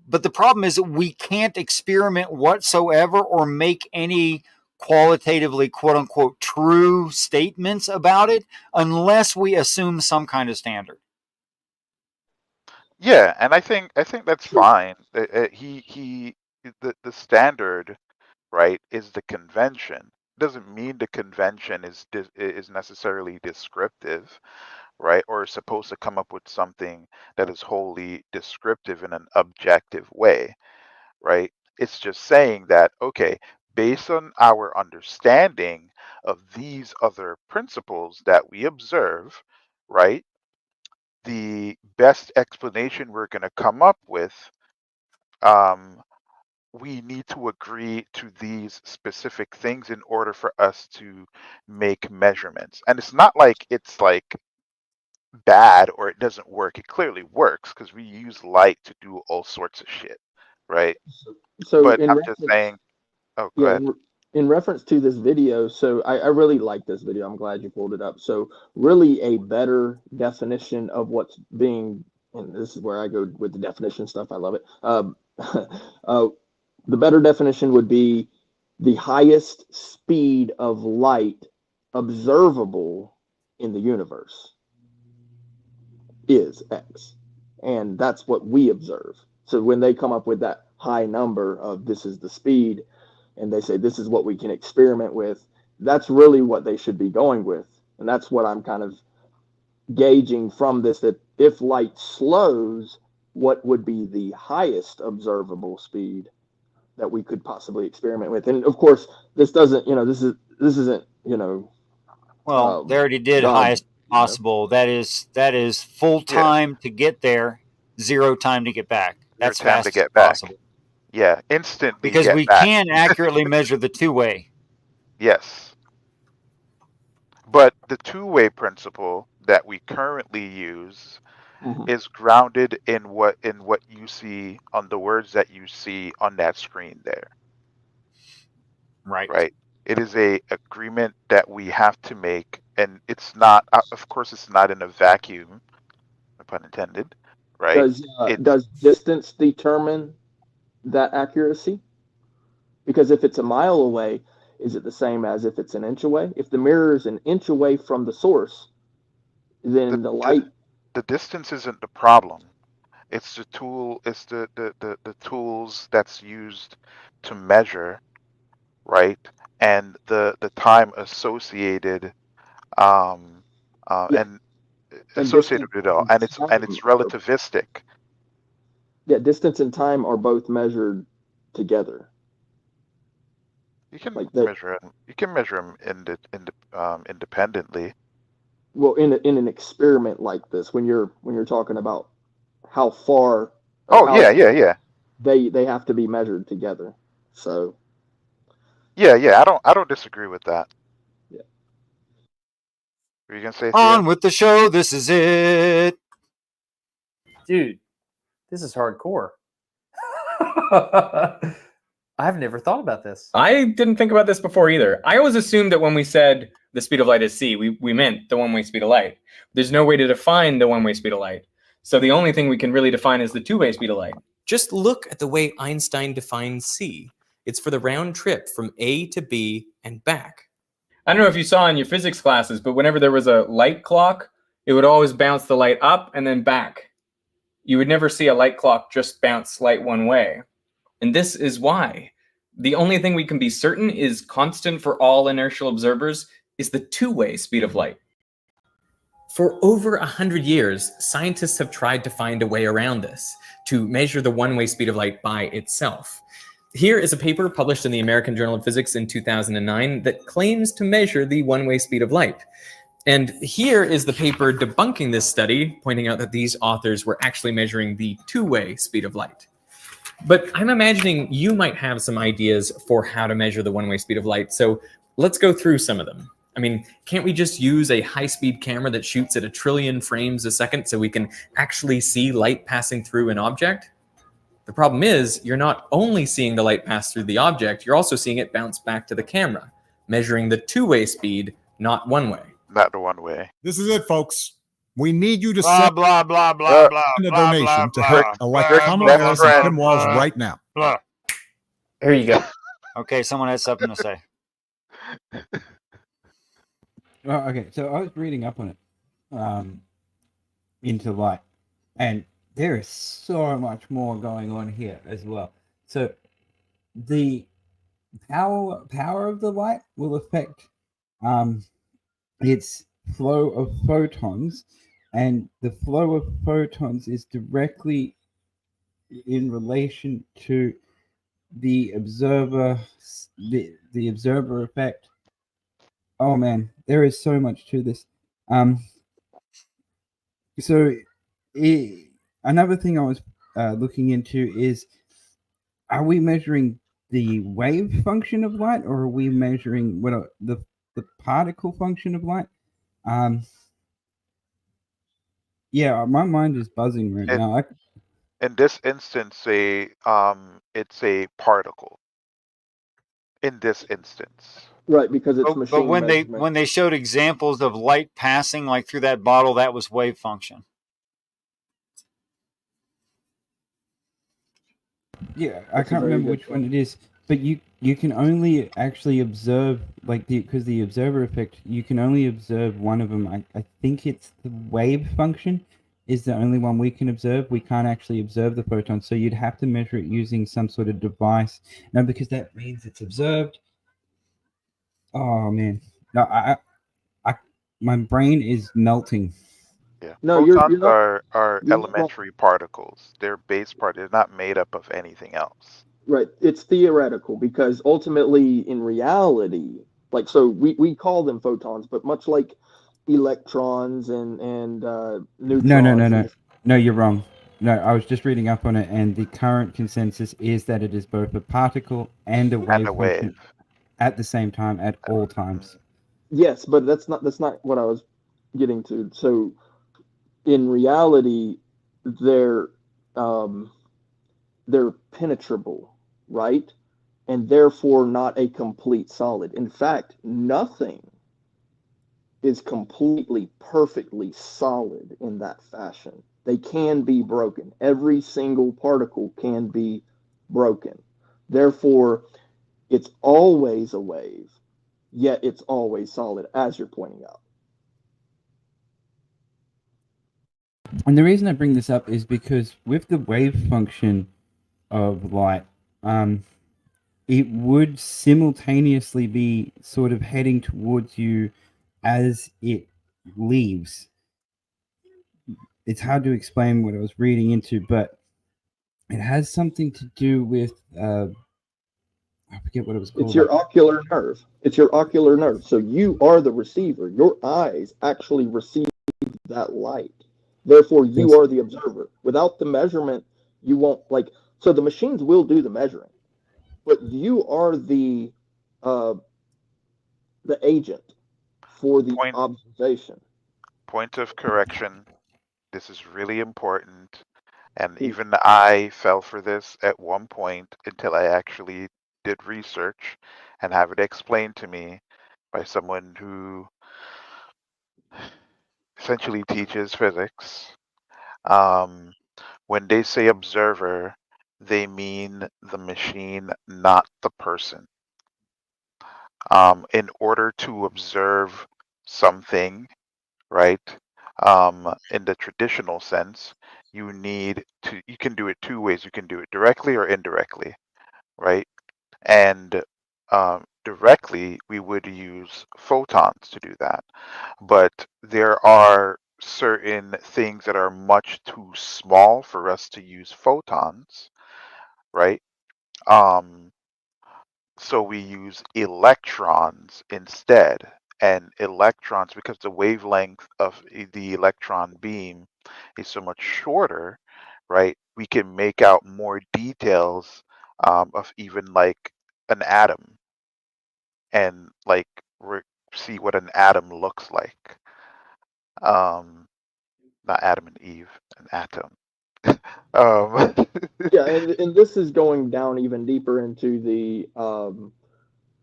but the problem is that we can't experiment whatsoever or make any qualitatively quote unquote true statements about it unless we assume some kind of standard. Yeah, and I think that's so, fine. The standard, right, is the convention. Doesn't mean the convention is necessarily descriptive, right, or is supposed to come up with something that is wholly descriptive in an objective way, right? It's just saying that, okay, based on our understanding of these other principles that we observe, right, the best explanation we're going to come up with, um, we need to agree to these specific things in order for us to make measurements. And it's not like it's like bad or it doesn't work. It clearly works because we use light to do all sorts of shit, right? so But in I'm just reference, saying, oh, go yeah, ahead. in reference to this video, so I really like this video. I'm glad you pulled it up. So really a better definition of what's being, and this is where I go with the definition stuff. I love it. Uh, the better definition would be the highest speed of light observable in the universe is X. And that's what we observe. So when they come up with that high number of this is the speed, and they say this is what we can experiment with, that's really what they should be going with. And that's what I'm kind of gauging from this, that if light slows, what would be the highest observable speed that we could possibly experiment with? And of course, this doesn't, this isn't, Well, they already did God, highest possible. That is full Yeah, time to get there, zero time to get back. your That's time to fast as get back. possible Yeah, instantly because get we back. can accurately measure the two-way. Yes. But the two-way principle that we currently use Mhm. is grounded in what you see on the words that you see on that screen there, Right. right? It is a agreement that we have to make, and it's not, of course, it's not in a vacuum, no pun intended, right? It's Does distance determine that accuracy? Because if it's a mile away, is it the same as if it's an inch away? If the mirror is an inch away from the source, the then the the, light. the distance isn't the problem. It's the tool. It's the tools that's used to measure, right? And the time associated, um, Yeah, and and associated distance with it all, and and time it's relativistic. yeah, distance and time are both measured together. You can Like that. measure them. You can measure them independently. Well, in an experiment like this, when you're talking about how far or Oh how yeah, yeah, yeah, they have to be measured together. So yeah, yeah. I don't disagree with that. yeah. Were you gonna say, Theo? On with the show. This is it. Dude, this is hardcore. I've never thought about this. I didn't think about this before either. I always assumed that when we said the speed of light is c, we meant the one-way speed of light. There's no way to define the one-way speed of light. So the only thing we can really define is the two-way speed of light. Just look at the way Einstein defined c. It's for the round trip from A to B and back. I don't know if you saw in your physics classes, but whenever there was a light clock, it would always bounce the light up and then back. You would never see a light clock just bounce light one way. And this is why. The only thing we can be certain is constant for all inertial observers is the two-way speed of light. For over 100 years, scientists have tried to find a way around this, to measure the one-way speed of light by itself. Here is a paper published in the American Journal of Physics in 2009 that claims to measure the one-way speed of light. And here is the paper debunking this study, pointing out that these authors were actually measuring the two-way speed of light. But I'm imagining you might have some ideas for how to measure the one-way speed of light, so let's go through some of them. I mean, can't we just use a high-speed camera that shoots at 1 trillion frames a second so we can actually see light passing through an object? The problem is, you're not only seeing the light pass through the object, you're also seeing it bounce back to the camera, measuring the two-way speed, not one-way. Not the one way. This is it, folks. We need you to Blah, send blah, blah, blah, blah, a blah, donation blah, to help blah, elect blah, Kamala blah, Harris blah, and Tim Walz blah. right now. blah. Here you go. Okay, someone has something to say. Well, okay, so I was reading up on it, into light, and there is so much more going on here as well. So the power of the light will affect its flow of photons, and the flow of photons is directly in relation to the observer, the observer effect. Oh man, there is so much to this. Another thing I was looking into is, are we measuring the wave function of light, or are we measuring the particle function of light? Yeah, my mind is buzzing right now. In this instance, it's a particle. In this instance. Right, because it's machine But when measurement. they showed examples of light passing like through that bottle, that was wave function. Yeah, I can't remember which one it is, but you can only actually observe, like, because the observer effect, you can only observe one of them. I think it's the wave function is the only one we can observe. We can't actually observe the photon, so you'd have to measure it using some sort of device. No, because that means it's observed. Oh man, no, my brain is melting. Yeah. No, Photons you're not, are you're elementary particles. They're base part. They're not made up of anything else. right. It's theoretical because ultimately, in reality, like, so we call them photons, but much like electrons and neutrons. No, you're wrong. No, I was just reading up on it, and the current consensus is that it is both a particle and a wave function at the same time at all times. Yes, but that's not what I was getting to. So in reality, they're penetrable, right? And therefore not a complete solid. In fact, nothing is completely, perfectly solid in that fashion. They can be broken. Every single particle can be broken. Therefore, it's always a wave, yet it's always solid, as you're pointing out. And the reason I bring this up is because with the wave function of light, it would simultaneously be sort of heading towards you as it leaves. It's hard to explain what I was reading into, but it has something to do with I forget what it was called. It's your ocular nerve. It's your ocular nerve. So you are the receiver. Your eyes actually receive that light. Therefore, you are the observer. Without the measurement, you won't, like, so the machines will do the measuring, but you are the agent for the observation. Point of correction. This is really important. And even I fell for this at one point until I actually did research and have it explained to me by someone who essentially teaches physics. When they say observer, they mean the machine, not the person. in order to observe something, right? In the traditional sense, you can do it two ways. You can do it directly or indirectly, right? And directly, we would use photons to do that. But there are certain things that are much too small for us to use photons, right? So we use electrons instead. And electrons, because the wavelength of the electron beam is so much shorter, right? We can make out more details of even like an atom and like see what an atom looks like. Not Adam and Eve, an atom. Yeah, and this is going down even deeper into the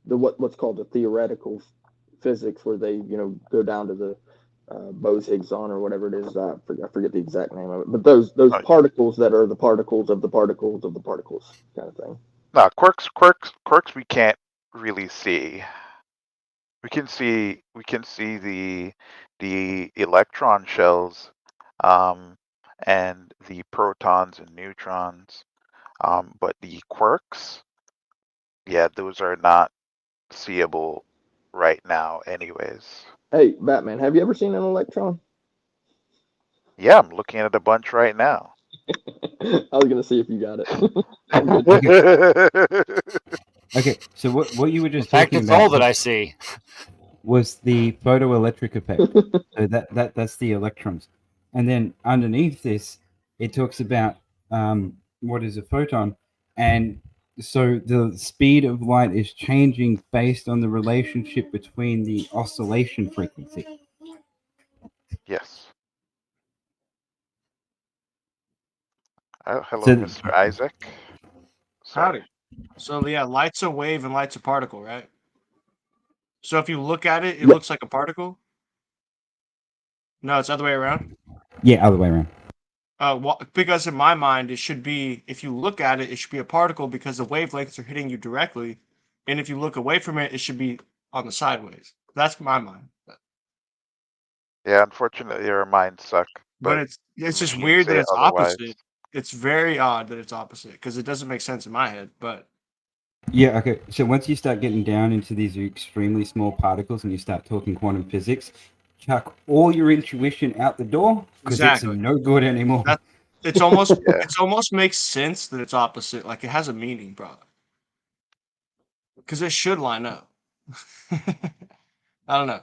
what's called the theoretical physics, where they go down to the Bose-Higgs-on or whatever it is. I forget the exact name of it, but those particles that are the particles of the particles of the particles kind of thing. No, quirks we can't really see. We can see the electron shells, and the protons and neutrons, but the quirks, yeah, those are not seeable right now, anyways. Hey, Batman, have you ever seen an electron? Yeah, I'm looking at a bunch right now. I was gonna see if you got it. Okay, so what you were just In fact, talking it's about all that I see. was the photoelectric effect. So that's the electrons, and then underneath this, it talks about what is a photon, and so the speed of light is changing based on the relationship between the oscillation frequency. Yes. Oh, hello, So Mr. Isaac. Sorry. Howdy. So yeah, light's a wave and light's a particle, right? So if you look at it, it looks like a particle. No, it's the other way around. yeah, other way around. Because in my mind, it should be, if you look at it, it should be a particle because the wavelengths are hitting you directly, and if you look away from it, it should be on the sideways. That's my mind. Yeah, unfortunately, your minds suck. But But it's just machines weird that say it's otherwise. opposite. It's very odd that it's opposite because it doesn't make sense in my head. But Yeah, okay. So once you start getting down into these extremely small particles and you start talking quantum physics, chuck all your intuition out the door because exactly, it's no good anymore. it's almost Yeah. it's almost makes sense that it's opposite. Like it has a meaning, bro. Because it should line up. I don't know.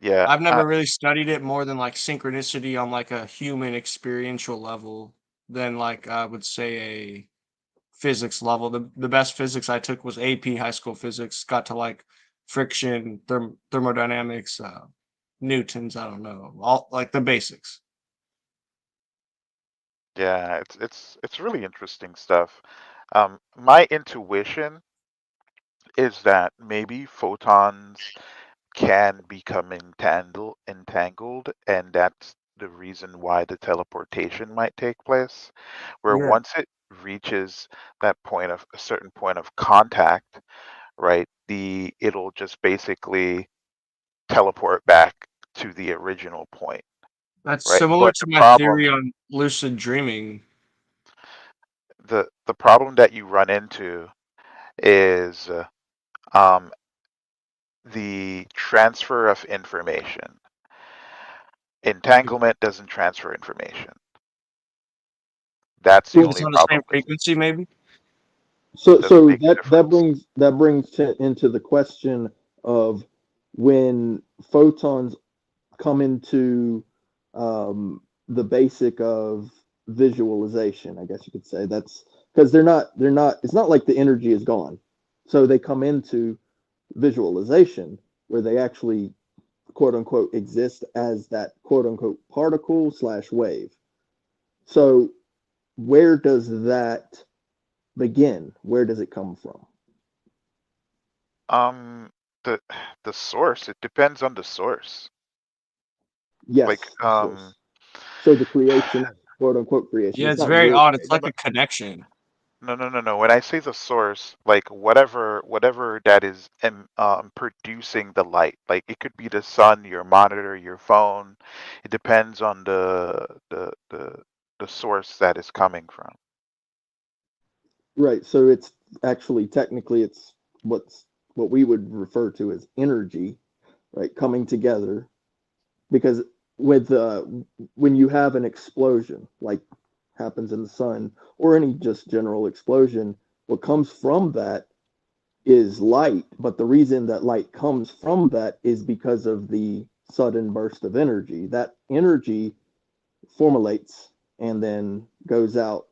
Yeah. I've never really studied it more than like synchronicity on like a human experiential level than like I would say a physics level. The best physics I took was AP high school physics. Got to like friction, thermodynamics, Newton's. I don't know, all like the basics. Yeah, it's really interesting stuff. My intuition is that maybe photons can become entangled, and that's the reason why the teleportation might take place. Where Yeah, once it reaches that point of a certain point of contact, right, it'll just basically teleport back to the original point, that's right? similar But to my theory on lucid dreaming. the problem that you run into is the transfer of information. Entanglement doesn't transfer information. That's the It's only on the problem. same frequency, maybe. So Doesn't make a difference. that brings into the question of when photons come into the basic of visualization. I guess you could say that's because they're not. It's not like the energy is gone. So they come into visualization where they actually quote unquote exist as that quote unquote particle / wave. So where does that begin? Where does it come from? The source, it depends on the source. Yes. Like So the creation, quote unquote creation. Yeah, It's it's not very your odd. It's creation. like a connection. No. When I say the source, like whatever that is producing the light, like it could be the sun, your monitor, your phone. It depends on the source that is coming from. Right. So it's actually technically it's what we would refer to as energy, right, coming together. Because with when you have an explosion like happens in the sun or any just general explosion, what comes from that is light. But the reason that light comes from that is because of the sudden burst of energy. That energy formulates and then goes out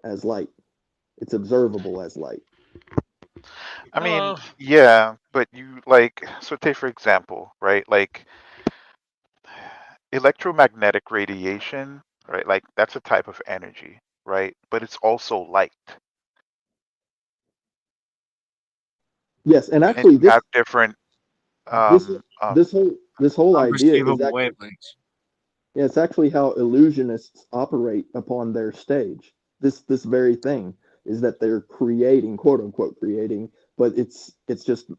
as light. It's observable as light. I mean, yeah, but you like, so take for example, right? Like electromagnetic radiation, right? Like that's a type of energy, right? But it's also light. Yes, and And actually you this have different this this whole idea is unperceivable actually, wavelengths. yeah, it's actually how illusionists operate upon their stage. This very thing is that they're creating, quote unquote creating, but it's just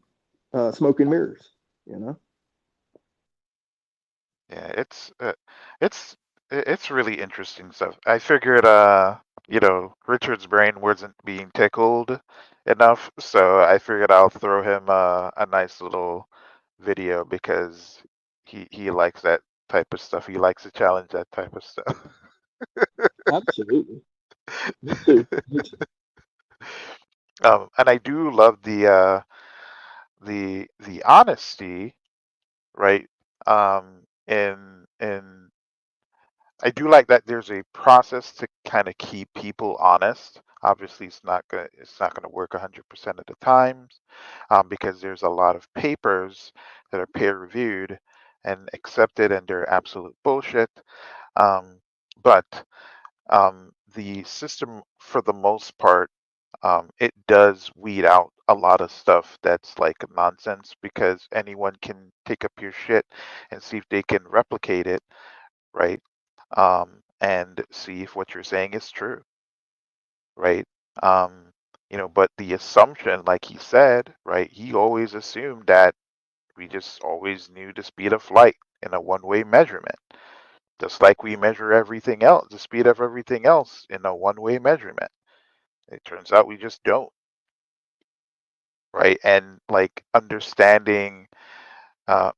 smoke and mirrors, you know? Yeah, it's it's really interesting stuff. I figured Richard's brain wasn't being tickled enough, so I figured I'll throw him a nice little video because he likes that type of stuff. He likes to challenge that type of stuff. Absolutely. Me too. Me too. And I do love the honesty, right? In I do like that there's a process to kind of keep people honest. Obviously, it's not gonna work 100% of the times, because there's a lot of papers that are peer reviewed and accepted, and they're absolute bullshit. Um, but the system, for the most part, it does weed out a lot of stuff that's like nonsense because anyone can take up your shit and see if they can replicate it, right? And see if what you're saying is true, right? Um, but the assumption, like he said, right, he always assumed that we just always knew the speed of light in a one-way measurement, just like we measure everything else, the speed of everything else in a one-way measurement. It turns out we just don't, right? And like understanding, uh,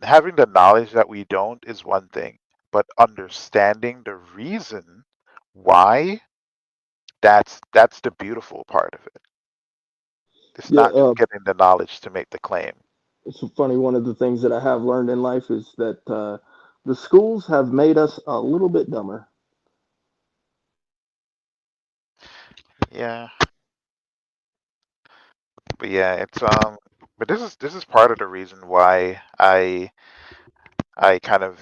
having the knowledge that we don't is one thing, but understanding the reason why, that's the beautiful part of it. It's Yeah, not just getting the knowledge to make the claim. it's funny. One of the things that I have learned in life is that the schools have made us a little bit dumber. Yeah, but yeah, but this is part of the reason why I kind of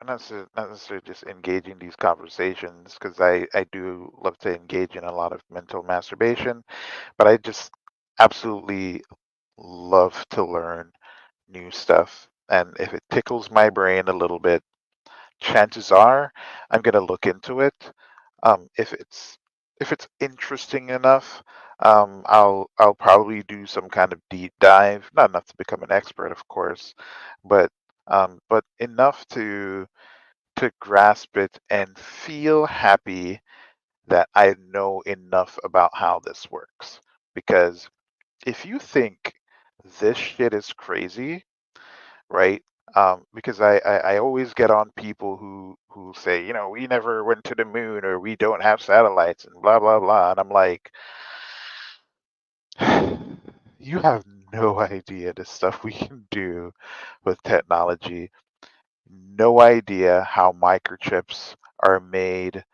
not necessarily just engaging these conversations because I do love to engage in a lot of mental masturbation, but I just absolutely love to learn new stuff. And if it tickles my brain a little bit, chances are I'm gonna look into it. If it's interesting enough, I'll probably do some kind of deep dive. Not enough to become an expert, of course, but enough to grasp it and feel happy that I know enough about how this works. Because if you think this shit is crazy, right? Because I always get on people who say, we never went to the moon or we don't have satellites and blah blah blah, and I'm like, you have no idea the stuff we can do with technology. No idea how microchips are made,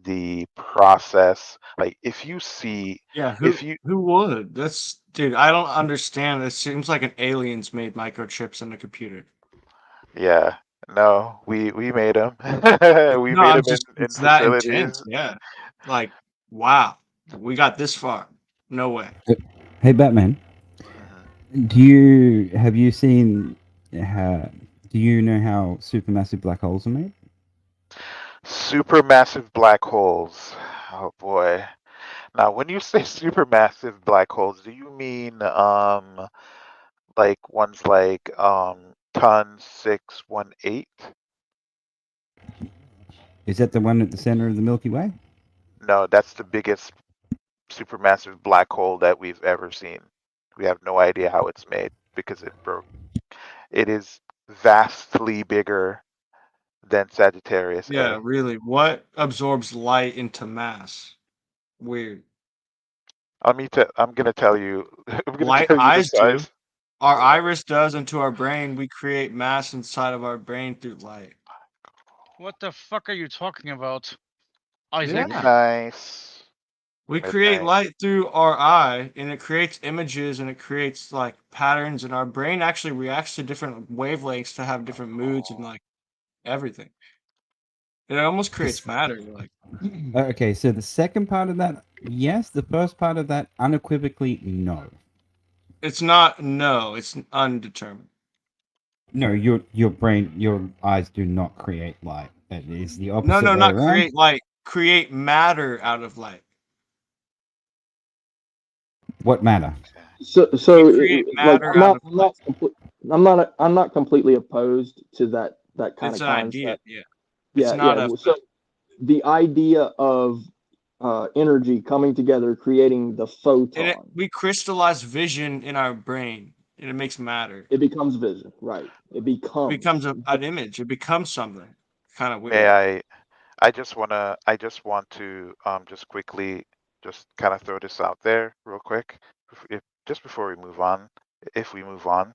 the process. Like if you see, Yeah, if you who would? That's dude. I don't understand. It seems like an aliens made microchips in the computer. yeah, no, we made them. We No, made I'm them just in it's that facilities. intense. Yeah, like wow, we got this far. No way. Hey, Batman. Have you seen how? Do you know how supermassive black holes are made? Supermassive black holes. Oh boy. Now, when you say supermassive black holes, do you mean like ones like ton 618? Is that the one at the center of the Milky Way? No, that's the biggest supermassive black hole that we've ever seen. We have no idea how it's made because it broke. It is vastly bigger than Sagittarius Yeah, A. really. What absorbs light into mass? Weird. I'm gonna tell you. I'm gonna Light tell you the eyes do. size. Our iris does into our brain. We create mass inside of our brain through light. What the fuck are you talking about, Isaac? Yeah. Nice. We create light through our eye, and it creates images, and it creates like patterns, and our brain actually reacts to different wavelengths to have different moods and like everything. It almost creates matter. Like, Okay, so the second part of that, yes. The first part of that, unequivocally, no. it's not. No, it's undetermined. No, your brain, your eyes do not create light. That is the opposite No, way not around. create light. Create matter out of light. What matter? So We create like matter out of light. I'm not completely opposed to that kind It's of an concept. idea. Yeah. It's Yeah, not yeah. a. So the idea of energy coming together, creating the photon, We crystallize vision in our brain, and it makes matter. it becomes vision, right? It becomes An image. It becomes something. Kind of weird. May I just want to just quickly just kind of throw this out there real quick, just before we move on, if we move on.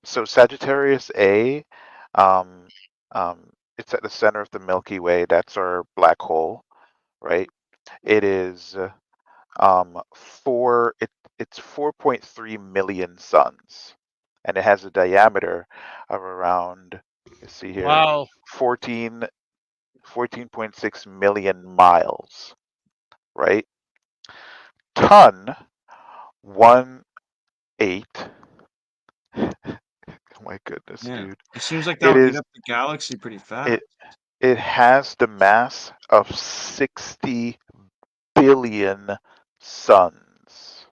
So Sagittarius A, it's at the center of the Milky Way. That's our black hole, right? It is it's 4.3 million suns, and it has a diameter of around, let's see here, Wow. 14.6 million miles, right? Ton 1.8. Oh my goodness, Yeah. dude. It seems like that would eat up the galaxy pretty fast. It has the mass of 60 billion suns.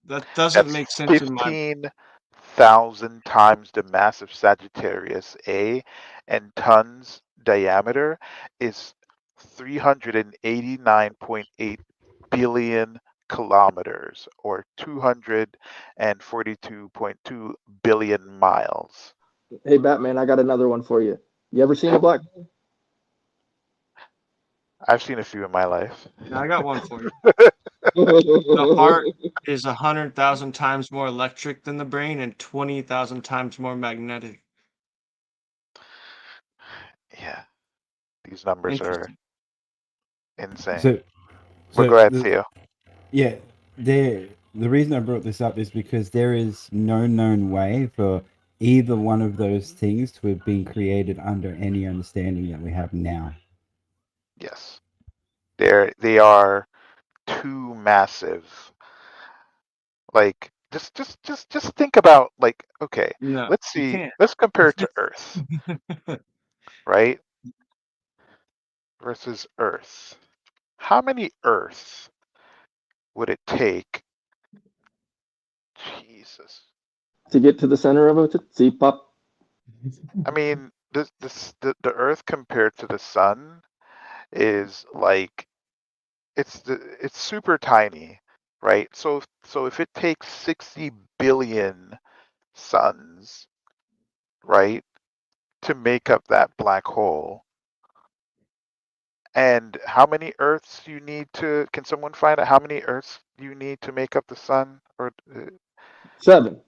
That doesn't That's make sense in my. 15,000 times the mass of Sagittarius A, and Ton's diameter is 389.8 billion kilometers, or 242.2 billion miles. Hey, Batman, I got another one for you. You ever seen a black hole? I've seen a few in my life. I got one for you. The heart is 100,000 times more electric than the brain and 20,000 times more magnetic. Yeah, these numbers are insane. So But go ahead, Theo. Yeah, the reason I brought this up is because there is no known way for either one of those things to have been created under any understanding that we have now. Yes, they are too massive. Like, just think about, like, okay, No, let's you see, can't. let's compare it to Earth, right? Versus Earth. How many Earths would it take? Jesus. To get to the center of a Tootsie Pop. I mean, the Earth compared to the sun is like, it's super tiny, right? So if it takes 60 billion suns, right, to make up that black hole, and how many Earths you need to? Can someone find out how many Earths you need to make up the sun? Or 7.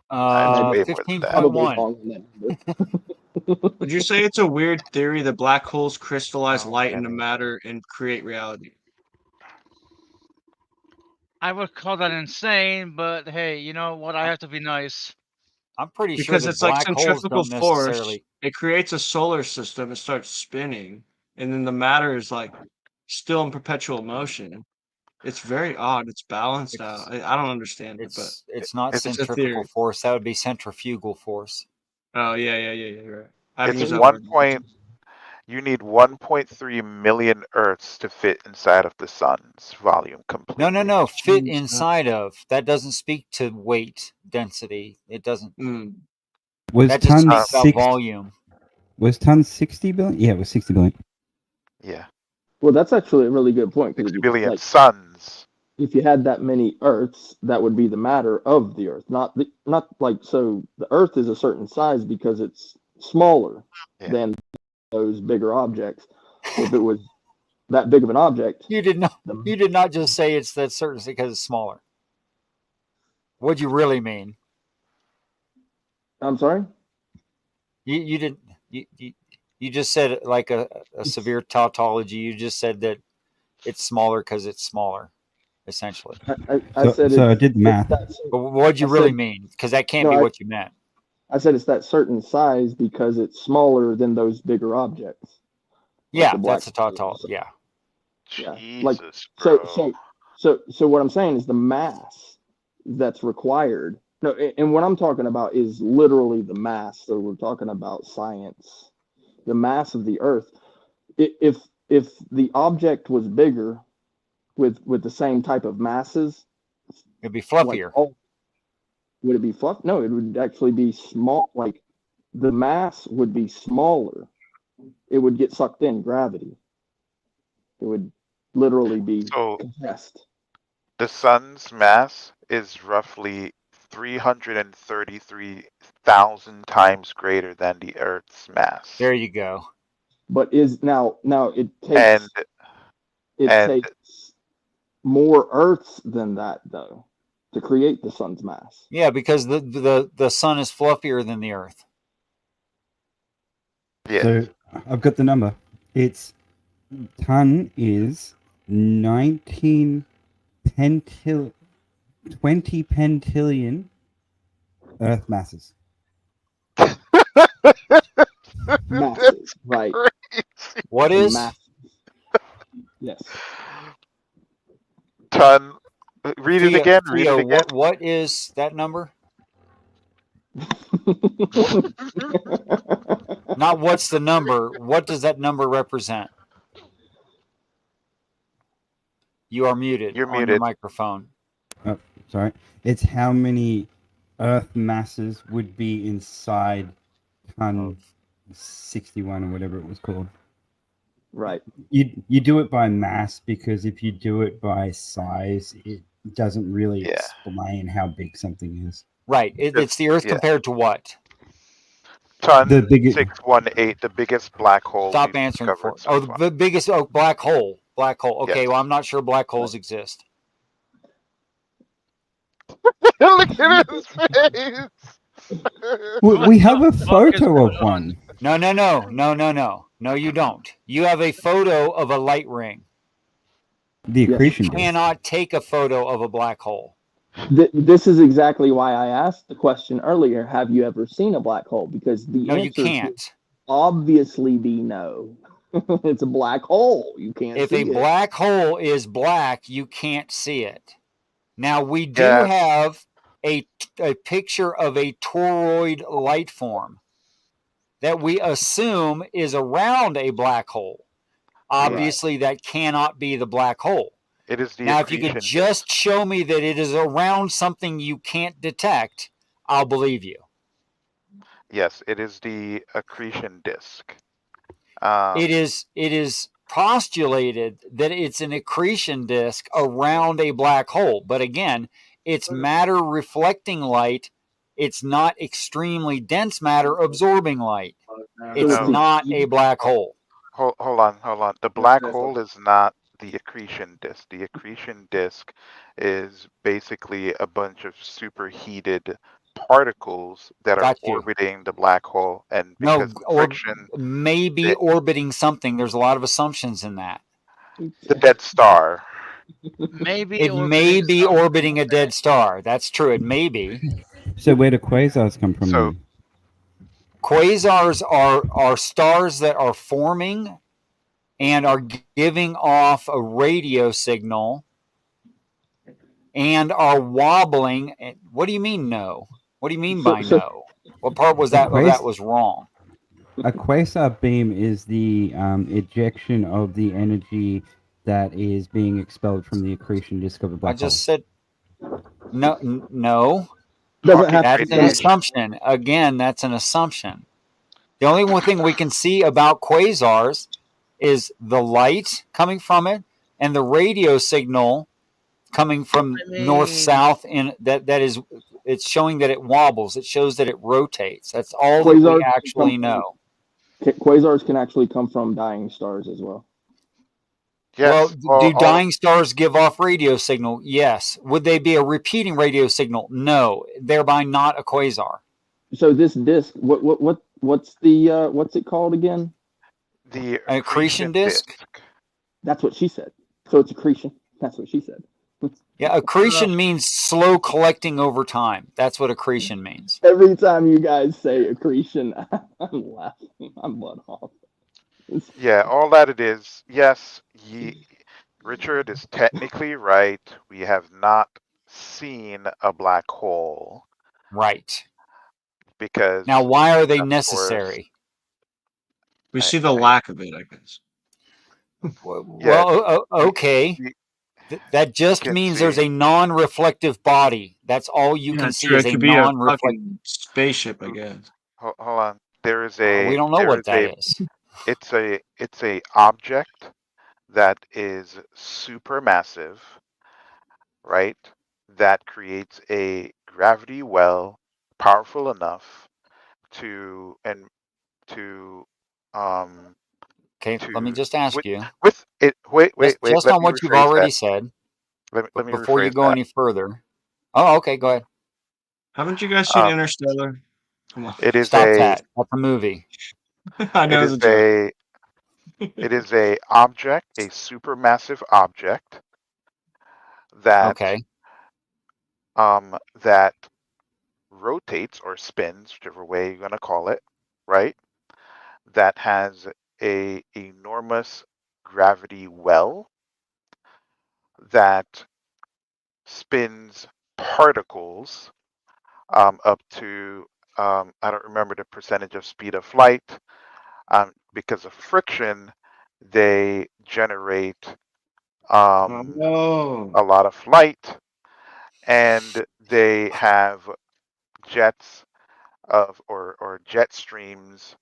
it's way more than that. 15.1. Would you say it's a weird theory that black holes crystallize light into matter and create reality? I would call that insane, but hey, you know what? I have to be nice. I'm pretty sure Because that it's like black holes centrifugal don't force. necessarily. It creates a solar system. It starts spinning, and then the matter is like still in perpetual motion. It's very odd. It's balanced out. I don't understand it, but It's not it's a centrifugal theory. force. That would be centrifugal force. Oh yeah, right. I've It's used that one word. point. You need 1.3 million Earths to fit inside of the sun's volume completely. No. Fit inside of. That doesn't speak to weight, density. It doesn't. Was That just tons speaks about volume. Was tons 60 billion? Yeah, it was 60 billion. Yeah. Well, that's actually a really good point. 6 billion suns. If you had that many Earths, that would be the matter of the Earth, not like so. The Earth is a certain size because it's smaller than those bigger objects. If it was that big of an object, You did not just say it's that certain because it's smaller. What'd you really mean? I'm sorry. You didn't. You just said it like a severe tautology. You just said that it's smaller because it's smaller, essentially. I said so I did the math. But what'd you really mean? Because that can't be what you meant. I said it's that certain size because it's smaller than those bigger objects. Yeah, like that's a tautology. Yeah. Yeah. Like so what I'm saying is the mass that's required. No, and what I'm talking about is literally the mass. So we're talking about science. The mass of the Earth. If the object was bigger with the same type of masses, it'd be fluffier. Would it be fluff? No, it would actually be small. Like the mass would be smaller. It would get sucked in gravity. It would literally be compressed. The sun's mass is roughly 333,000 times greater than the Earth's mass. There you go. But now it takes takes more Earths than that though to create the sun's mass. Yeah, because the sun is fluffier than the Earth. Yeah. So I've got the number. It's ton is 20 pentillion Earth masses. Masses, right? What is? Masses. Yes. Ton. Read it again. Read it again. What is that number? Not what's the number. What does that number represent? You are muted. You're on muted. Your microphone. Oh, sorry. It's how many Earth masses would be inside ton 61 or whatever it was called. Right. You do it by mass because if you do it by size, it doesn't really explain how big something is. Right. It's the Earth compared to what? Ton The biggest 618, the biggest black hole. Stop answering for it. The biggest black hole. Black hole. Okay, Yes. well, I'm not sure black holes exist. Look at his face. We have a photo of one. No, you don't. You have a photo of a light ring. The accretion You cannot take a photo of a black hole. This is exactly why I asked the question earlier. Have you ever seen a black hole? Because the answer you can't. Obviously be no. It's a black hole. You can't If see a it. black hole is black, you can't see it. Now, we do have a picture of a toroid light form that we assume is around a black hole. Obviously, that cannot be the black hole. It is the now, if you could just show me that it is around something you can't detect, I'll believe you. Yes, it is the accretion disk. It is postulated that it's an accretion disk around a black hole. But again, it's matter reflecting light. It's not extremely dense matter absorbing light. It's not a black hole. Hold on. The black hole is not the accretion disk. The accretion disk is basically a bunch of superheated particles that are orbiting the black hole, and because of friction, maybe orbiting something. There's a lot of assumptions in that. The dead star. It may be orbiting a dead star. That's true. It may be. So where do quasars come from? Then? Quasars are stars that are forming and are giving off a radio signal and are wobbling. What do you mean no? What do you mean by no? What part was that? That was wrong. A quasar beam is the ejection of the energy that is being expelled from the accretion disk of a I black hole. just said no. Doesn't have to That's be an that. assumption. Again, that's an assumption. The only one thing we can see about quasars is the light coming from it and the radio signal coming from north south. In that is, it's showing that it wobbles. It shows that it rotates. That's all that we actually know. Quasars can actually come from dying stars as well. Well, Yes. do dying stars give off radio signal? Yes. Would they be a repeating radio signal? No. Thereby not a quasar. So this disk, what's it called again? The An accretion disk? That's what she said. So it's accretion. That's what she said. Yeah, accretion means slow collecting over time. That's what accretion means. Every time you guys say accretion, I'm laughing. I'm butt off. Yeah, all that it is. Yes, Richard is technically right. We have not seen a black hole. Right. Because now, why are they of necessary? We see the lack of it, I guess. Well, okay. That just means there's a non-reflective body. That's all you can see is it a could be a non-reflective fucking spaceship, I guess. Hold on. There is a. we don't know what that is. It's a object that is super massive, right? That creates a gravity well powerful enough to Okay, let me just ask you. With it, wait. Just let on me what you've rephrase already that. said. Let me before you rephrase go that. any further. Oh, okay, go ahead. Haven't you guys seen Interstellar? Come on. It is Stop that. That's a movie. I know it's a joke. It is a object, a supermassive object that that rotates or spins, whichever way you're gonna call it, right? That has a enormous gravity well that spins particles up to I don't remember the percentage of speed of light. Because of friction, they generate a lot of light, and they have jets of or jet streams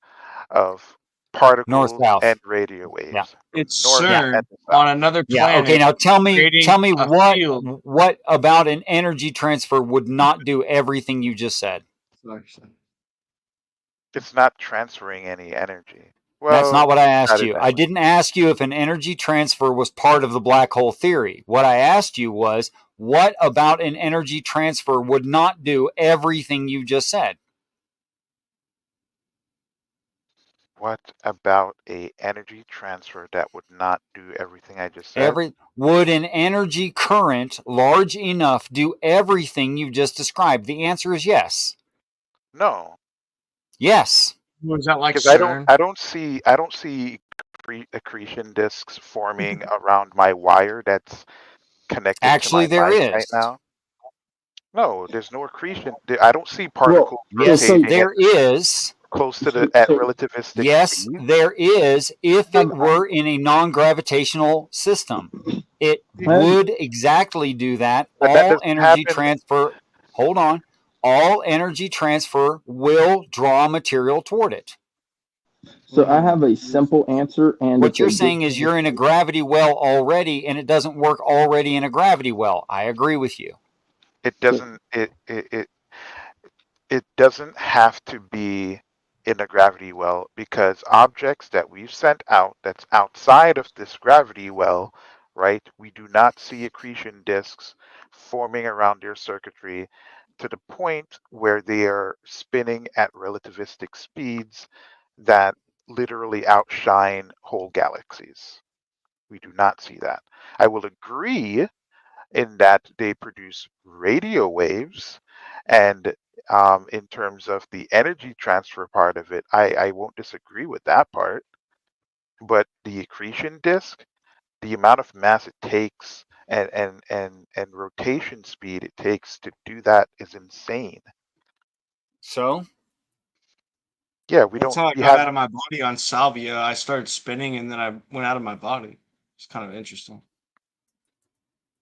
of particles North-south. and radio waves. Yeah. It's north CERN and south. on another planet. Okay, now tell me creating a field. what about an energy transfer would not do everything you just said? It's not transferring any energy. That's not what I asked not you. exactly. I didn't ask you if an energy transfer was part of the black hole theory. What I asked you was, what about an energy transfer would not do everything you just said? What about a energy transfer that would not do everything I just said? Would an energy current large enough do everything you just described? The answer is yes. No. Yes. Was that like Because CERN? I don't see accretion disks forming around my wire that's connected Actually, to my there mic right is. now. No, there's no accretion. I don't see particles Yes, rotating there is. close to the at relativistic Yes, speed. there is. If it were in a non-gravitational system, it would exactly do that. But that All doesn't energy happen. transfer. Hold on. All energy transfer will draw material toward it. So I have a simple answer, and What you're saying is you're in a gravity well already, and it doesn't work already in a gravity well. I agree with you. It doesn't. It doesn't have to be in a gravity well, because objects that we've sent out that's outside of this gravity well, right? We do not see accretion disks forming around their circuitry to the point where they are spinning at relativistic speeds that literally outshine whole galaxies. We do not see that. I will agree in that they produce radio waves, and in terms of the energy transfer part of it, I won't disagree with that part. But the accretion disk, the amount of mass it takes and rotation speed it takes to do that is insane. So Yeah, we That's don't. how I We got have. out of my body on salvia. I started spinning and then I went out of my body. It's kind of interesting.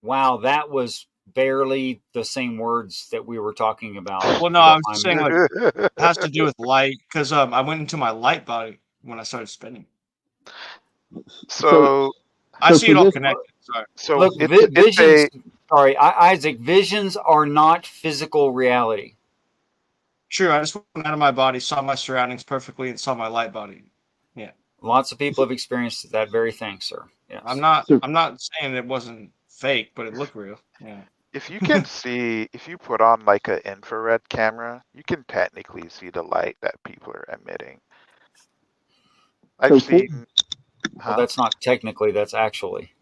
Wow, that was barely the same words that we were talking about. Well, if no, you I don't was just mind saying me. like it has to do with light because I went into my light body when I started spinning. So I see for it all this, connected. Sorry. so Look, it's visions. a Sorry, Isaac. Visions are not physical reality. True. I just went out of my body, saw my surroundings perfectly, and saw my light body. Yeah. Lots of people have experienced that very thing, sir. Yes. I'm not saying it wasn't fake, but it looked real. Yeah. if you can see, if you put on like an infrared camera, you can technically see the light that people are emitting. I've seen. Well, that's not technically. That's actually.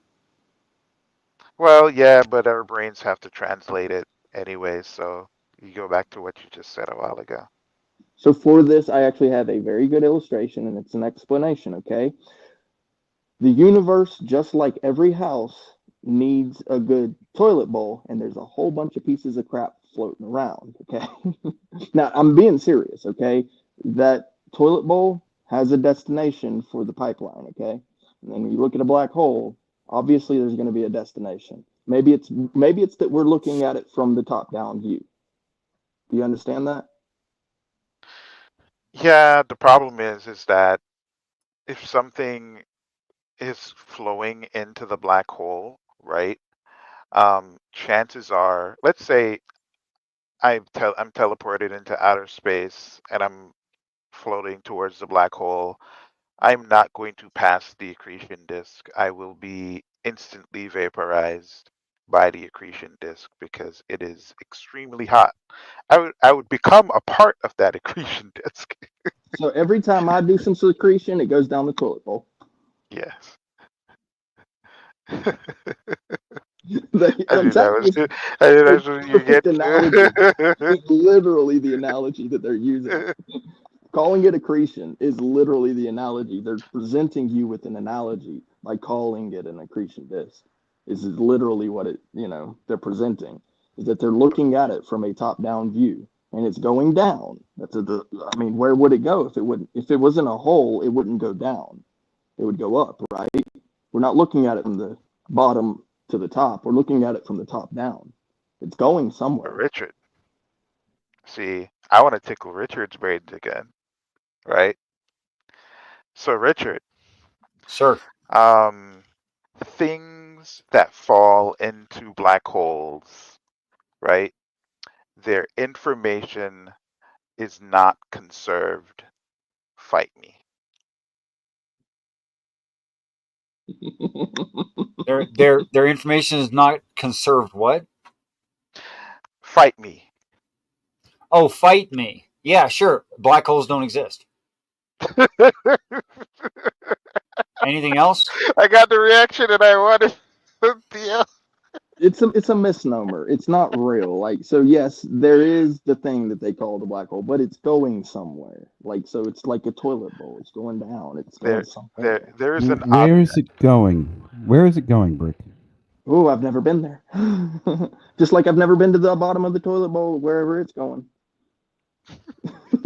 Well, yeah, but our brains have to translate it anyway. So you go back to what you just said a while ago. So for this, I actually have a very good illustration, and it's an explanation. Okay, the universe, just like every house, needs a good toilet bowl, and there's a whole bunch of pieces of crap floating around. Okay, now I'm being serious. Okay, that toilet bowl has a destination for the pipeline. Okay, and then when you look at a black hole, obviously there's going to be a destination. Maybe it's that we're looking at it from the top down view. Do you understand that? Yeah, the problem is that if something is flowing into the black hole, right? Chances are, let's say I'm teleported into outer space and I'm floating towards the black hole. I'm not going to pass the accretion disk. I will be instantly vaporized by the accretion disk because it is extremely hot. I would become a part of that accretion disk. So every time I do some secretion, it goes down the toilet bowl. Yes. I'm telling you, that's what you get. perfect analogy. It's literally the analogy that they're using. Calling it accretion is literally the analogy. They're presenting you with an analogy by calling it an accretion disk. This is literally what they're presenting, is that they're looking at it from a top-down view, and it's going down. I mean, where would it go if it wasn't a hole? It wouldn't go down. It would go up, right? We're not looking at it from the bottom to the top. We're looking at it from the top down. It's going somewhere. Richard. See, I want to tickle Richard's brains again, right? So Richard, sir, things that fall into black holes, right? Their information is not conserved. Fight me. Their information is not conserved. What? Fight me. Oh, fight me. Yeah, sure. Black holes don't exist. Anything else? I got the reaction that I wanted. It's a misnomer. It's not real. Yes, there is the thing that they call the black hole, but it's going somewhere. So it's like a toilet bowl. It's going down. It's going somewhere. There's an Where is it going? Where is it going, Brick? Oh, I've never been there. Just like I've never been to the bottom of the toilet bowl, wherever it's going.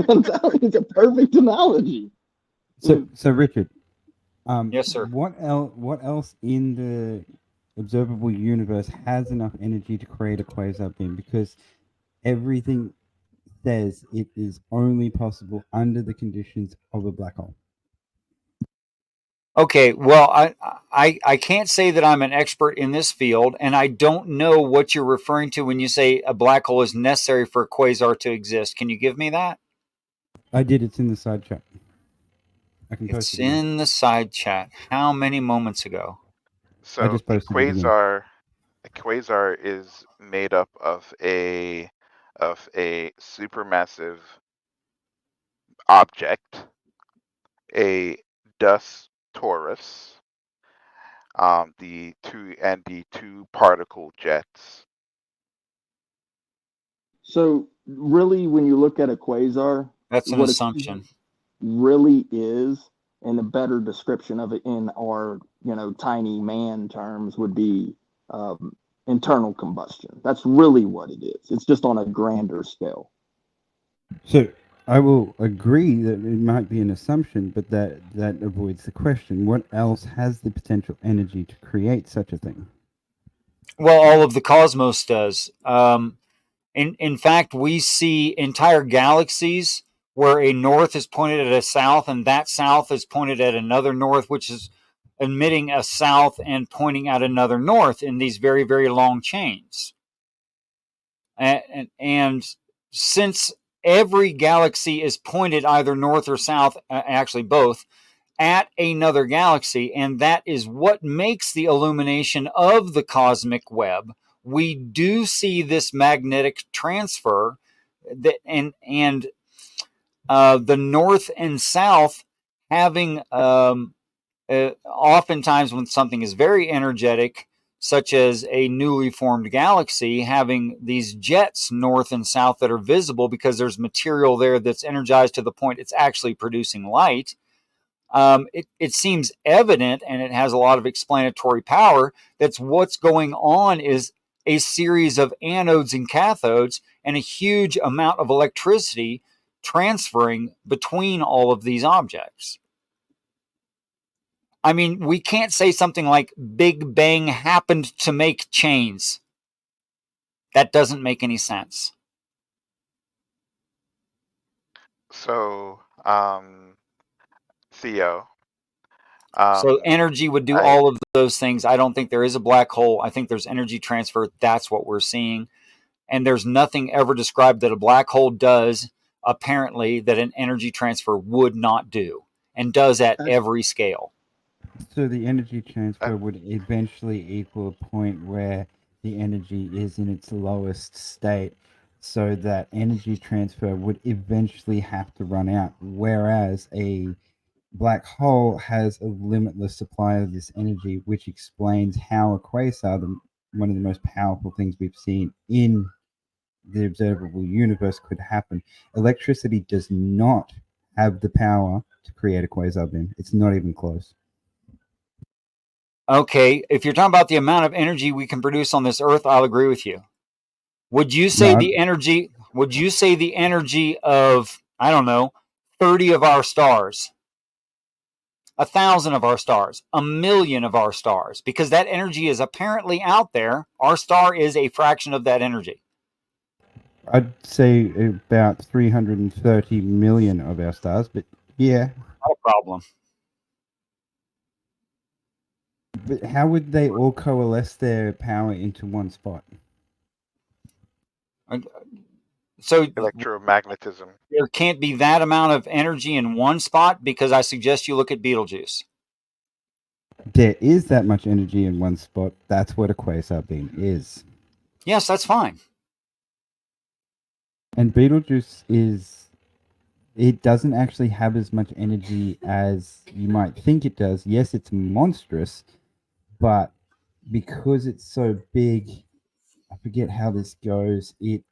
I'm telling you, it's a perfect analogy. So Richard, yes, sir. What else in the observable universe has enough energy to create a quasar beam? Because everything says it is only possible under the conditions of a black hole. Okay, well, I can't say that I'm an expert in this field, and I don't know what you're referring to when you say a black hole is necessary for a quasar to exist. Can you give me that? I did. It's in the side chat. I can post It's it again. in the side chat. How many moments ago? So a quasar is made up of a supermassive object, a dust torus, the two particle jets. So really, when you look at a quasar, that's an assumption. Really is, and a better description of it in our tiny man terms would be internal combustion. That's really what it is. It's just on a grander scale. So I will agree that it might be an assumption, but that avoids the question. What else has the potential energy to create such a thing? Well, all of the cosmos does. In fact, we see entire galaxies where a north is pointed at a south, and that south is pointed at another north, which is emitting a south and pointing at another north in these very, very long chains. And since every galaxy is pointed either north or south, actually both, at another galaxy, and that is what makes the illumination of the cosmic web, we do see this magnetic transfer that and the north and south having oftentimes when something is very energetic, such as a newly formed galaxy, having these jets north and south that are visible because there's material there that's energized to the point it's actually producing light. It seems evident, and it has a lot of explanatory power, that's what's going on is a series of anodes and cathodes and a huge amount of electricity transferring between all of these objects. I mean, we can't say something like Big Bang happened to make chains. That doesn't make any sense. So, Theo. So energy would do all of those things. I don't think there is a black hole. I think there's energy transfer. That's what we're seeing. And there's nothing ever described that a black hole does, apparently, that an energy transfer would not do, and does at every scale. So the energy transfer would eventually equal a point where the energy is in its lowest state, so that energy transfer would eventually have to run out, whereas a black hole has a limitless supply of this energy, which explains how a quasar, one of the most powerful things we've seen in the observable universe, could happen. Electricity does not have the power to create a quasar beam. It's not even close. Okay, if you're talking about the amount of energy we can produce on this Earth, I'll agree with you. Would you say the energy? Would you say the energy of, I don't know, 30 of our stars, 1,000 of our stars, 1,000,000 of our stars? Because that energy is apparently out there. Our star is a fraction of that energy. I'd say about 330 million of our stars, but yeah. Not a problem. But how would they all coalesce their power into one spot? So electromagnetism. There can't be that amount of energy in one spot, because I suggest you look at Betelgeuse. There is that much energy in one spot. That's what a quasar beam is. Yes, that's fine. And Betelgeuse it doesn't actually have as much energy as you might think it does. Yes, it's monstrous, but because it's so big, I forget how this goes, it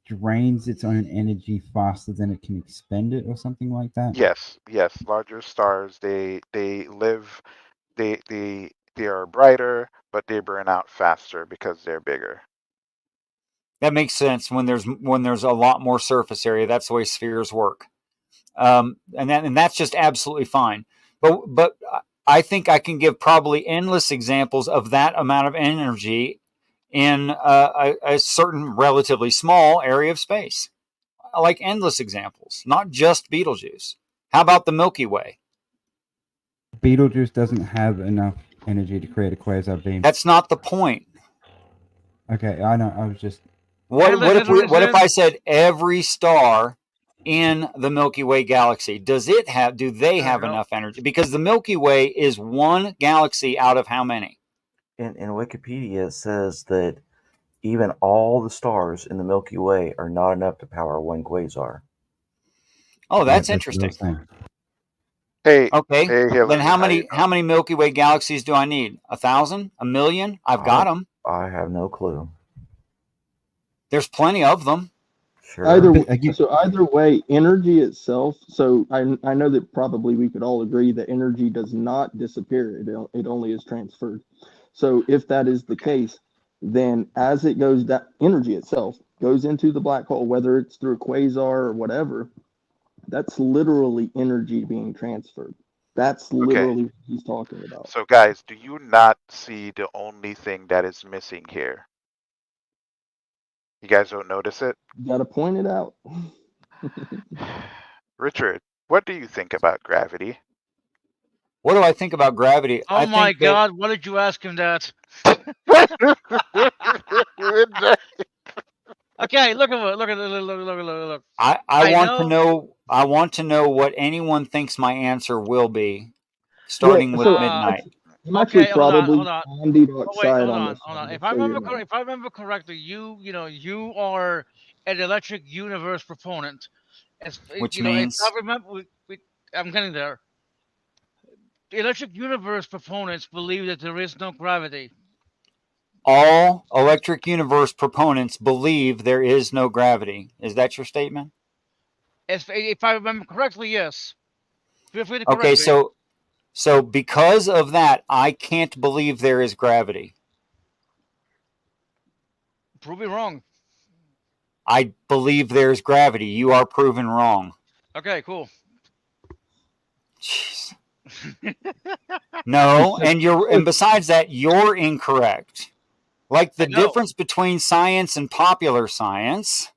drains its own energy faster than it can expend it, or something like that. Yes. Larger stars, they live, they are brighter, but they burn out faster because they're bigger. That makes sense when there's a lot more surface area. That's the way spheres work, and that's just absolutely fine. But I think I can give probably endless examples of that amount of energy in a certain relatively small area of space. Like endless examples, not just Betelgeuse. How about the Milky Way? Betelgeuse doesn't have enough energy to create a quasar beam. That's not the point. Okay, I know. I was just. What if I said every star in the Milky Way galaxy, do they have enough energy? Because the Milky Way is one galaxy out of how many? In Wikipedia, it says that even all the stars in the Milky Way are not enough to power one quasar. Oh, that's interesting. Hey, okay. Hillary, then how many Milky Way galaxies do I need? 1,000? 1,000,000? I've got them. I have no clue. There's plenty of them. Sure. Either way, energy itself. So I know that probably we could all agree that energy does not disappear. It only is transferred. So if that is the case, then as it goes, that energy itself goes into the black hole, whether it's through a quasar or whatever, That's literally energy being transferred. That's Okay. literally what he's talking about. So, guys, do you not see the only thing that is missing here? You guys don't notice it? You got to point it out. Richard, what do you think about gravity? What do I think about gravity? Oh I my think that God! Why did you ask him that? Okay, look at look. I I want to know. know. I want to know what anyone thinks my answer will be, Yeah, starting with so midnight. I'm actually Okay, hold on, probably hold on. on the dark Oh wait, side hold on on, this hold one, on. If just I so you remember, know. if I remember correctly, you are an electric universe proponent. Which If I means remember, I'm getting there. The electric universe proponents believe that there is no gravity. all electric universe proponents believe there is no gravity. Is that your statement? If I remember correctly, yes. Feel free to Okay, correct me. so because of that, I can't believe there is gravity. Prove me wrong. I believe there's gravity. You are proven wrong. Okay, cool. Jeez. No, and besides that, you're incorrect. Like the difference between science and popular science,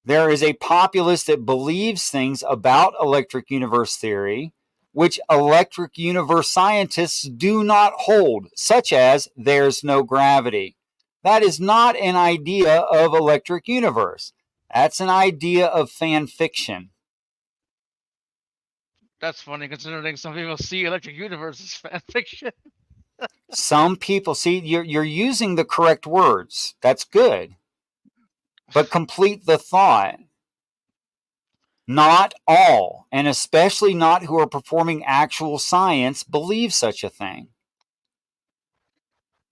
there is a populace that believes things about electric universe theory, which electric universe scientists do not hold, such as there's no gravity. That is not an idea of electric universe. That's an idea of fan fiction. That's funny considering some people see electric universe as fan fiction. Some people see you're using the correct words. That's good. But complete the thought. Not all, and especially not who are performing actual science, believe such a thing.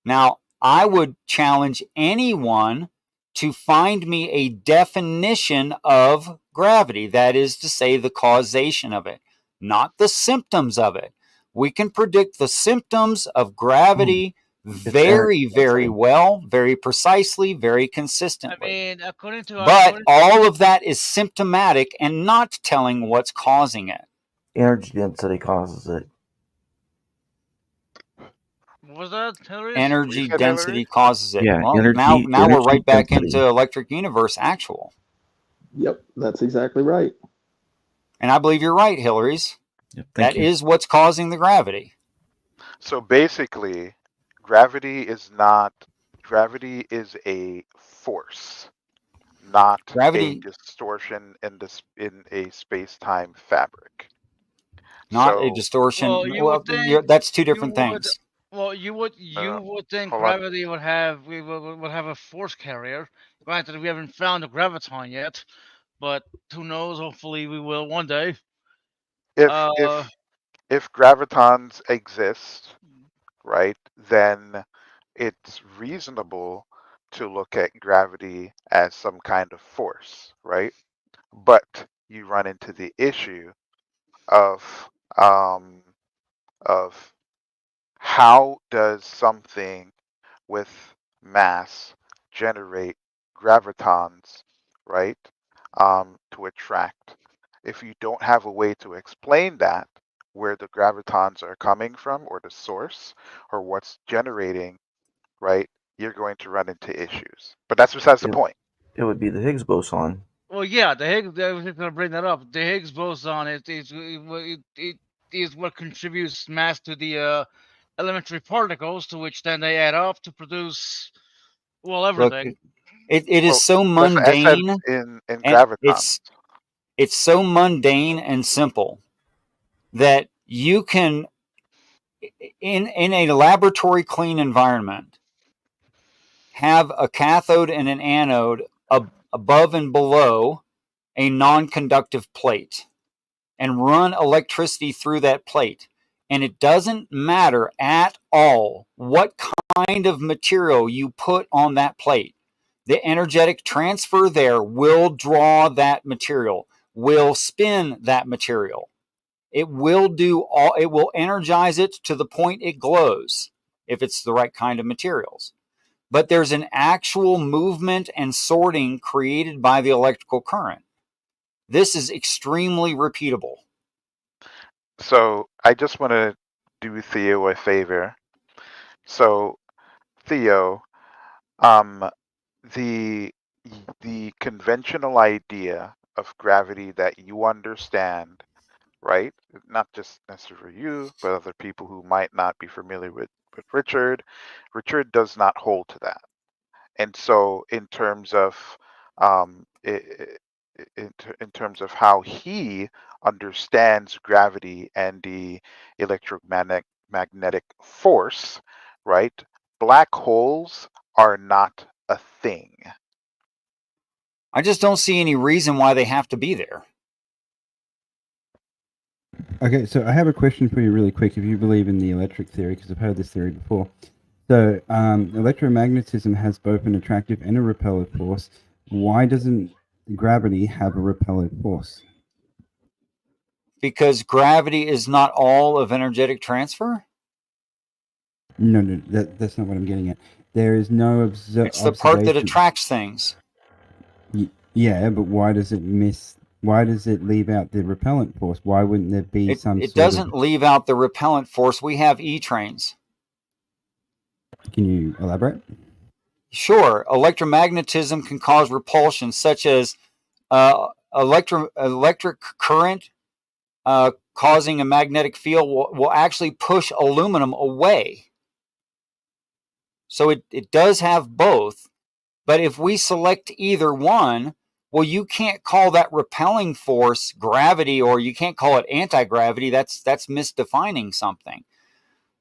Now, I would challenge anyone to find me a definition of gravity. That is to say, the causation of it, not the symptoms of it. We can predict the symptoms of gravity very, very well, very precisely, very consistently. I mean, according to But all of that is symptomatic and not telling what's causing it. Energy density causes it. what was that, Hillary? Energy density causes it. Yeah, Well, energy now we're right back density. into electric universe actual. Yep, that's exactly right. And I believe you're right, Hillary's. Thank That you. is what's causing the gravity. So basically, gravity is a force, not Gravity- a distortion in a space-time fabric. Not So, a distortion. Well, you would think that's two different you would- things. Well, you would think hold on. gravity would have a force carrier. Granted, we haven't found a graviton yet, but who knows? Hopefully, we will one day. If gravitons exist, right, then it's reasonable to look at gravity as some kind of force, right? But you run into the issue of how does something with mass generate gravitons, right? To attract. If you don't have a way to explain that, where the gravitons are coming from, or the source, or what's generating, right, you're going to run into issues. But that's besides the point. It would be the Higgs boson. Well, yeah, the Higgs. I was just going to bring that up. The Higgs boson is what contributes mass to the elementary particles, to which then they add up to produce everything. Look, it is so mundane. In and gravitons. It's so mundane and simple that you can, in a laboratory clean environment, have a cathode and an anode above and below a non-conductive plate and run electricity through that plate. And it doesn't matter at all what kind of material you put on that plate. The energetic transfer there will draw that material, will spin that material. It will energize it to the point it glows if it's the right kind of materials. But there's an actual movement and sorting created by the electrical current. This is extremely repeatable. So I just want to do Theo a favor. So Theo, the conventional idea of gravity that you understand, right? Not just necessarily you, but other people who might not be familiar with Richard. Richard does not hold to that. And so in terms of in terms of how he understands gravity and the electromagnetic force, right? Black holes are not a thing. I just don't see any reason why they have to be there. Okay, so I have a question for you really quick. If you believe in the electric theory, because I've heard this theory before. So electromagnetism has both an attractive and a repellent force. Why doesn't gravity have a repellent force? Because gravity is not all of energetic transfer? No, that's not what I'm getting at. There is no It's the part that attracts things. Yeah, but why does it leave out the repellent force? Why wouldn't there be It doesn't leave out the repellent force. We have E-trains. Can you elaborate? Sure. Electromagnetism can cause repulsion, such as electric current causing a magnetic field will actually push aluminum away. So it does have both. But if we select either one, well, you can't call that repelling force gravity, or you can't call it anti-gravity. That's misdefining something.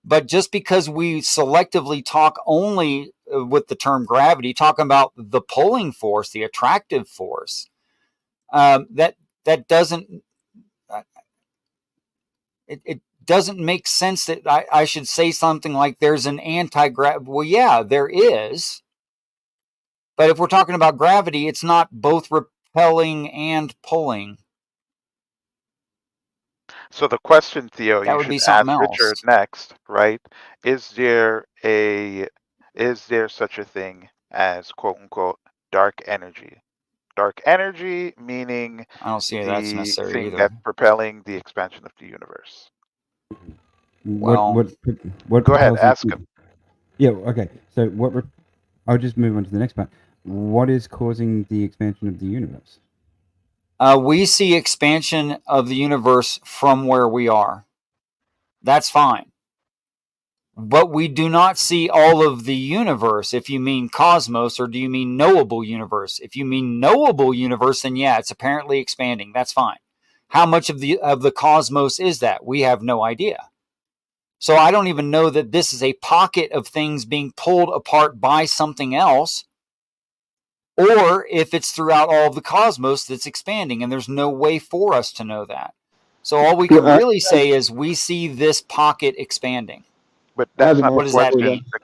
But just because we selectively talk only with the term gravity, talking about the pulling force, the attractive force, that doesn't it doesn't make sense that I should say something like there's an anti-gravity. Well, yeah, there is. But if we're talking about gravity, it's not both repelling and pulling. So the question, Theo, that you would be should ask something else. Richard next, right? Is there such a thing as quote unquote dark energy? Dark energy meaning I don't see that's necessary thing either. that's propelling the expansion of the universe. Well, what go ahead, ask him. Yeah, okay. So I'll just move on to the next part. What is causing the expansion of the universe? We see expansion of the universe from where we are. That's fine. But we do not see all of the universe, if you mean cosmos, or do you mean knowable universe? If you mean knowable universe, then yeah, it's apparently expanding. That's fine. How much of the cosmos is that? We have no idea. So I don't even know that this is a pocket of things being pulled apart by something else, or if it's throughout all of the cosmos that's expanding, and there's no way for us to know that. So all we can really say is we see this pocket expanding. But that's not what the does that question. mean? The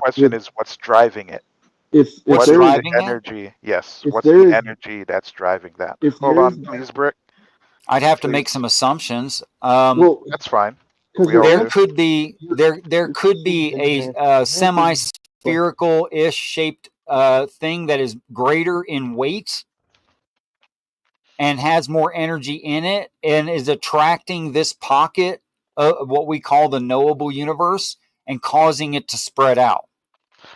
question is what's driving it. What's driving the it? energy? Yes. If What's there the is- energy that's driving that? if Hold there on, is- please, Brick. I'd have to make some assumptions. That's fine. There could be a semi-spherical-ish shaped thing that is greater in weight and has more energy in it and is attracting this pocket of what we call the knowable universe and causing it to spread out.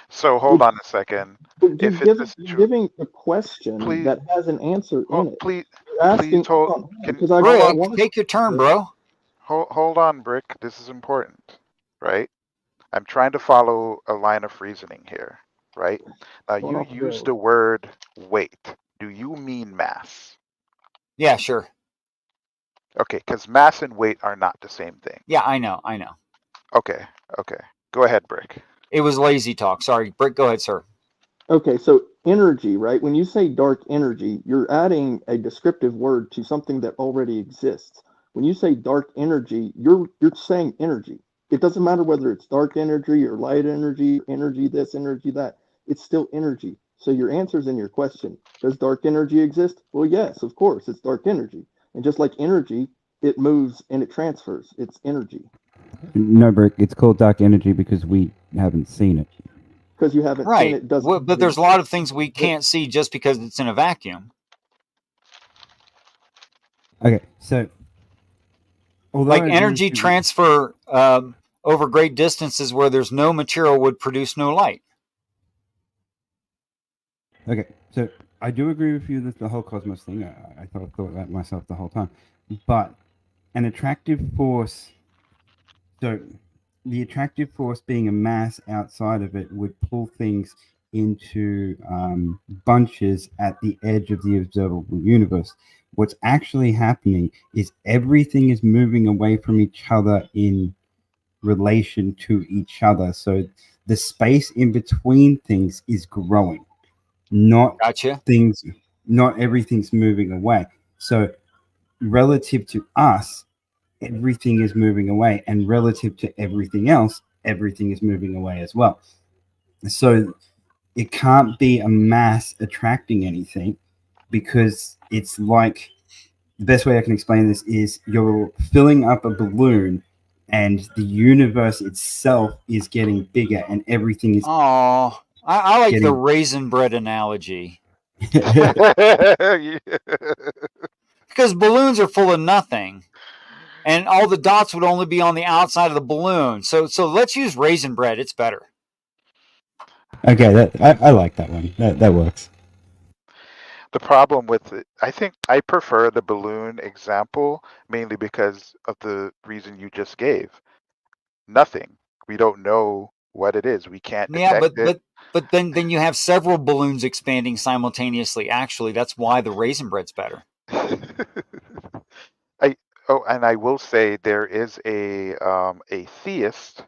So hold on a second. You're giving a question that has an answer in it. Please, You're asking, Brick, take your turn, bro. Hold on, Brick. This is important, right? I'm trying to follow a line of reasoning here, right? Now, you use the word weight. Do you mean mass? Yeah, sure. Okay, because mass and weight are not the same thing. Yeah, I know. Okay. Go ahead, Brick. It was lazy talk. Sorry. Brick, go ahead, sir. Okay, so energy, right? When you say dark energy, you're adding a descriptive word to something that already exists. When you say dark energy, you're saying energy. It doesn't matter whether it's dark energy or light energy, energy this, energy that. It's still energy. So your answer's in your question. Does dark energy exist? Well, yes, of course, it's dark energy. And just like energy, it moves and it transfers. It's energy. No, Brick. It's called dark energy because we haven't seen it. Because you haven't seen it doesn't. But there's a lot of things we can't see just because it's in a vacuum. Okay, so although Like I agree with energy you, transfer over great distances where there's no material would produce no light. okay, so I do agree with you that the whole cosmos thing. I thought that myself the whole time, but an attractive force. So the attractive force being a mass outside of it would pull things into bunches at the edge of the observable universe. What's actually happening is everything is moving away from each other in relation to each other. So the space in between things is growing, not Gotcha. things, not everything's moving away. So relative to us, everything is moving away, and relative to everything else, everything is moving away as well. So it can't be a mass attracting anything, because it's like, the best way I can explain this is you're filling up a balloon and the universe itself is getting bigger and everything is Oh, I like the getting raisin bread analogy. Because balloons are full of nothing, and all the dots would only be on the outside of the balloon. So let's use raisin bread. It's better. Okay, I like that one. That works. The problem with it, I think I prefer the balloon example mainly because of the reason you just gave. Nothing. We don't know what it is. We can't Yeah, detect it. but then you have several balloons expanding simultaneously. Actually, that's why the raisin bread's better. And I will say there is a theist,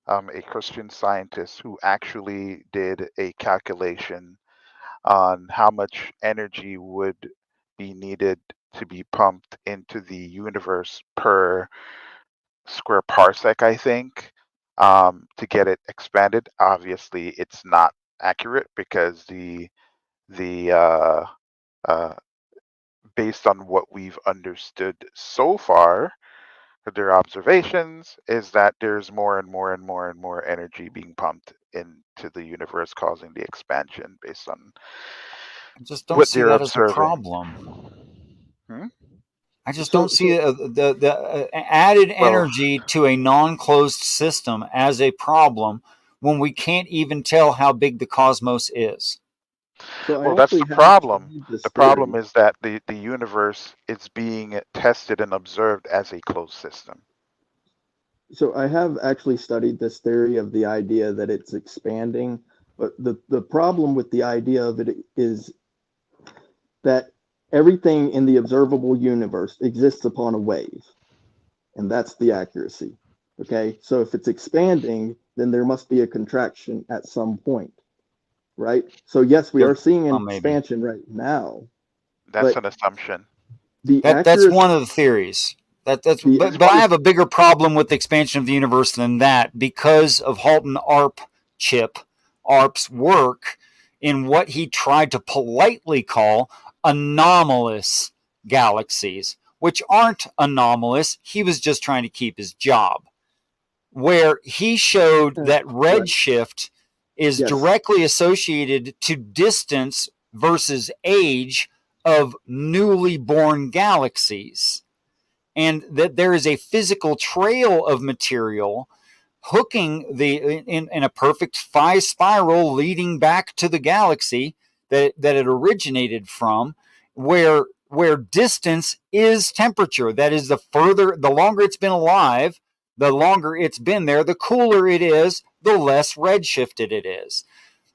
a Christian scientist who actually did a calculation on how much energy would be needed to be pumped into the universe per square parsec, I think, to get it expanded. Obviously, it's not accurate because the based on what we've understood so far, their observations is that there's more and more and more and more energy being pumped into the universe, causing the expansion based on I just don't what see they're that as a observing. problem. Hmm? I just So don't see the added Well, energy to a non-closed system as a problem when we can't even tell how big the cosmos is. so I well, that's actually the have problem. studied this The problem theory. is that the universe is being tested and observed as a closed system. So I have actually studied this theory of the idea that it's expanding, but the problem with the idea of it is that everything in the observable universe exists upon a wave, and that's the accuracy. Okay, so if it's expanding, then there must be a contraction at some point, right? So yes, we are seeing an Well, maybe expansion right now, That's but an assumption. the that's accuracy, one of the theories. the But I accuracy, have a bigger problem with the expansion of the universe than that because of Halton Arp's work in what he tried to politely call anomalous galaxies, which aren't anomalous. He was just trying to keep his job. Where he showed that right? redshift is Yes, directly associated to distance versus age of newly born galaxies, and that there is a physical trail of material hooking in a perfect phi spiral leading back to the galaxy that it originated from, where distance is temperature. That is, the longer it's been alive, the longer it's been there, the cooler it is, the less redshifted it is.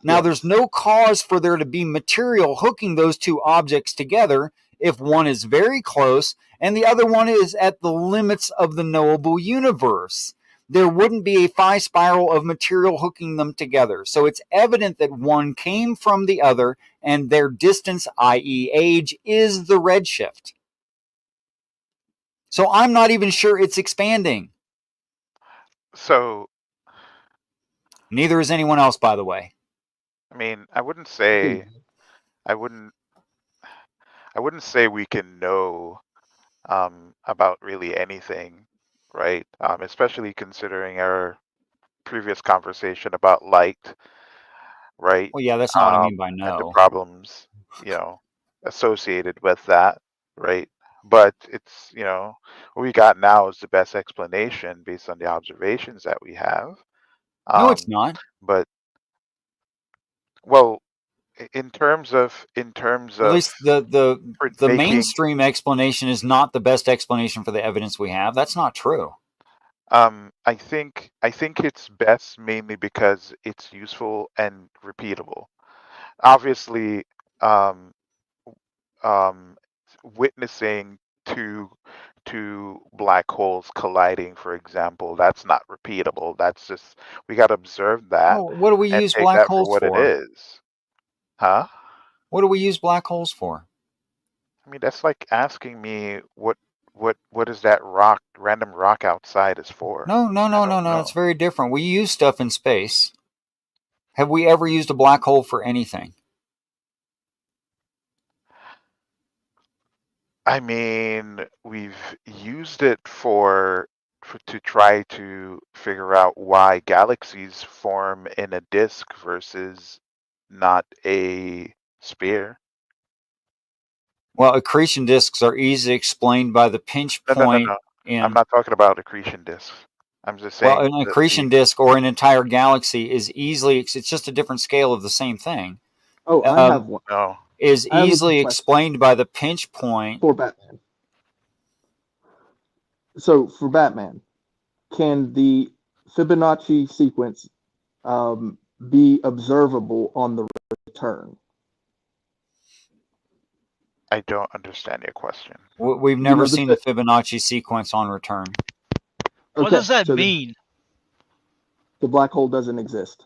Now, there's yes. no cause for there to be material hooking those two objects together if one is very close and the other one is at the limits of the knowable universe. There wouldn't be a phi spiral of material hooking them together. So it's evident that one came from the other, and their distance, i.e., age, is the redshift. So I'm not even sure it's expanding. So, Neither is anyone else, by the way. I mean, I wouldn't say we can know about really anything, right? Especially considering our previous conversation about light, right? Well, yeah, that's not what I mean by And the no. problems, associated with that, right? But it's, what we got now is the best explanation based on the observations that we have. No, it's not. But well, in terms of At least the making, mainstream explanation is not the best explanation for the evidence we have. That's not true. I think it's best mainly because it's useful and repeatable. Obviously, witnessing two black holes colliding, for example, that's not repeatable. That's just, we got to observe that Well, what do we and use take black that for holes what it for? is. Huh? What do we use black holes for? I mean, that's like asking me what is that random rock outside is for. No. It's very different. We use stuff in space. Have we ever used a black hole for anything? I mean, we've used it to try to figure out why galaxies form in a disk versus not a sphere. Well, accretion disks are easily explained by the pinch point. No. I'm not talking about accretion disks. I'm just saying. Well, an accretion disk or an entire galaxy is easily, it's just a different scale of the same thing. Oh, I have one. No. Is easily explained by the pinch point. For Batman. So, for Batman, can the Fibonacci sequence be observable on the return? I don't understand your question. We've never seen the Fibonacci sequence on return. What does that mean? The black hole doesn't exist.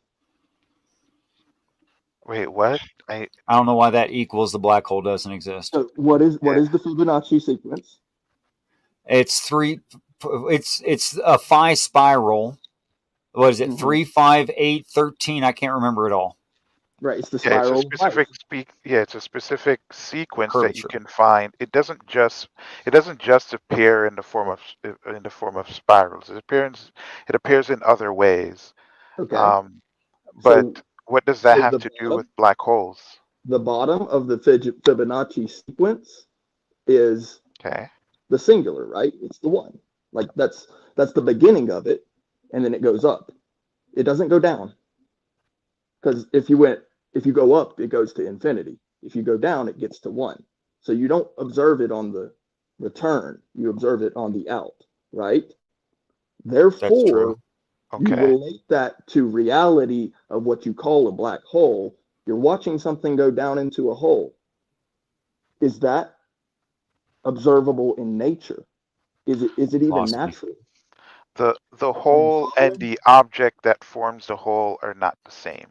Wait, what? I don't know why that equals the black hole doesn't exist. So what is the Fibonacci sequence? It's a phi spiral. What is it? 3, 5, 8, 13. I can't remember it all. Right, it's the spiral. It's a specific sequence that you can find. It doesn't just appear in the form of spirals. It appears in other ways. Okay. But what does that have to do with black holes? The bottom of the Fibonacci sequence is the singular, right? It's the one. Like that's the beginning of it, and then it goes up. It doesn't go down. Because if you go up, it goes to infinity. If you go down, it gets to 1. So you don't observe it on the return. You observe it on the out, right? Therefore, you relate that to reality of what you call a black hole. You're watching something go down into a hole. Is that observable in nature? Is it even natural? The hole and the object that forms the hole are not the same.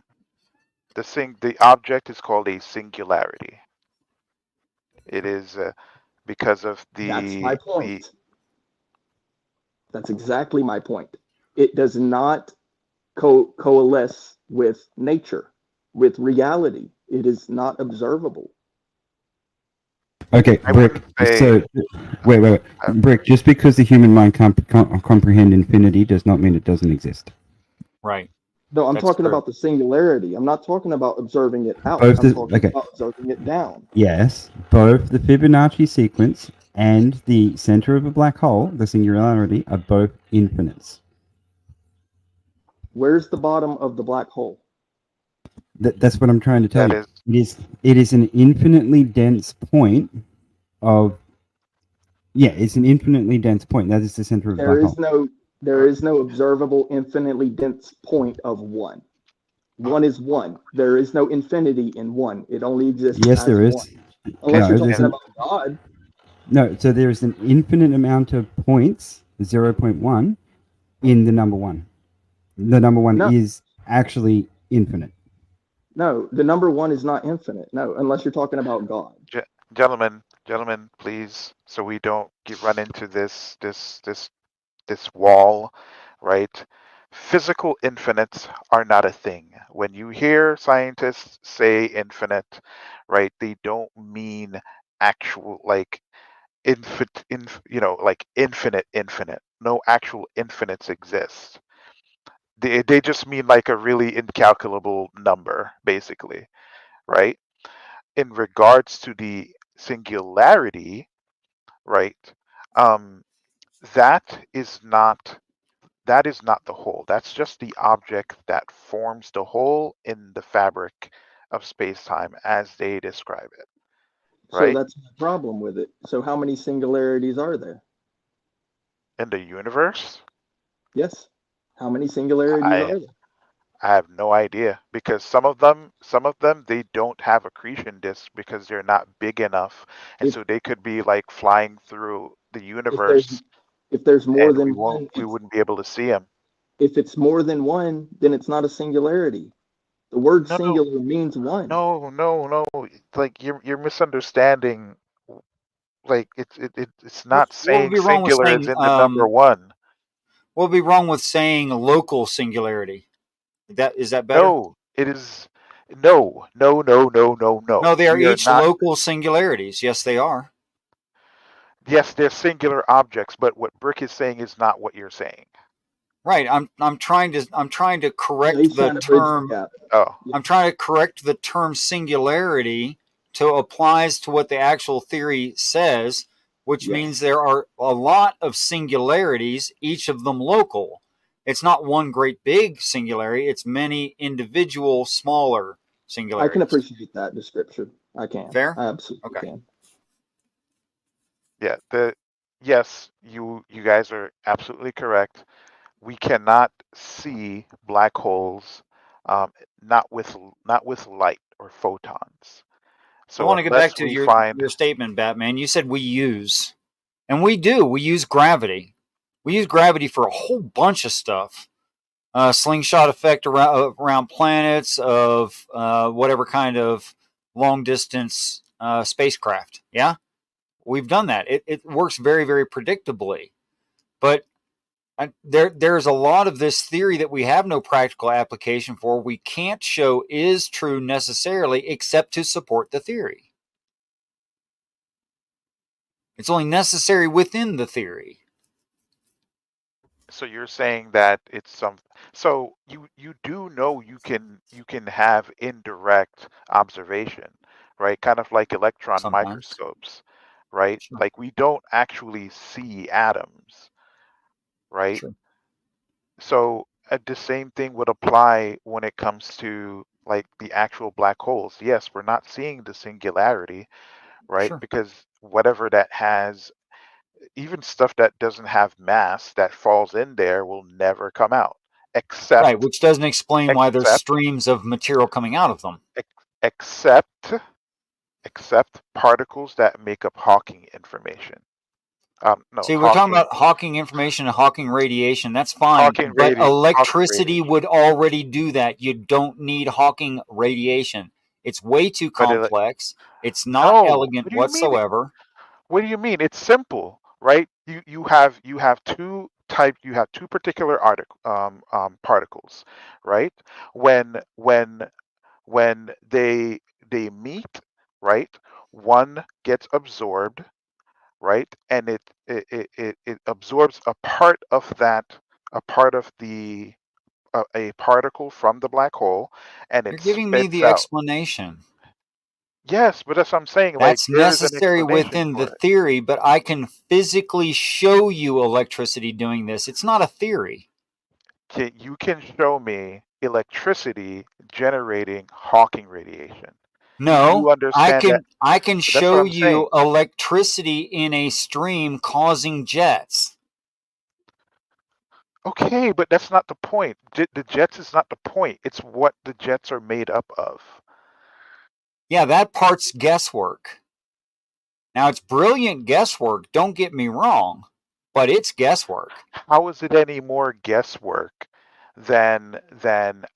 The object is called a singularity. It is because of the. That's my point. That's exactly my point. It does not coalesce with nature, with reality. It is not observable. Okay, Brick. So, wait. Brick, just because the human mind can't comprehend infinity does not mean it doesn't exist. Right. No, I'm talking about the singularity. I'm not talking about observing it out. I'm talking about observing it down. Yes, both the Fibonacci sequence and the center of a black hole, the singularity, are both infinites. Where's the bottom of the black hole? That's what I'm trying to tell you. It is an infinitely dense point of. Yeah, it's an infinitely dense point. That is the center of a black hole. There is no observable infinitely dense point of 1. 1 is 1. There is no infinity in 1. It only exists. Yes, there is. 1. Unless you're talking about God. No, so there is an infinite amount of points, 0.1, in the number 1. The number 1 is actually infinite. No, the number 1 is not infinite. No, unless you're talking about God. Gentlemen, please, so we don't run into this wall, right? Physical infinites are not a thing. When you hear scientists say infinite, right, they don't mean actual like infinite. No actual infinites exist. They just mean like a really incalculable number, basically, right? In regards to the singularity, right? Um, that is not the whole. That's just the object that forms the whole in the fabric of space-time as they describe it, So right? that's my problem with it. So how many singularities are there? In the universe, Yes. How many singularities I are there? I have no idea because some of them they don't have accretion disk because they're not big enough, and If so they could be like flying through the if there's universe, if there's more and than one, we wouldn't be able to see them. if it's more than one, then it's not a singularity. The word No, no, singular means one. no. Like you're misunderstanding. Like it's not What would saying be wrong with singular as saying in the number one. what would be wrong with saying local singularity? Is that better? No, it is no, no, no, no, no, No, no. they are We are each not. local singularities. Yes, they are. Yes, they're singular objects, but what Brick is saying is not what you're saying. Right. I'm trying to So correct he's the trying to bridge the term. gap. Oh, I'm trying to correct the term singularity to applies to what the actual theory says, which Yes. means there are a lot of singularities, each of them local. It's not one great big singularity, it's many individual smaller I singularities. can appreciate that description. I can. Fair? I absolutely Okay. can. yeah. Yes, you guys are absolutely correct. We cannot see black holes, um, not with light or photons. I So want to get back unless to we find, your statement, Batman. You said we use, and we do. We use gravity. We use gravity for a whole bunch of stuff. Slingshot effect around planets of whatever kind of long distance spacecraft. Yeah, we've done that. It works very, very predictably. But there's a lot of this theory that we have no practical application for. We can't show is true necessarily, except to support the theory. It's only necessary within the theory. so you're saying that it's some. So you do know you can have indirect observation, right? Kind of like electron Sometimes. microscopes, right? Sure. Like we don't actually see atoms, right? Sure. So the same thing would apply when it comes to like the actual black holes. Yes, we're not seeing the singularity, right? Sure. Because whatever that has, even stuff that doesn't have mass that falls in there will never come out, Right, which doesn't explain why there's except streams of material coming out of them. except except particles that make up Hawking information. No, See, we're talking Hawking about Hawking information and Hawking radiation. That's fine, but Hawking electricity radiation. would already do that. You don't need Hawking radiation. It's way too But complex. It's not no, elegant what do you mean? whatsoever. What do you mean? It's simple, right? You have two particular particles, right? When they meet, right? One gets absorbed, right? And it absorbs a part of the a particle from the black hole, and You're it giving me spits the out. explanation. Yes, but that's what I'm saying. Like That's there is an necessary explanation within the for it. theory, but I can physically show you electricity doing this. It's not a theory. You can show me electricity generating Hawking radiation. You No, understand that? I can But that's what show I'm saying. you electricity in a stream causing jets. Okay, but that's not the point. The jets is not the point. It's what the jets are made up of. Yeah, that part's guesswork. Now, it's brilliant guesswork, don't get me wrong, but it's guesswork. How is it any more guesswork than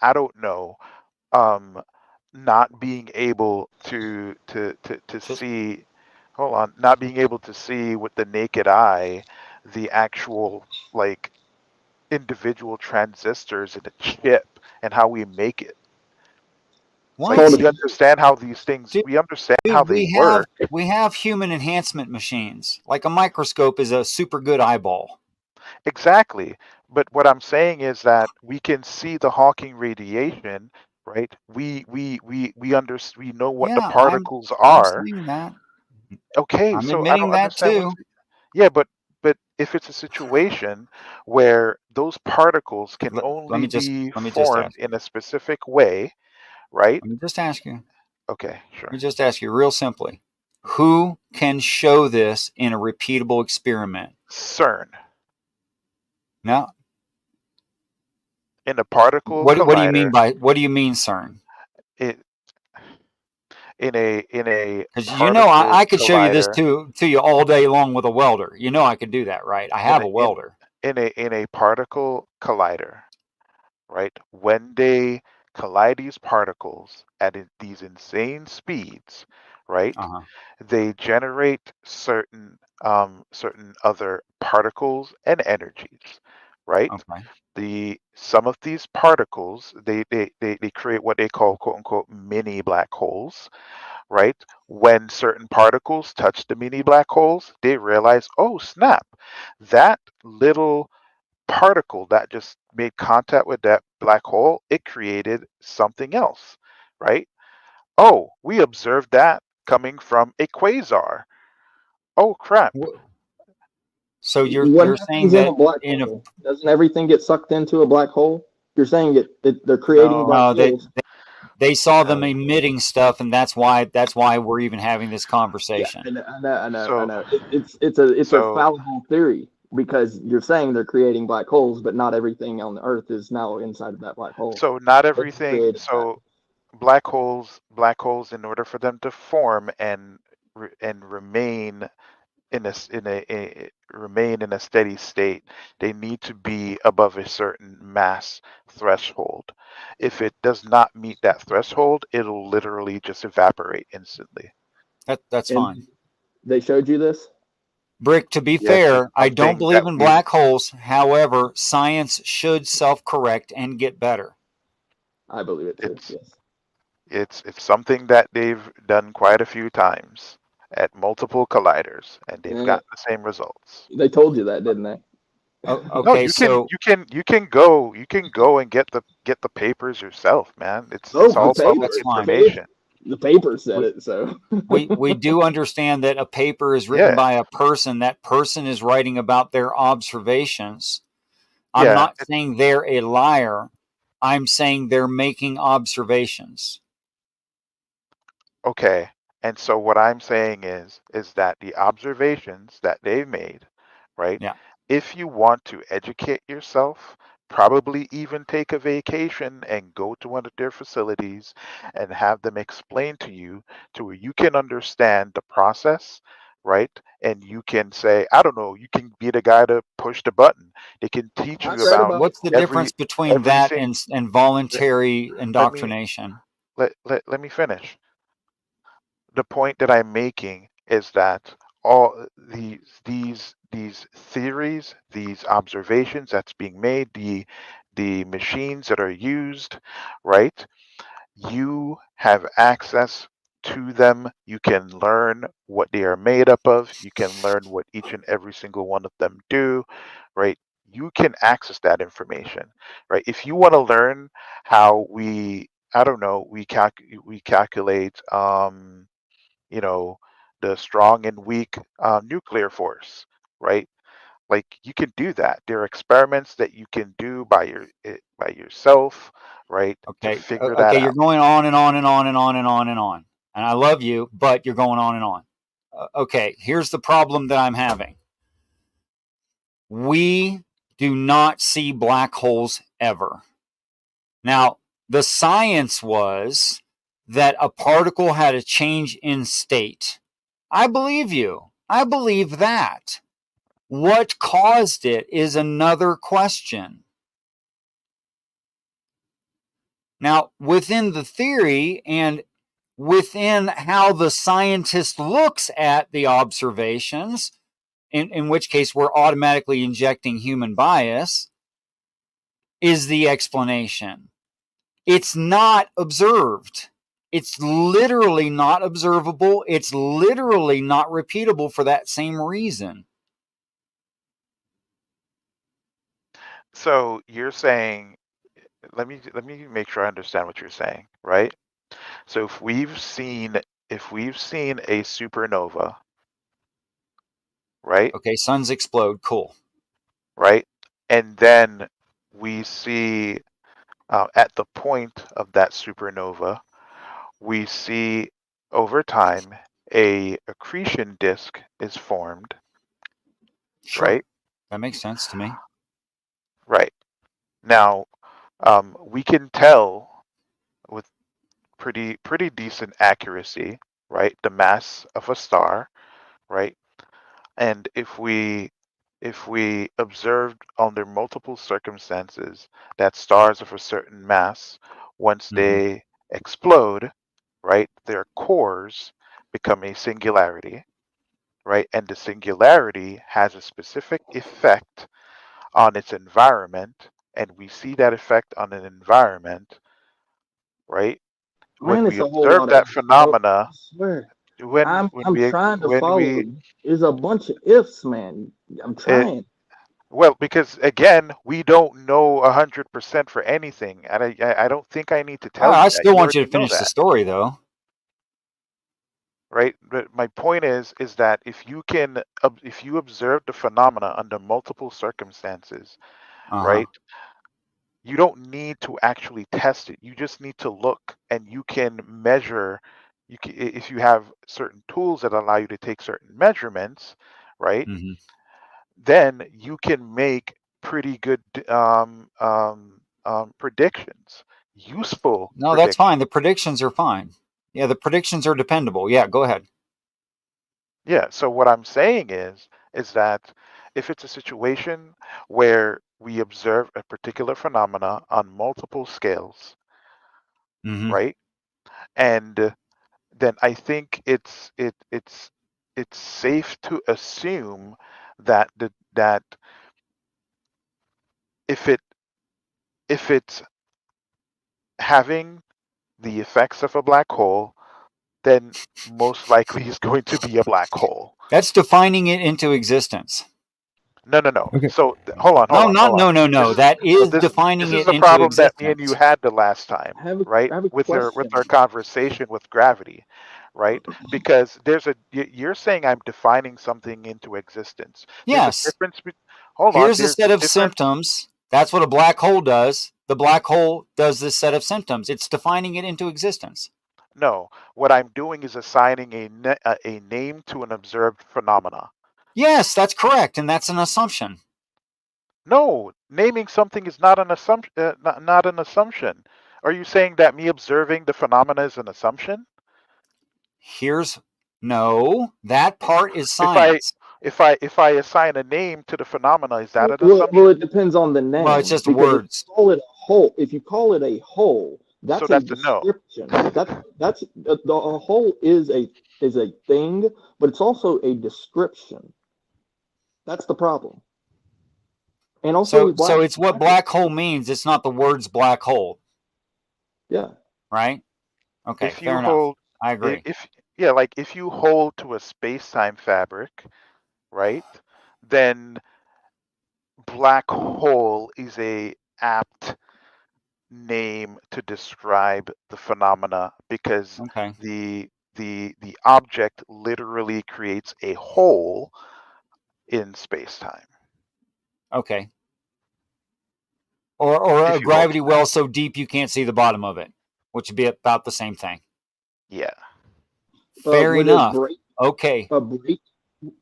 I don't know, not being able to see, hold on, not being able to see with the naked eye the actual like individual transistors in a chip and how we make it. What? Like we understand how these things, we understand how they work. We have human enhancement machines. Like a microscope is a super good eyeball. Exactly. But what I'm saying is that we can see the Hawking radiation, right? We know what the Yeah, particles I'm are. saying that. Okay, I'm so I admitting don't that understand too. Yeah, but if it's a situation where those particles can Let only me be just formed ask. in a specific way, right? Let me just ask you. Okay, sure. Let me just ask you real simply. Who can show this in a repeatable experiment? CERN. Now, In a particle what do you mean collider, by what do you mean, CERN? it in a Because particle I could show you this collider to you all day long with a welder. You know I could do that, right? I in have a a welder. in a particle collider, right? When they collide these particles at these insane speeds, right? They generate certain certain other particles and energies, right? Okay. Some of these particles they create what they call quote unquote mini black holes, right? When certain particles touch the mini black holes, they realize, oh snap, that little particle that just made contact with that black hole, it created something else, right? Oh, we observed that coming from a quasar. Oh crap. So What you're saying happens in a that black in a hole? Doesn't everything get sucked into a black hole? You're saying they're creating black no, holes. they saw them emitting stuff, and that's why we're even having this Yeah, conversation. I know. It's a So fallible theory because you're saying they're creating black holes, but not everything on the Earth is now inside of that black hole. so not They everything. created that. So black holes, in order for them to form and remain in remain in a steady state, they need to be above a certain mass threshold. If it does not meet that threshold, it'll literally just evaporate instantly. That's And fine. they showed you this? Brick, to be Yes, it's fair, I don't something believe that in we've black holes. However, science should self-correct and get better. I believe it too. it's Yes. it's something that they've done quite a few times at multiple colliders, and they've Yeah. gotten the same results. They told you that, didn't they? Oh, No, okay, so you can go and get the papers yourself, man. It's Oh, the all public that's paper. fine. information. The paper said We, it. So we do understand that a paper is written Yeah, by a person. That person is writing about their observations. I'm yeah. not saying they're a liar. I'm saying they're making observations. Okay. And so what I'm saying is that the observations that they've made, right? Yeah. If you want to educate yourself, probably even take a vacation and go to one of their facilities and have them explain to you to where you can understand the process, right? And you can say, I don't know, you can be the guy to push the button. They can teach I've you read about about. What's the difference between that everything. and voluntary Let me indoctrination? let me finish. The point that I'm making is that all these theories, these observations that's being made, the machines that are used, right? You have access to them. You can learn what they are made up of. You can learn what each and every single one of them do, right? You can access that information, right? If you want to learn how I don't know, we calculate you know, the strong and weak nuclear force, right? Like you can do that. There are experiments that you can do by yourself, right, to Okay. figure that Okay. You're out. going on and on and on and on and on and on. And I love you, but you're going on and on. Okay. Here's the problem that I'm having. We do not see black holes ever. Now, the science was that a particle had a change in state. I believe you. I believe that. What caused it is another question. Now, within the theory and within how the scientist looks at the observations, in which case we're automatically injecting human bias, is the explanation. It's not observed. It's literally not observable. It's literally not repeatable for that same reason. So you're saying, let me make sure I understand what you're saying, right? So if we've seen a supernova, right? Okay, suns explode. Cool. Right? And then we see at the point of that supernova, we see over time a accretion disk is formed, Sure. right? That makes sense to me. Right. Now, we can tell with pretty decent accuracy, right, the mass of a star, right? And if we observed under multiple circumstances that stars of a certain mass, once they explode, right, their cores become a singularity, right? And the singularity has a specific effect on its environment, and we see that effect on an environment, right? When Man, we it's a whole observe lot of that ifs, bro. phenomena, I swear. when I'm when I'm we trying to when follow we you. There's a bunch of ifs, man. I'm it, trying. well, because again, we don't know 100% for anything, and I don't think I need to tell I you that. still You want you already to know finish the that, story, though. right? But my point is that if you observe the phenomena under multiple circumstances, right? You don't need to actually test it. You just need to look, and you can measure. If you have certain tools that allow you to take certain measurements, right? Then you can make pretty good predictions, useful No, that's predictions. fine. The predictions are fine. Yeah, the predictions are dependable. Yeah, go ahead. Yeah. So what I'm saying is that if it's a situation where we observe a particular phenomena on multiple scales, right? And then I think it's safe to assume that that if it's having the effects of a black hole, then most likely is going to be a black hole. That's defining it into existence. No, no, no. Okay. So hold on, No, hold on, not hold on. no. That So is defining this is it the into problem that me and you existence. had the last time, I right? have a With our question. conversation with gravity, right? Because you're saying I'm defining something into existence. There's a Yes. difference. Hold on. Here's a There's set a of difference. symptoms. That's what a black hole does. The black hole does this set of symptoms. It's defining it into existence. No, what I'm doing is assigning a name to an observed phenomena. Yes, that's correct, and that's an assumption. No, naming something is not an assumption. Not an assumption. Are you saying that me observing the phenomena is an assumption? No, that part is If I science. if I assign a name to the phenomena, is that an Well, assumption? it depends on the Well, it's name just because words. if you call it a whole, So that's a that's a no. description. That's a whole is a thing, but it's also a description. That's the problem. And also, So it's what black hole means. It's not the words black hole. Yeah. Right? Okay, If fair you enough. hold, I agree. if yeah, like if you hold to a space-time fabric, right? Then black hole is a apt name to describe the phenomena because Okay. the object literally creates a hole in space-time. Okay. Or a If you hold gravity to that. well so deep you can't see the bottom of it, which would be about the same thing. Yeah. Fair Would a enough. break Okay. a break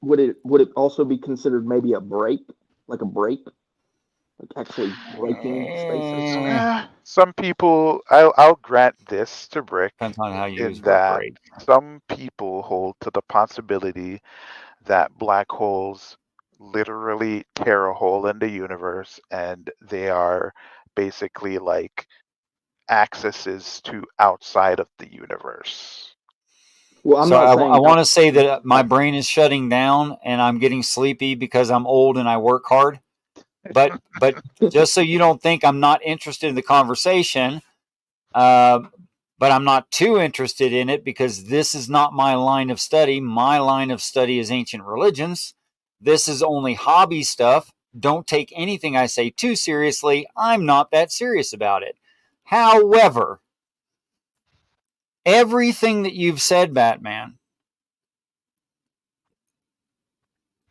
would it also be considered maybe a break, like a break, like actually breaking space time? Some people, I'll grant this to Brick Depends on how you use in the word that break. some people hold to the possibility that black holes literally tear a hole in the universe and they are basically like accesses to outside of the universe. Well, I'm So not I saying want to say that my brain is shutting down and I'm getting sleepy because I'm old and I work hard. But just so you don't think I'm not interested in the conversation, but I'm not too interested in it because this is not my line of study. My line of study is ancient religions. This is only hobby stuff. Don't take anything I say too seriously. I'm not that serious about it. However, everything that you've said, Batman,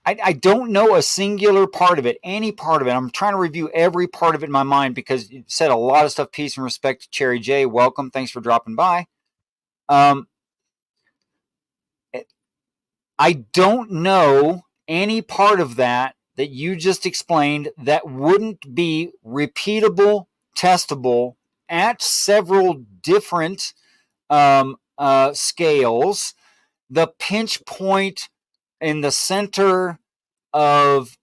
I don't know a singular part of it, any part of it. I'm trying to review every part of it in my mind because you said a lot of stuff. Peace and respect to Cherry J. Welcome. Thanks for dropping by. I don't know any part of that you just explained that wouldn't be repeatable, testable at several different scales. The pinch point in the center of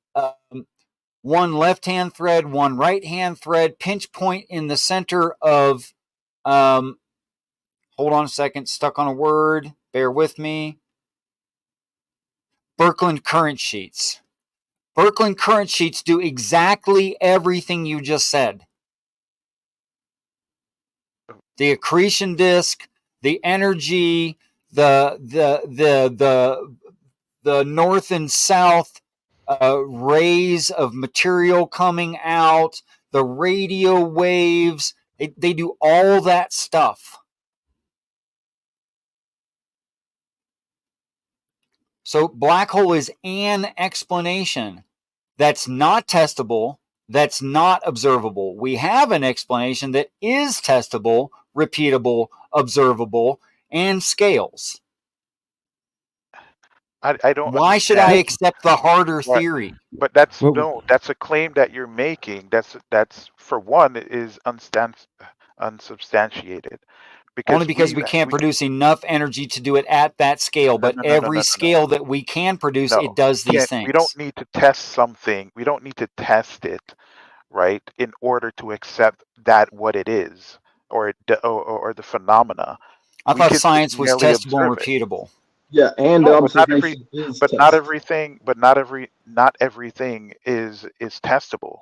one left-hand thread, one right-hand thread, pinch point in the center of, hold on a second, stuck on a word, bear with me, Birkeland current sheets. Birkeland current sheets do exactly everything you just said. The accretion disk, the energy, the north and south rays of material coming out, the radio waves, they do all that stuff. So black hole is an explanation that's not testable, that's not observable. We have an explanation that is testable, repeatable, observable, and scales. I don't. Why should I accept the harder theory? But that's that's a claim that you're making. That's for one is unsubstantiated. Only because we can't produce enough energy to do it at that scale, but every scale that we can produce, it does these things. We don't need to test something. We don't need to test it, right, in order to accept that what it is or the phenomena. I thought science was testable and repeatable. Yeah, and observation is but not everything. But not everything is testable,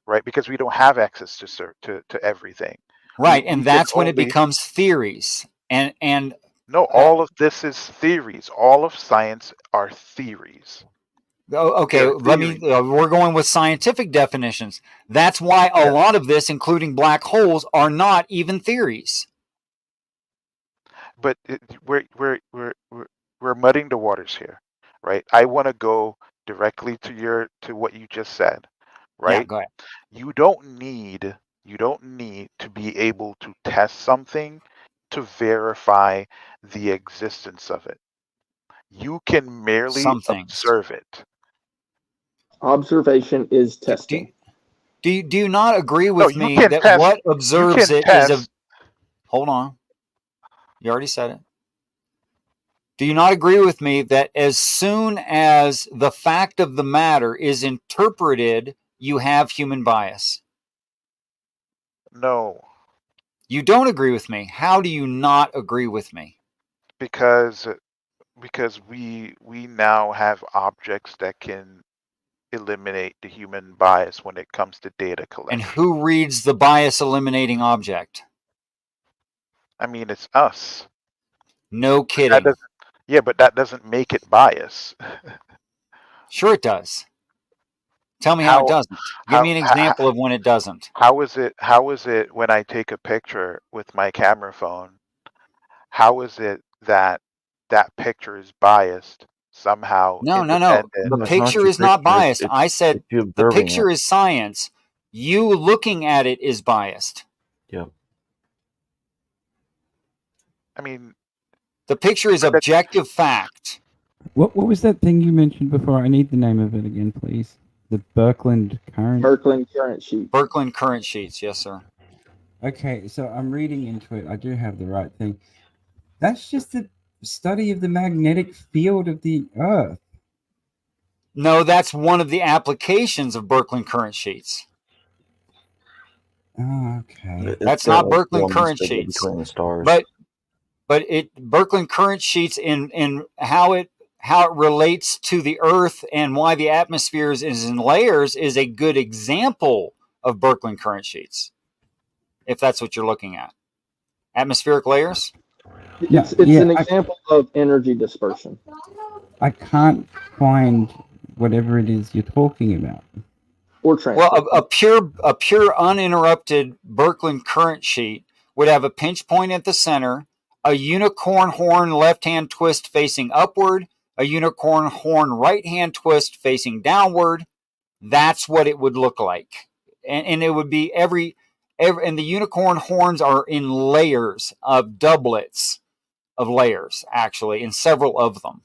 right? Because we don't have access to everything. Right, and that's when it becomes theories. And no, all of this is theories. All of science are theories. Okay, we're going with scientific definitions. That's why a lot of this, including black holes, are not even theories. But we're muddying the waters here, right? I want to go directly to what you just said, right? Yeah, go ahead. You don't need to be able to test something to verify the existence of it. You can merely observe it. Observation is testing. Do you not agree with me that what observes it is a... Hold on. You already said it. Do you not agree with me that as soon as the fact of the matter is interpreted, you have human bias? No. You don't agree with me. How do you not agree with me? Because we now have objects that can eliminate the human bias when it comes to data collection. And who reads the bias eliminating object? I mean, it's us. No kidding. But that doesn't make it bias. Sure it does. Tell me how it doesn't. Give me an example of when it doesn't. How is it when I take a picture with my camera phone? How is it that picture is biased somehow? No. The picture is not biased. I said the picture is science. You looking at it is biased. Yeah. I mean, the picture is objective fact. What was that thing you mentioned before? I need the name of it again, please. The Birkeland current. Birkeland current sheet. Birkeland current sheets, yes, sir. Okay, so I'm reading into it. I do have the right thing. That's just the study of the magnetic field of the Earth. No, that's one of the applications of Birkeland current sheets. Oh, okay. That's not Birkeland current sheets. Between the stars. But Birkeland current sheets in how it relates to the Earth and why the atmosphere is in layers is a good example of Birkeland current sheets, if that's what you're looking at. Atmospheric layers? It's an example of energy dispersion. I can't find whatever it is you're talking about. Or transfer. Well, a pure uninterrupted Birkeland current sheet would have a pinch point at the center, a unicorn horn left-hand twist facing upward, a unicorn horn right-hand twist facing downward, that's what it would look like. And it would be every and the unicorn horns are in layers of doublets of layers, actually, in several of them.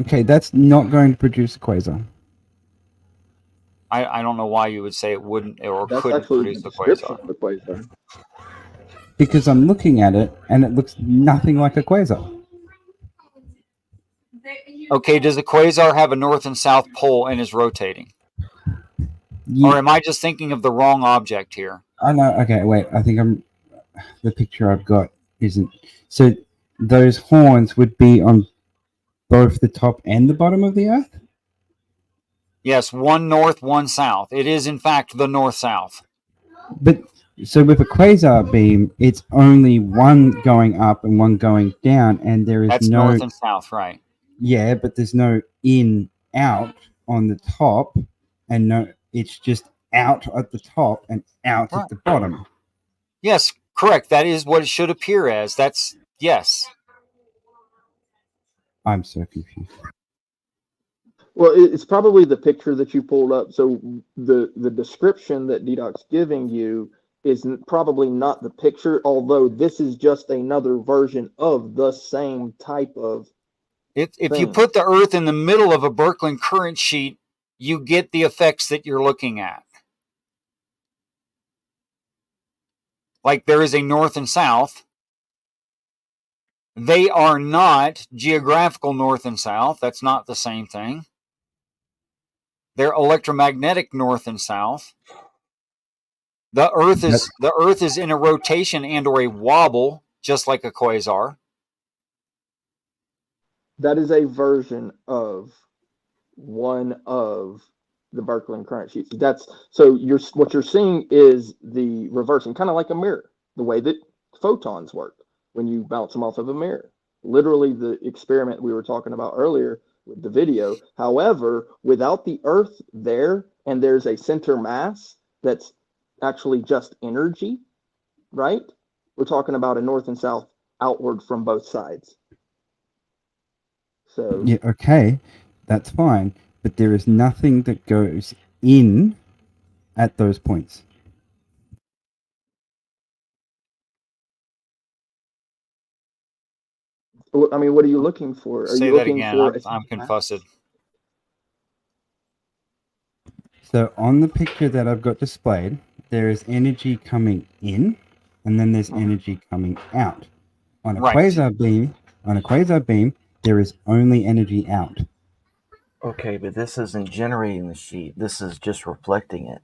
Okay, that's not going to produce a quasar. I don't know why you would say it wouldn't or That's couldn't actually produce the a quasar. description of the quasar. Because I'm looking at it and it looks nothing like a quasar. Okay, does a quasar have a north and south pole and is rotating? Yeah. Or am I just thinking of the wrong object here? I know. Okay, wait. I think the picture I've got isn't. So those horns would be on both the top and the bottom of the Earth? Yes, one north, one south. It is, in fact, the north-south. But so with a quasar beam, it's only one going up and one going down, and there is That's no north and south, right? Yeah, but there's no in out on the top, and no, it's just out at the top and out at the bottom. Yes, correct. That is what it should appear as. That's yes. I'm so confused. Well, it's probably the picture that you pulled up. So the description that DDoc's giving you is probably not the picture, although this is just another version of the same type of If you thing. put the Earth in the middle of a Birkeland current sheet, you get the effects that you're looking at. Like there is a north and south. They are not geographical north and south. That's not the same thing. They're electromagnetic north and south. The Earth is in a rotation and or a wobble, just like a quasar. That is a version of one of the Birkeland current sheets. That's so what you're seeing is the reversing, kind of like a mirror, the way that photons work when you bounce them off of a mirror. Literally the experiment we were talking about earlier with the video. However, without the Earth there, and there's a center mass that's actually just energy, right? We're talking about a north and south outward from both sides. So Yeah, okay, that's fine, but there is nothing that goes in at those points. I mean, what are you looking for? Are Say you that looking again. for I'm confussed. So on the picture that I've got displayed, there is energy coming in, and then there's energy coming out. On a quasar beam, there is only energy out. Okay, but this isn't generating the sheet. This is just reflecting it.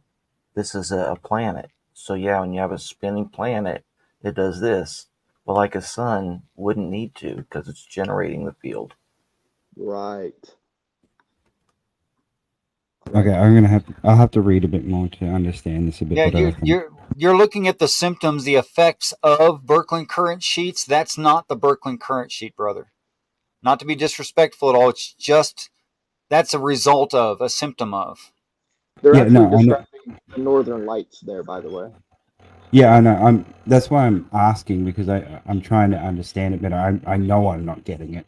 This is a planet. So yeah, when you have a spinning planet, it does this. But like a sun wouldn't need to because it's generating the field. Right. Okay, I'll have to read a bit more to understand this a bit better. You're looking at the symptoms, the effects of Birkeland current sheets. That's not the Birkeland current sheet, brother. Not to be disrespectful at all. It's just that's a result of, a symptom of. They're actually describing the northern lights there, by the way. Yeah, I know. That's why I'm asking, because I'm trying to understand it better. I know I'm not getting it.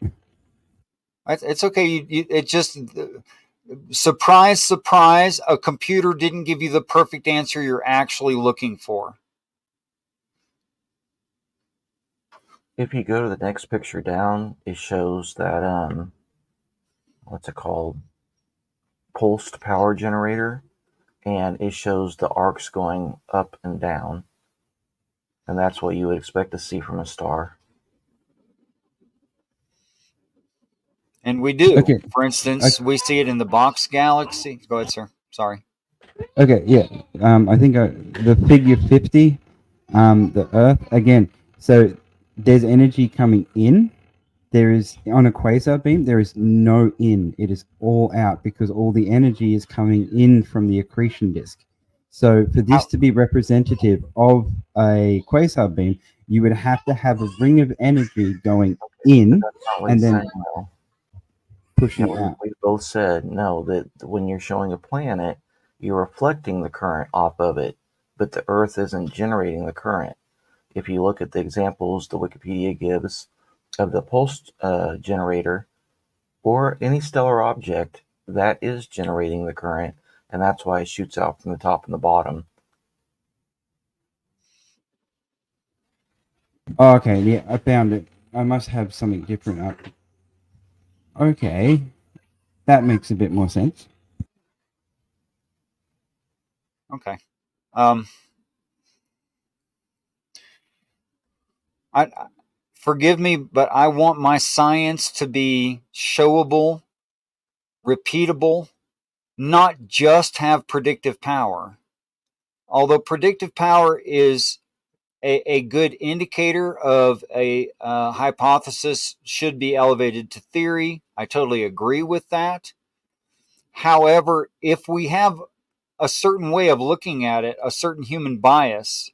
It's okay. It just surprise, surprise. A computer didn't give you the perfect answer you're actually looking for. If you go to the next picture down, it shows that what's it called? Pulsed power generator, and it shows the arcs going up and down. And that's what you would expect to see from a star. And we do. Okay. For instance, we see it in the Box galaxy. Go ahead, sir. Sorry. Okay, yeah. I think the figure 50, the Earth, again, so there's energy coming in. There is, on a quasar beam, there is no in. It is all out because all the energy is coming in from the accretion disk. So for this to be representative of a quasar beam, you would have to have a ring of energy going in and then pushing out. We both said no, that when you're showing a planet, you're reflecting the current off of it, but the Earth isn't generating the current. If you look at the examples the Wikipedia gives, of the pulse generator or any stellar object that is generating the current, and that's why it shoots out from the top and the bottom. Oh, okay, yeah, I found it. I must have something different up. Okay, that makes a bit more sense. Okay. Forgive me, but I want my science to be showable, repeatable, not just have predictive power. Although predictive power is a good indicator of a hypothesis should be elevated to theory. I totally agree with that. However, if we have a certain way of looking at it, a certain human bias,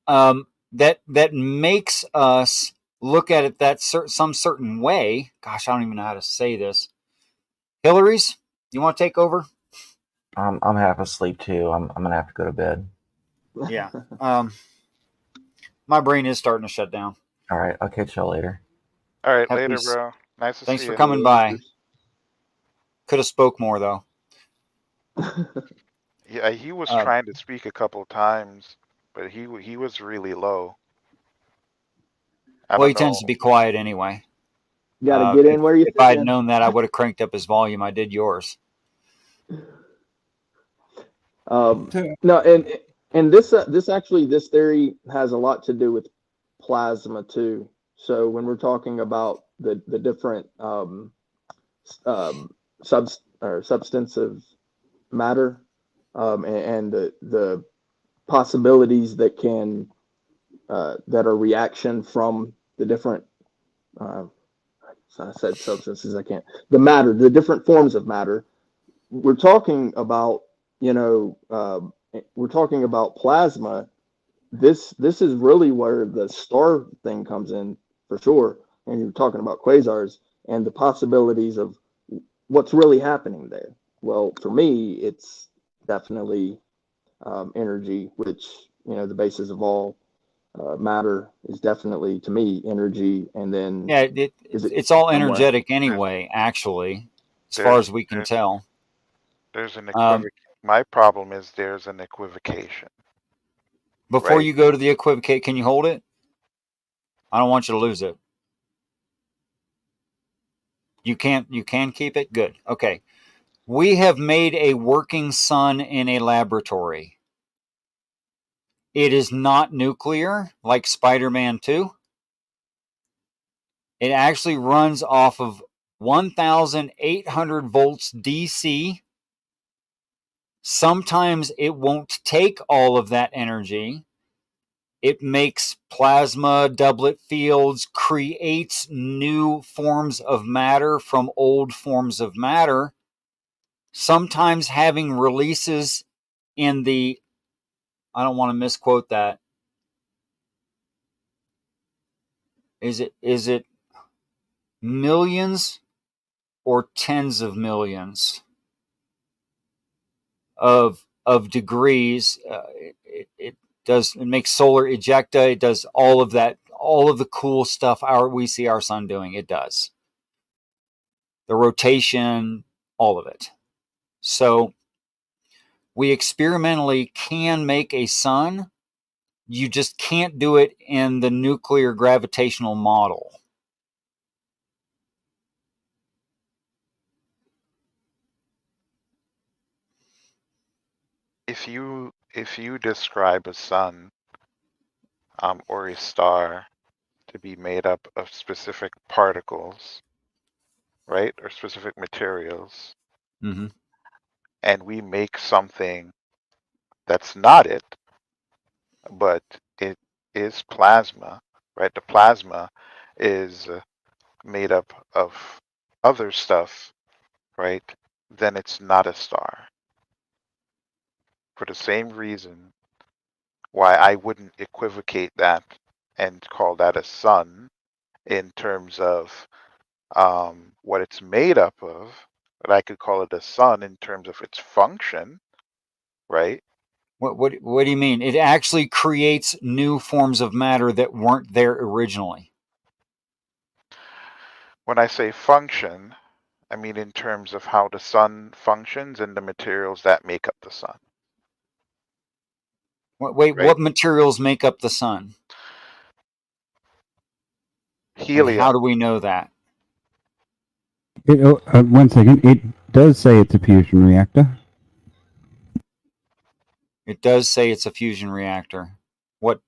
that makes us look at it some certain way. Gosh, I don't even know how to say this. Hillary's, you want to take over? I'm half asleep too. I'm gonna have to go to bed. Yeah. My brain is starting to shut down. All right, I'll catch y'all later. All right, Have later, peace. bro. Nice to Thanks see for you. coming by. Could have spoke more though. Yeah, he was trying to speak a couple times, but he was really low. Well, he tends to be quiet anyway. Got to get in where you If fit I'd in. known that, I would have cranked up his volume. I did yours. No, and this theory has a lot to do with plasma too. So when we're talking about the different substantive matter and the possibilities that can that are reaction from the different I said substances, the different forms of matter. We're talking about, we're talking about plasma. This is really where the star thing comes in for sure. And you're talking about quasars and the possibilities of what's really happening there. Well, for me, it's definitely energy, which, the basis of all matter is definitely, to me, energy. And then Yeah, it's all energetic anyway, actually, as far as we can tell. There's an my problem is there's an equivocation. Before right? you go to the equivocate, can you hold it? I don't want you to lose it. You can keep it? Good. Okay. We have made a working sun in a laboratory. It is not nuclear like Spider-Man 2. It actually runs off of 1,800 volts DC. Sometimes it won't take all of that energy. It makes plasma doublet fields, creates new forms of matter from old forms of matter, sometimes having releases in the, I don't want to misquote that. Is it millions or tens of millions of degrees? It makes solar ejecta. It does all of that, all of the cool stuff we see our sun doing. It does the rotation, all of it. So we experimentally can make a sun. You just can't do it in the nuclear gravitational model. If you describe a sun or a star to be made up of specific particles, right, or specific materials, Mm-hmm. and we make something that's not it, but it is plasma, right? The plasma is made up of other stuff, right? Then it's not a star. For the same reason why I wouldn't equivocate that and call that a sun in terms of what it's made up of, but I could call it a sun in terms of its function, right? What do you mean? It actually creates new forms of matter that weren't there originally. When I say function, I mean in terms of how the sun functions and the materials that make up the sun. Wait, right? what materials make up the sun? Helium. And how do we know that? One second. It does say it's a fusion reactor. It does say it's a fusion reactor. What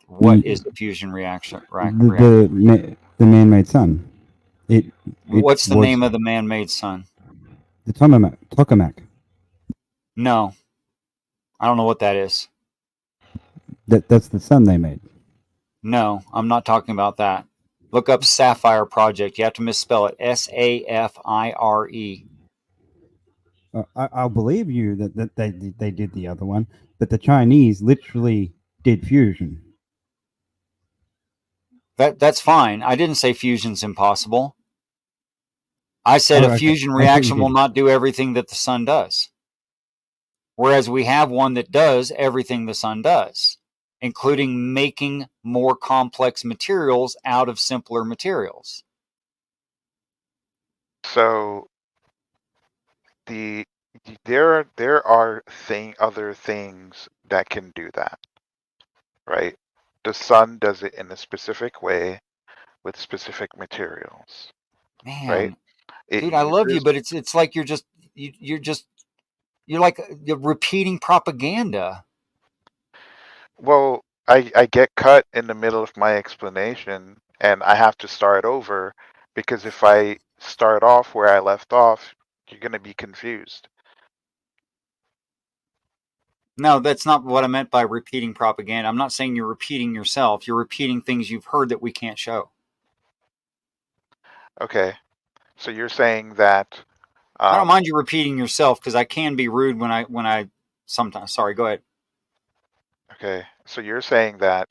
is a fusion reaction? The man-made sun. What's the name of the man-made sun? The tokamak. No, I don't know what that is. That's the sun they made. No, I'm not talking about that. Look up Sapphire Project. You have to misspell it. SAFIRE. I'll believe you that they did the other one, but the Chinese literally did fusion. That's fine. I didn't say fusion's impossible. I said a fusion reaction will not do everything that the sun does. Whereas we have one that does everything the sun does, including making more complex materials out of simpler materials. So there are other things that can do that, right? The sun does it in a specific way with specific materials. Man, right? Dude, I love you, but it's like you're repeating propaganda. Well, I get cut in the middle of my explanation and I have to start over because if I start off where I left off, you're going to be confused. No, that's not what I meant by repeating propaganda. I'm not saying you're repeating yourself. You're repeating things you've heard that we can't show. Okay. So you're saying that I don't mind you repeating yourself because I can be rude when I sometimes. Sorry, go ahead. Okay. So you're saying that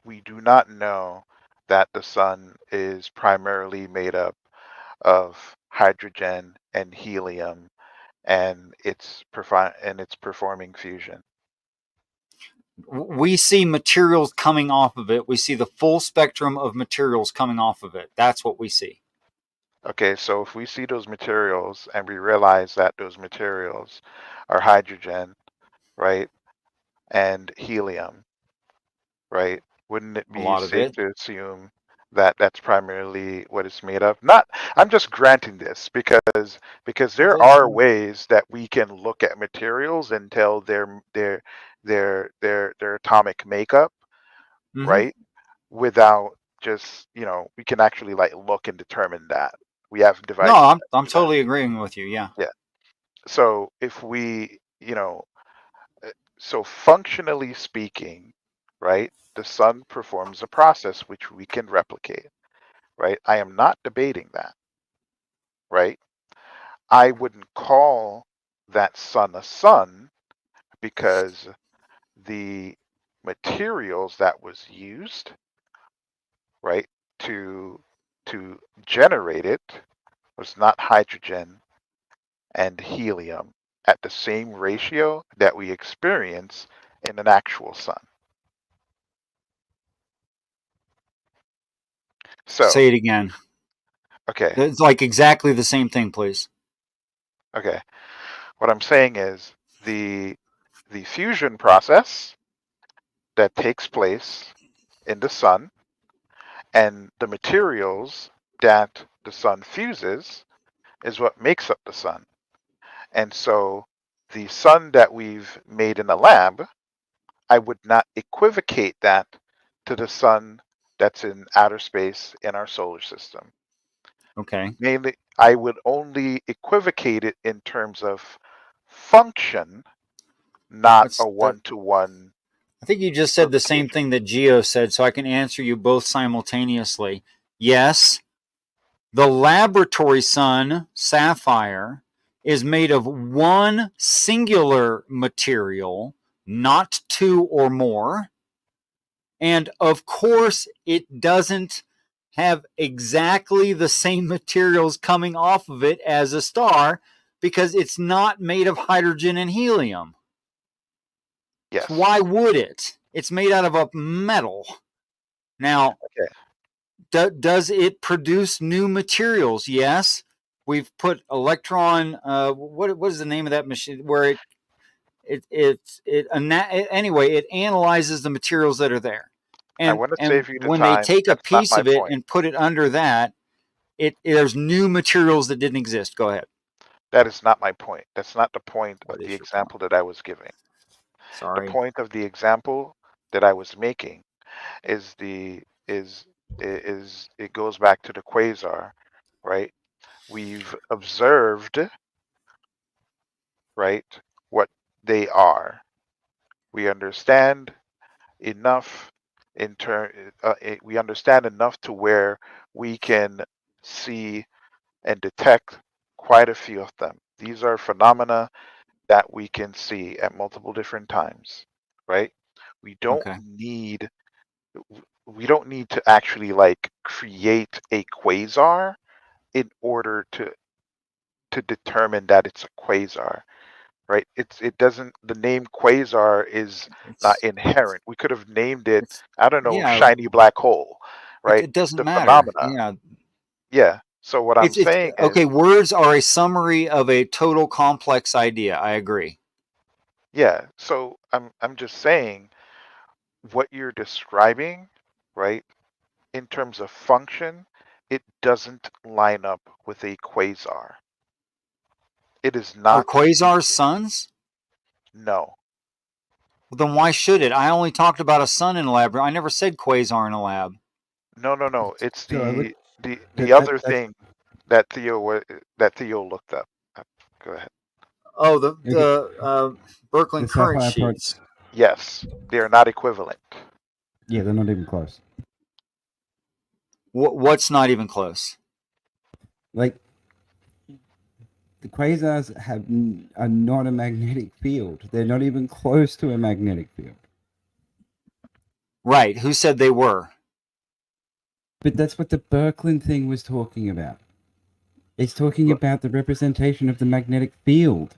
we do not know that the sun is primarily made up of hydrogen and helium and it's performing fusion. We see materials coming off of it. We see the full spectrum of materials coming off of it. That's what we see. Okay, so if we see those materials and we realize that those materials are hydrogen, right, and helium, right, wouldn't it be safe to assume that that's primarily what it's made of? I'm just granting this because there are ways that we can look at materials and tell their atomic makeup, right, without just we can actually look and determine that. We have devices. No, I'm totally agreeing with you. Yeah. Yeah. So if we, so functionally speaking, right, the sun performs a process which we can replicate, right? I am not debating that, right? I wouldn't call that sun a sun because the materials that was used, right, to generate it was not hydrogen and helium at the same ratio that we experience in an actual sun. So say it again. Okay. It's like exactly the same thing, please. Okay. What I'm saying is the fusion process that takes place in the sun and the materials that the sun fuses is what makes up the sun. And so the sun that we've made in the lab, I would not equivocate that to the sun that's in outer space in our solar system. Okay. Mainly, I would only equivocate it in terms of function, not a one-to-one. I think you just said the same thing that Geo said, so I can answer you both simultaneously. Yes, the laboratory sun, sapphire, is made of one singular material, not two or more. And of course, it doesn't have exactly the same materials coming off of it as a star because it's not made of hydrogen and helium. Yes. So why would it? It's made out of a metal. Now, does it produce new materials? Yes. We've put electron. What is the name of that machine? Where anyway, it analyzes the materials that are there, I and want to save you the when they time. take a That's not piece my of it point. and put it under that, there's new materials that didn't exist. Go ahead. That is not my point. That's not the point What of is the your example that I was giving. Sorry. The point of the example that I was making is it goes back to the quasar, right? We've observed, right, what they are. We understand enough we understand enough to where we can see and detect quite a few of them. These are phenomena that we can see at multiple different times, right? We don't Okay. need we don't need to actually like create a quasar in order to determine that it's a quasar, right? It doesn't, the name quasar is not inherent. We could have named it, I don't know, Yeah. shiny black hole, right? It doesn't The matter. phenomena. Yeah. Yeah. So what I'm It's saying is, okay. Words are a summary of a total complex idea. I agree. yeah. So I'm just saying what you're describing, right? In terms of function, it doesn't line up with a quasar. It is Are not. quasars suns? No. Well, then why should it? I only talked about a sun in a lab. I never said quasar in a lab. No. It's So I would, the other thing that Theo looked up. Go ahead. Oh, the Birkeland the current sapphire sheets. parts. Yes, they are not equivalent. Yeah, they're not even close. What's not even close? Like the quasars are not a magnetic field. They're not even close to a magnetic field. Right. Who said they were? But that's what the Birkeland thing was talking about. It's talking about the representation of the magnetic field.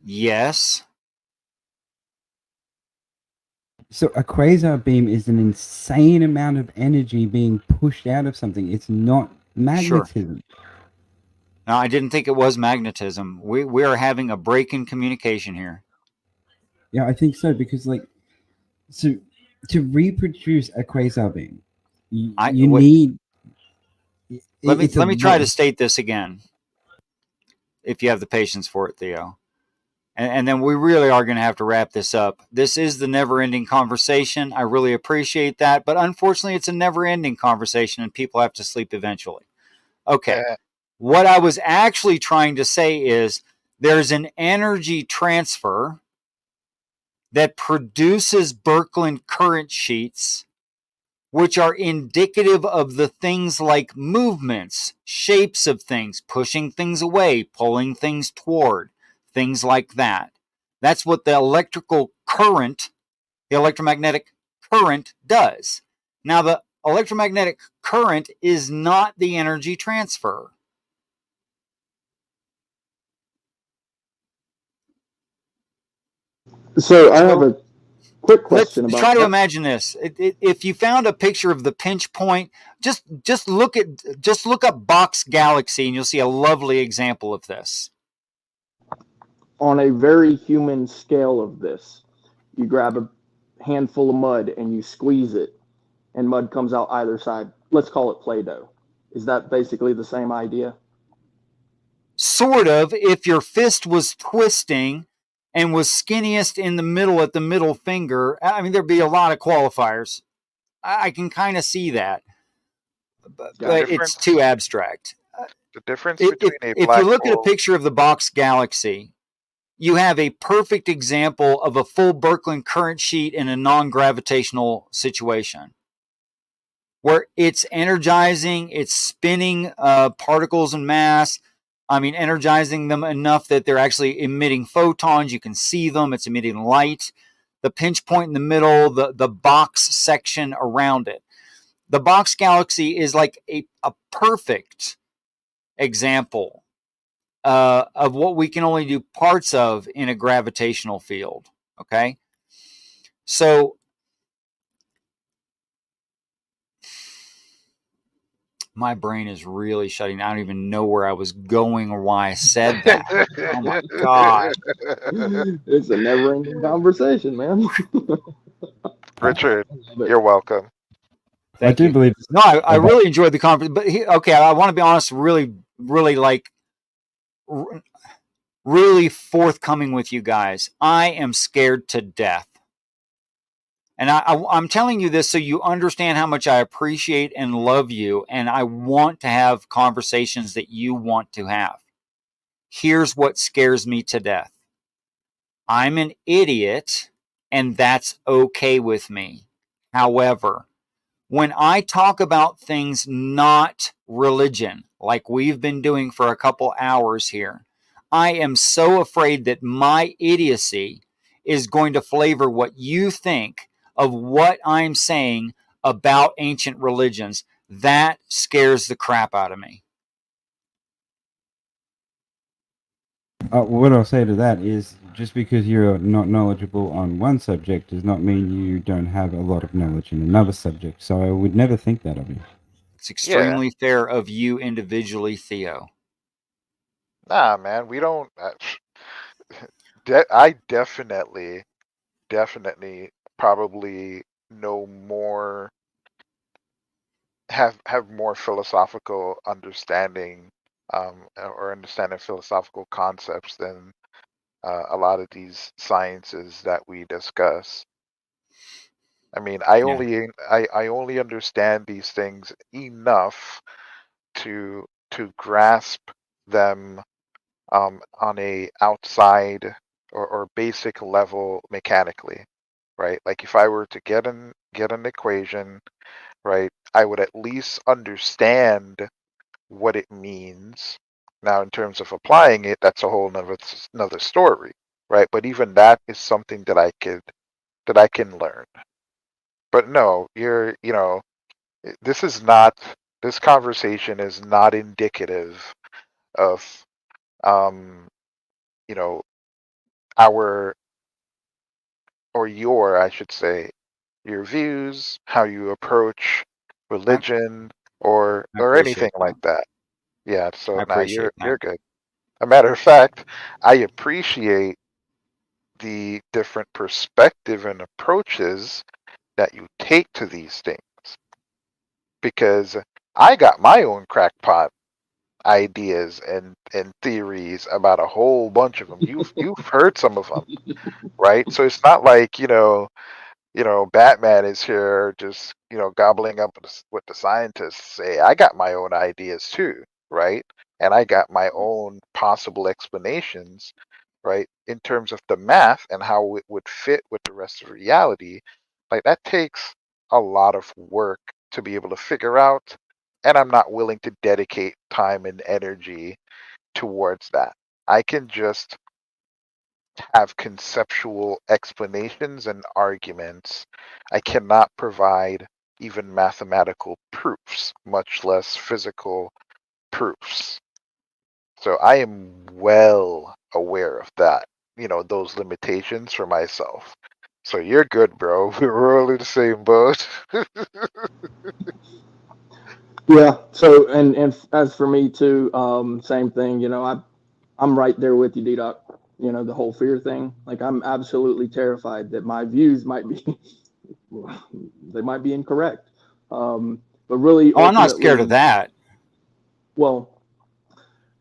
Yes. So a quasar beam is an insane amount of energy being pushed out of something. It's not magnetism. Sure. No, I didn't think it was magnetism. We are having a break in communication here. Yeah, I think so, because so to reproduce a quasar beam, you need. Let me try to state this again, if you have the patience for it, Theo. And then we really are going to have to wrap this up. This is the never-ending conversation. I really appreciate that, but unfortunately, it's a never-ending conversation, and people have to sleep eventually. Okay. What I was actually trying to say is there's an energy transfer that produces Birkeland current sheets, which are indicative of the things like movements, shapes of things, pushing things away, pulling things toward, things like that. That's what the electrical current, the electromagnetic current does. Now, the electromagnetic current is not the energy transfer. So I have a quick question Let's about try to that. imagine this. If you found a picture of the pinch point, just look up Box Galaxy, and you'll see a lovely example of this. On a very human scale of this, you grab a handful of mud and you squeeze it, and mud comes out either side. Let's call it Play-Doh. Is that basically the same idea? Sort of, if your fist was twisting and was skinniest in the middle at the middle finger. I mean, there'd be a lot of qualifiers. I can kind of see that, but it's too abstract. The difference between a If black you look at a hole. picture of the Box Galaxy, you have a perfect example of a full Birkeland current sheet in a non-gravitational situation, where it's energizing, it's spinning particles and mass. I mean, energizing them enough that they're actually emitting photons. You can see them. It's emitting light. The pinch point in the middle, the box section around it. The Box Galaxy is like a perfect example of what we can only do parts of in a gravitational field. Okay? So My brain is really shutting. I don't even know where I was going or why I said that. Oh my God. It's a never-ending conversation, man. Richard, you're welcome. I do believe. No, I really enjoyed the conference, but okay, I want to be honest, really, like, really forthcoming with you guys. I am scared to death. And I'm telling you this so you understand how much I appreciate and love you, and I want to have conversations that you want to have. Here's what scares me to death. I'm an idiot, and that's okay with me. However, when I talk about things not religion, like we've been doing for a couple hours here, I am so afraid that my idiocy is going to flavor what you think of what I'm saying about ancient religions. That scares the crap out of me. What I'll say to that is, just because you're not knowledgeable on one subject does not mean you don't have a lot of knowledge in another subject. So I would never think that of you. It's extremely fair of you individually, Theo. Nah, man, we don't. I definitely probably know more, have more philosophical understanding, or understanding philosophical concepts than a lot of these sciences that we discuss. I mean, I only understand these things enough to grasp them on a outside or basic level mechanically, right? Like if I were to get an equation, right, I would at least understand what it means. Now, in terms of applying it, that's a whole another story, right? But even that is something that I can learn. But no, this conversation is not indicative of, you know, our, or your, I should say, your views, how you approach religion, or anything like that. Yeah, so now you're good. A matter of fact, I appreciate the different perspective and approaches that you take to these things, because I got my own crackpot ideas and theories about a whole bunch of them. You've heard some of them, right? So it's not like Batman is here just gobbling up what the scientists say. I got my own ideas too, right? And I got my own possible explanations, right, in terms of the math and how it would fit with the rest of reality. Like that takes a lot of work to be able to figure out, and I'm not willing to dedicate time and energy towards that. I can just have conceptual explanations and arguments. I cannot provide even mathematical proofs, much less physical proofs. So I am well aware of that, those limitations for myself. So you're good, bro. We're all in the same boat. Yeah. So, and as for me too, same thing. I'm right there with you, D-Doc. The whole fear thing. Like, I'm absolutely terrified that my views might be, they might be incorrect. But really, I'm not scared of that. Well,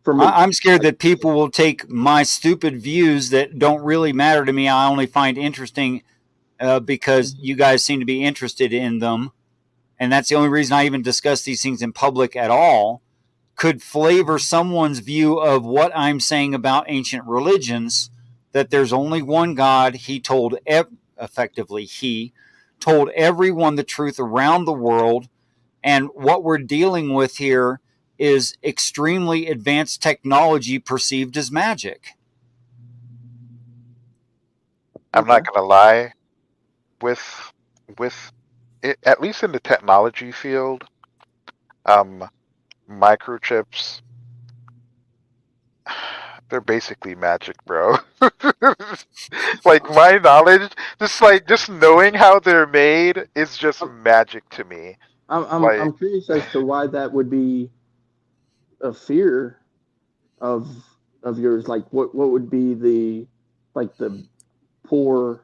for me, I'm scared that people will take my stupid views that don't really matter to me. I only find interesting because you guys seem to be interested in them. And that's the only reason I even discuss these things in public at all, could flavor someone's view of what I'm saying about ancient religions, that there's only one God. He told everyone the truth around the world. And what we're dealing with here is extremely advanced technology perceived as magic. I'm not gonna lie, with it, at least in the technology field, microchips, they're basically magic, bro. Like my knowledge, just knowing how they're made is just magic to me. I'm curious as to why that would be a fear of yours. Like, what would be the poor?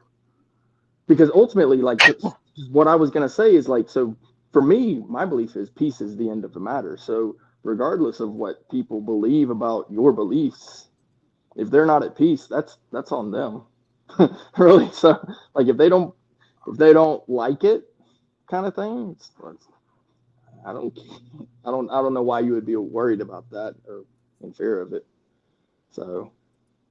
Because ultimately, like, what I was gonna say is like, so for me, my belief is peace is the end of the matter. So regardless of what people believe about your beliefs, if they're not at peace, that's on them. Really. So like, if they don't like it, kind of thing, I don't I don't know why you would be worried about that or in fear of it. So,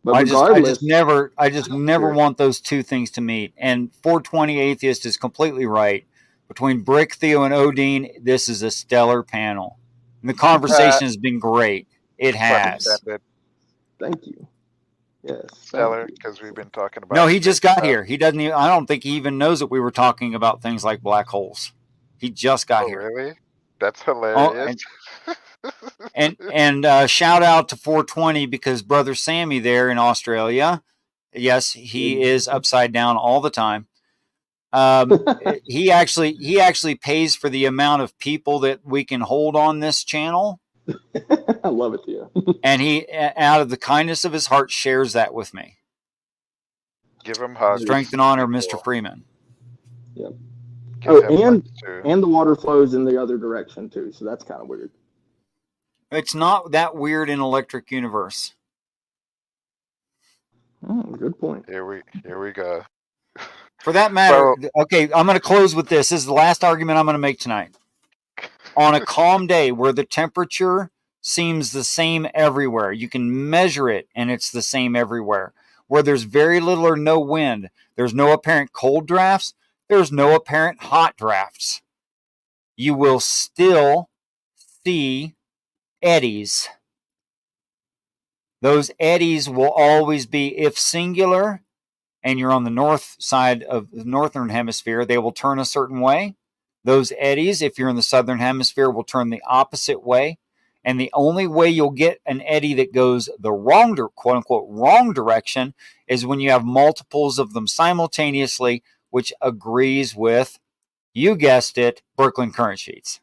but I regardless, just never want those two things to meet. And 420 Atheist is completely right. Between Brick, Theo, and Odin, this is a stellar panel. And the conversation has been great. It has. Thank you. Yes. Stellar, because we've been talking about. No, he just got here. He doesn't even, I don't think he even knows that we were talking about things like black holes. He just got here. Really? That's hilarious. And shout out to 420 because brother Sammy there in Australia, yes, he is upside down all the time. He actually pays for the amount of people that we can hold on this channel. I love it, yeah. And he, out of the kindness of his heart, shares that with me. Give him hugs. Strength and honor, Mr. Freeman. Yep. Give and the water flows in the other direction too, so that's kind of weird. It's not that weird in Electric Universe. Good point. Here we go. For that matter, okay, I'm going to close with this. This is the last argument I'm going to make tonight. On a calm day where the temperature seems the same everywhere, you can measure it and it's the same everywhere. Where there's very little or no wind, there's no apparent cold drafts, there's no apparent hot drafts. You will still see eddies. Those eddies will always be, if singular, and you're on the north side of the northern hemisphere, they will turn a certain way. Those eddies, if you're in the southern hemisphere, will turn the opposite way. And the only way you'll get an eddy that goes the wrong, quote unquote, wrong direction is when you have multiples of them simultaneously, which agrees with, you guessed it, Brooklyn current sheets.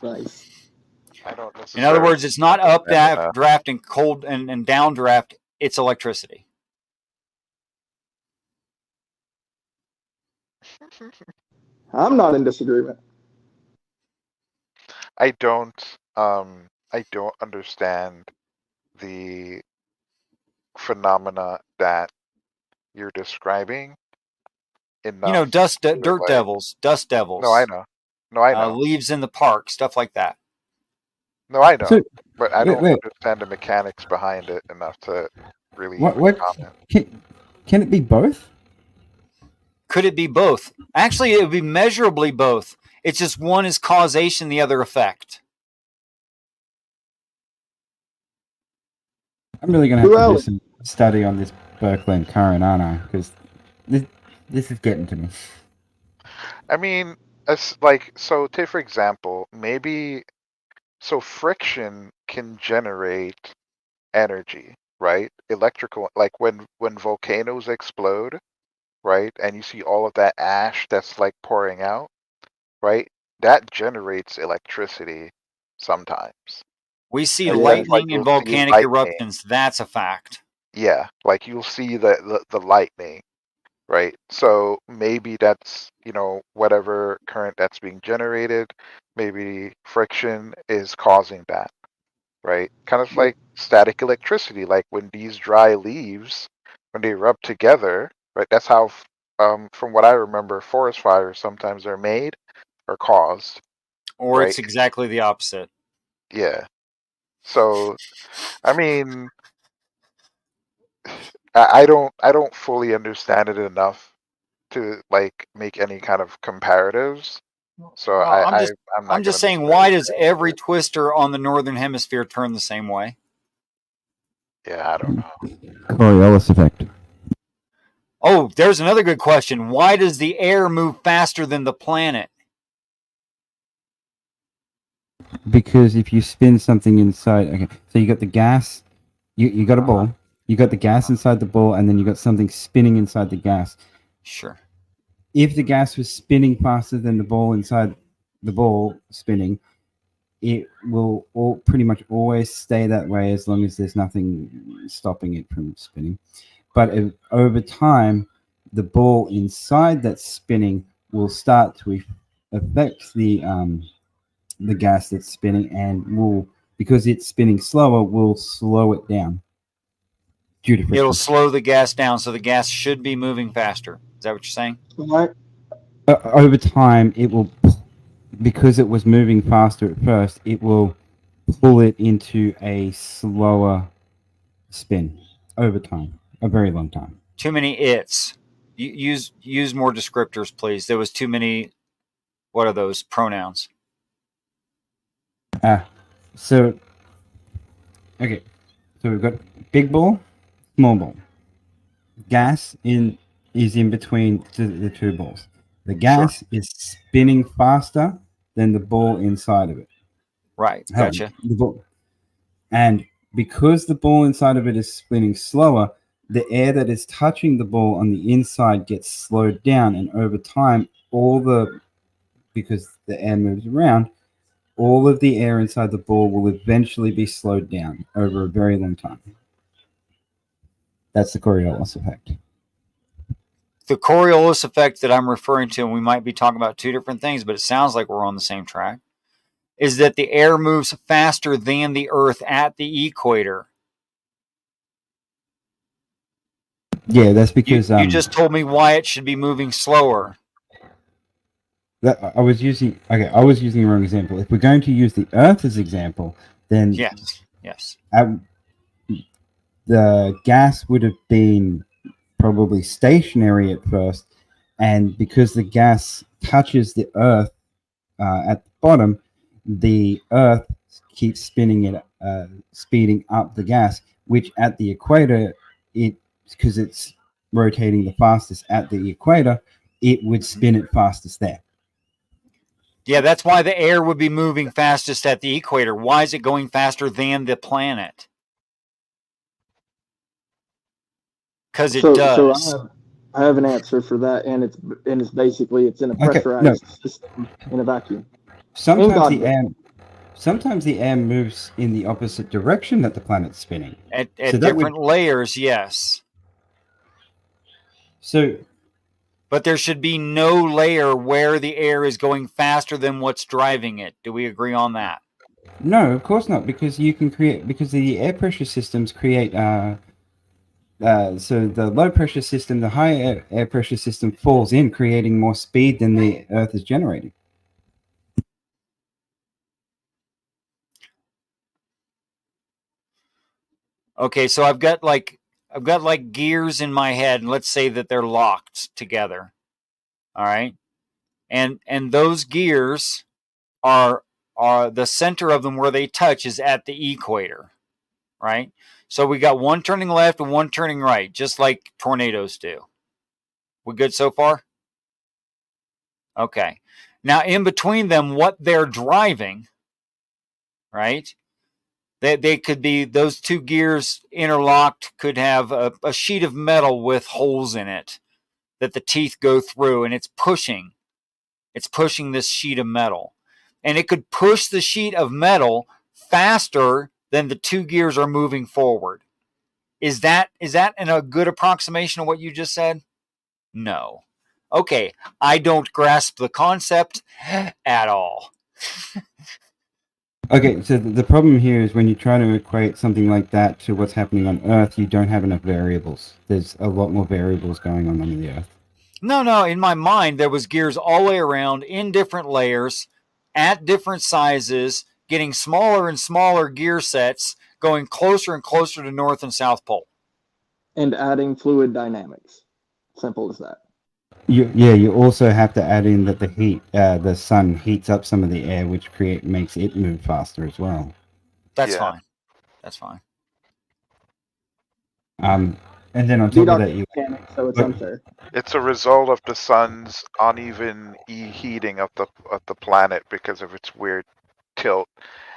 Nice. In other words, it's not updraft and cold and downdraft, it's electricity. I'm not in disagreement. I don't understand the phenomena that you're describing. Dirt devils. No, I know. Leaves in the park, stuff like that. No, I know, but I don't understand the mechanics behind it enough to really comment. Can it be both? Could it be both? Actually, it would be measurably both. It's just one is causation, the other effect. I'm really going to have to do some study on this Berkeley current, aren't I? Because this is getting to me. I mean, so take for example, so friction can generate energy, right? Electrical, like when volcanoes explode, right? And you see all of that ash that's like pouring out, right? That generates electricity sometimes. We see lightning in volcanic eruptions. That's a fact. Yeah, like you'll see the lightning, right? So maybe that's, whatever current that's being generated, maybe friction is causing that, right? Kind of like static electricity, like when these dry leaves, when they rub together, right? That's how, from what I remember, forest fires sometimes are made or caused. Or it's exactly the opposite. Yeah. So, I mean, I don't fully understand it enough to like make any kind of comparatives. So I'm just saying, why does every twister on the northern hemisphere turn the same way? Yeah, I don't know. Coriolis effect. Oh, there's another good question. Why does the air move faster than the planet? Because if you spin something inside, okay, so you got the gas, you got a ball, You got the gas inside the ball, and then you got something spinning inside the gas. Sure. If the gas was spinning faster than the ball inside the ball spinning, it will pretty much always stay that way as long as there's nothing stopping it from spinning. But over time, the ball inside that's spinning will start to affect the gas that's spinning, and will, because it's spinning slower, will slow it down due to friction. It'll slow the gas down, so the gas should be moving faster. Is that what you're saying? What? Over time, it will, because it was moving faster at first, it will pull it into a slower spin over time, a very long time. Too many its. Use more descriptors, please. There was too many. What are those pronouns? So we've got big ball, small ball. Gas is in between the two balls. The gas is spinning faster than the ball inside of it. Right, gotcha. The ball. And because the ball inside of it is spinning slower, the air that is touching the ball on the inside gets slowed down, and over time, because the air moves around, all of the air inside the ball will eventually be slowed down over a very long time. That's the Coriolis effect. The Coriolis effect that I'm referring to, and we might be talking about two different things, but it sounds like we're on the same track, is that the air moves faster than the Earth at the equator. Yeah, that's because you just told me why it should be moving slower. I was using the wrong example. If we're going to use the Earth as example, then yes, the gas would have been probably stationary at first, and because the gas touches the Earth at the bottom, the Earth keeps spinning it, speeding up the gas, which at the equator, because it's rotating the fastest at the equator, it would spin it fastest there. Yeah, that's why the air would be moving fastest at the equator. Why is it going faster than the planet? Because it does. So I have an answer for that, and it's basically it's in a pressurized system in a vacuum. Sometimes the air moves in the opposite direction that the planet's spinning. At different layers, yes. But there should be no layer where the air is going faster than what's driving it. Do we agree on that? No, of course not, because the air pressure systems create so the low pressure system, the high air pressure system falls in, creating more speed than the Earth is generating. Okay, so I've got like gears in my head, and let's say that they're locked together. All right. And those gears are the center of them where they touch is at the equator. Right? So we got one turning left and one turning right, just like tornadoes do. We good so far? Okay. Now in between them, what they're driving, right? They could be, those two gears interlocked could have a sheet of metal with holes in it that the teeth go through, and it's pushing this sheet of metal. And it could push the sheet of metal faster than the two gears are moving forward. Is that a good approximation of what you just said? No. Okay, I don't grasp the concept at all. Okay, so the problem here is when you try to equate something like that to what's happening on Earth, you don't have enough variables. There's a lot more variables going on the Earth. No, in my mind, there was gears all the way around in different layers, at different sizes, getting smaller and smaller gear sets, going closer and closer to North and South Pole. And adding fluid dynamics. Simple as that. You also have to add in that the sun heats up some of the air, which makes it move faster as well. That's fine. That's fine. And then on top of that, so it's unfair. It's a result of the sun's uneven heating of the planet because of its weird tilt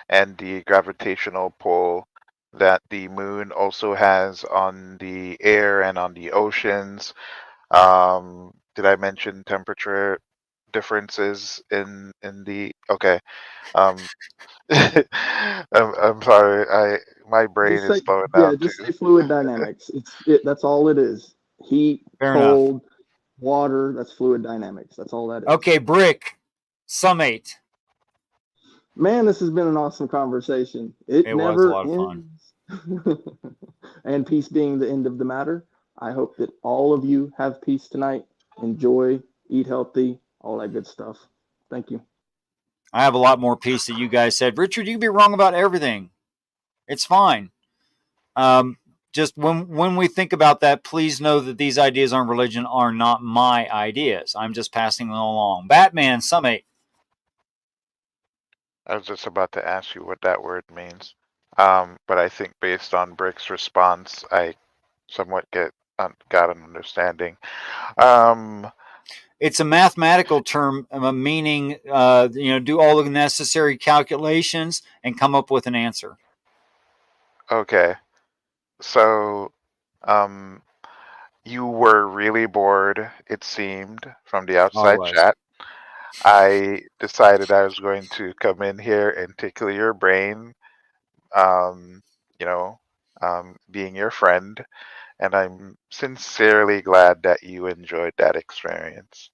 and the gravitational pull that the moon also has on the air and on the oceans. Did I mention temperature differences in the? Okay. Um, I'm sorry. My brain Just is say, slowing yeah, down just too. say fluid dynamics. That's all it is. Heat, Fair enough. cold, water. That's fluid dynamics. That's all that is. Okay, Brick, summate. Man, this has been an awesome conversation. It It was a never lot of fun. ends. And peace being the end of the matter, I hope that all of you have peace tonight. Enjoy, eat healthy, all that good stuff. Thank you. I have a lot more peace that you guys said. Richard, you can be wrong about everything. It's fine. Just when we think about that, please know that these ideas on religion are not my ideas. I'm just passing them along. Batman, summate. I was just about to ask you what that word means. But I think based on Brick's response, I somewhat got an understanding. It's a mathematical term meaning, do all the necessary calculations and come up with an answer. Okay. So, you were really bored, it seemed, from the outside Always. chat. I decided I was going to come in here and tickle your brain, um, being your friend, and I'm sincerely glad that you enjoyed that experience.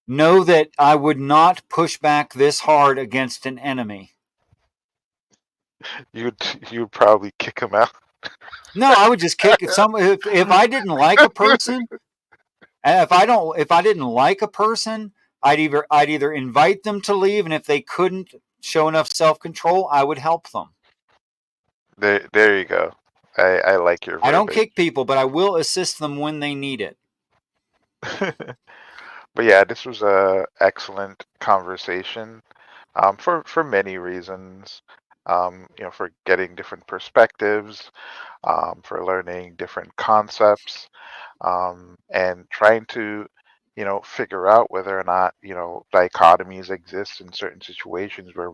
Know that I would not push back this hard against an enemy. You'd probably kick him out. No, I would just kick some. If I didn't like a person, if I didn't like a person, I'd either invite them to leave, and if they couldn't show enough self-control, I would help them. There you go. I like your verbiage. I don't kick people, but I will assist them when they need it. But yeah, this was a excellent conversation, for many reasons. For getting different perspectives, for learning different concepts, and trying to, figure out whether or not, dichotomies exist in certain situations where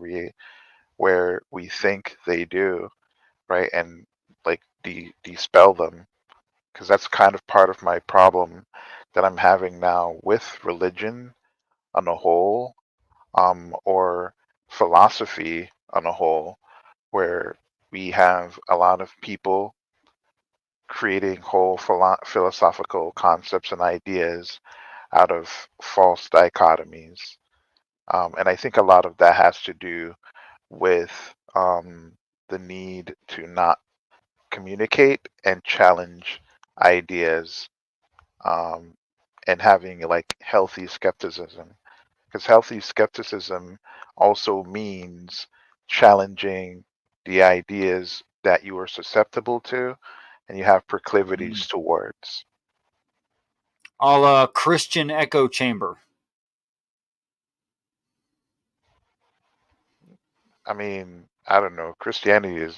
we think they do, right? And like dispel them, because that's kind of part of my problem that I'm having now with religion on a whole, or philosophy on a whole, where we have a lot of people creating whole philosophical concepts and ideas out of false dichotomies. And I think a lot of that has to do with the need to not communicate and challenge ideas, and having like healthy skepticism. Because healthy skepticism also means challenging the ideas that you are susceptible to and you have proclivities towards. A la Christian echo chamber. I mean, I don't know. Christianity is,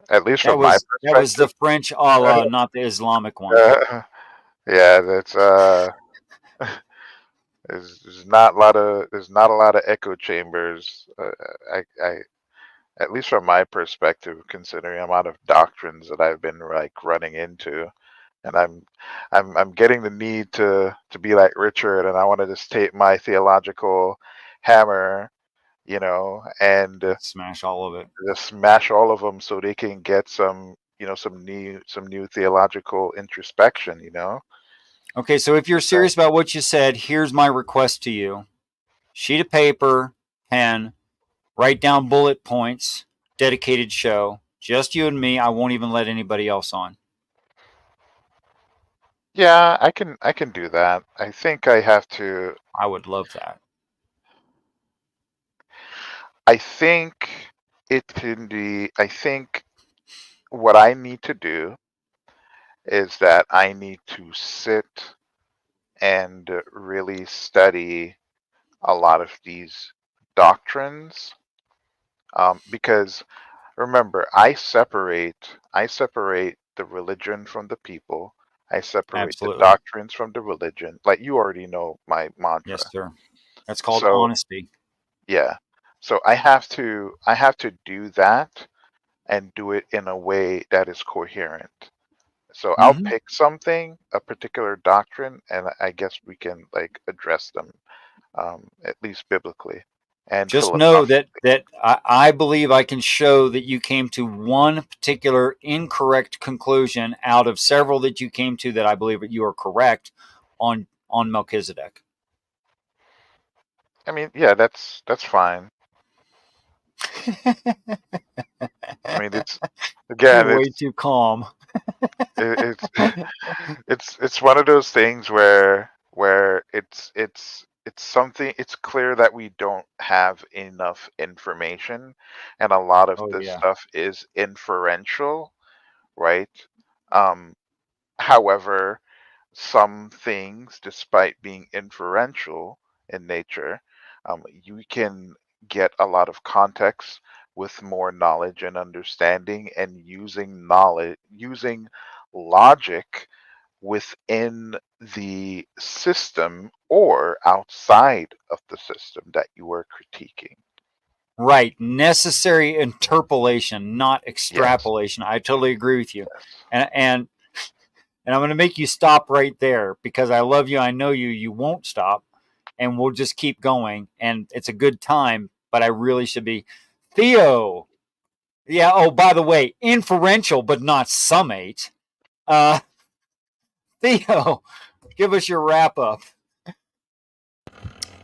at least That from my was the perspective. French a la, not the Islamic one. Yeah, that's there's not a lot of echo chambers. I at least from my perspective, considering the amount of doctrines that I've been like running into, and I'm getting the need to be like Richard, and I want to just take my theological hammer, and smash all of it. just smash all of them so they can get some new theological introspection. Okay, so if you're serious about what you said, here's my request to you. Sheet of paper, pen, write down bullet points, dedicated show. Just you and me. I won't even let anybody else on. Yeah, I can do that. I think I have to. I would love that. I think it can be. I think what I need to do is that I need to sit and really study a lot of these doctrines, because remember, I separate the religion from the people. I separate Absolutely. the doctrines from the religion. Like you already know my mantra. Yes, sir. That's called honesty. Yeah. So I have to do that, and do it in a way that is coherent. So I'll pick something, a particular doctrine, and I guess we can like address them, at least biblically and Just know philosophically. that I believe I can show that you came to one particular incorrect conclusion out of several that you came to that I believe that you are correct on Melchizedek. I mean, yeah, that's fine. I mean, it's again, You're way too calm. it's it's one of those things where it's something. It's clear that we don't have enough information, and a lot of Oh this yeah. stuff is inferential, right? Um, However, some things, despite being inferential in nature, you can get a lot of context with more knowledge and understanding, and using logic within the system or outside of the system that you are critiquing. Right. Necessary interpolation, not Yes. extrapolation. I totally agree with you. And I'm going to make you stop right there because I love you. I know you. You won't stop. And we'll just keep going. And it's a good time, but I really should be. Theo. Yeah. Oh, by the way, inferential, but not summate. Theo, give us your wrap up.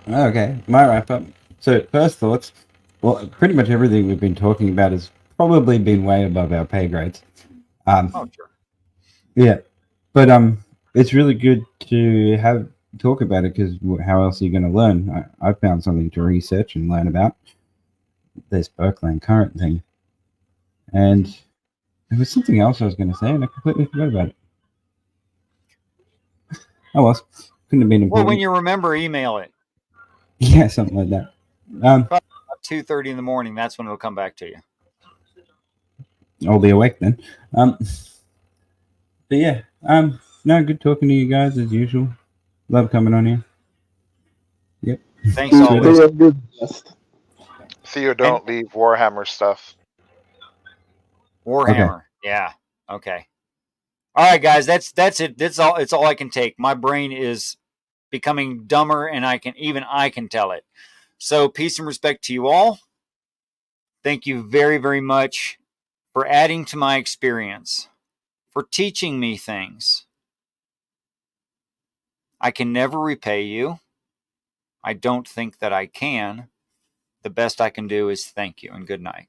Okay, my wrap up. So, first thoughts. Well, pretty much everything we've been talking about has probably been way above our pay grades. Oh, sure. Yeah, but it's really good to talk about it because how else are you going to learn? I found something to research and learn about this Berkeley current thing, and there was something else I was going to say, and I completely forgot about it. Oh well, couldn't have been important. Well, when you remember, email it. Yeah, something like that. Probably about 2:30 in the morning. That's when it'll come back to you. I'll be awake then. But yeah, no, good talking to you guys as usual. Love coming on here. Yep. Thanks always. Theo, don't leave Warhammer stuff. Warhammer. Okay. Yeah. Okay. All right, guys. That's it. That's all. It's all I can take. My brain is becoming dumber, and I can tell it. So peace and respect to you all. Thank you very, very much for adding to my experience, for teaching me things. I can never repay you. I don't think that I can. The best I can do is thank you and good night.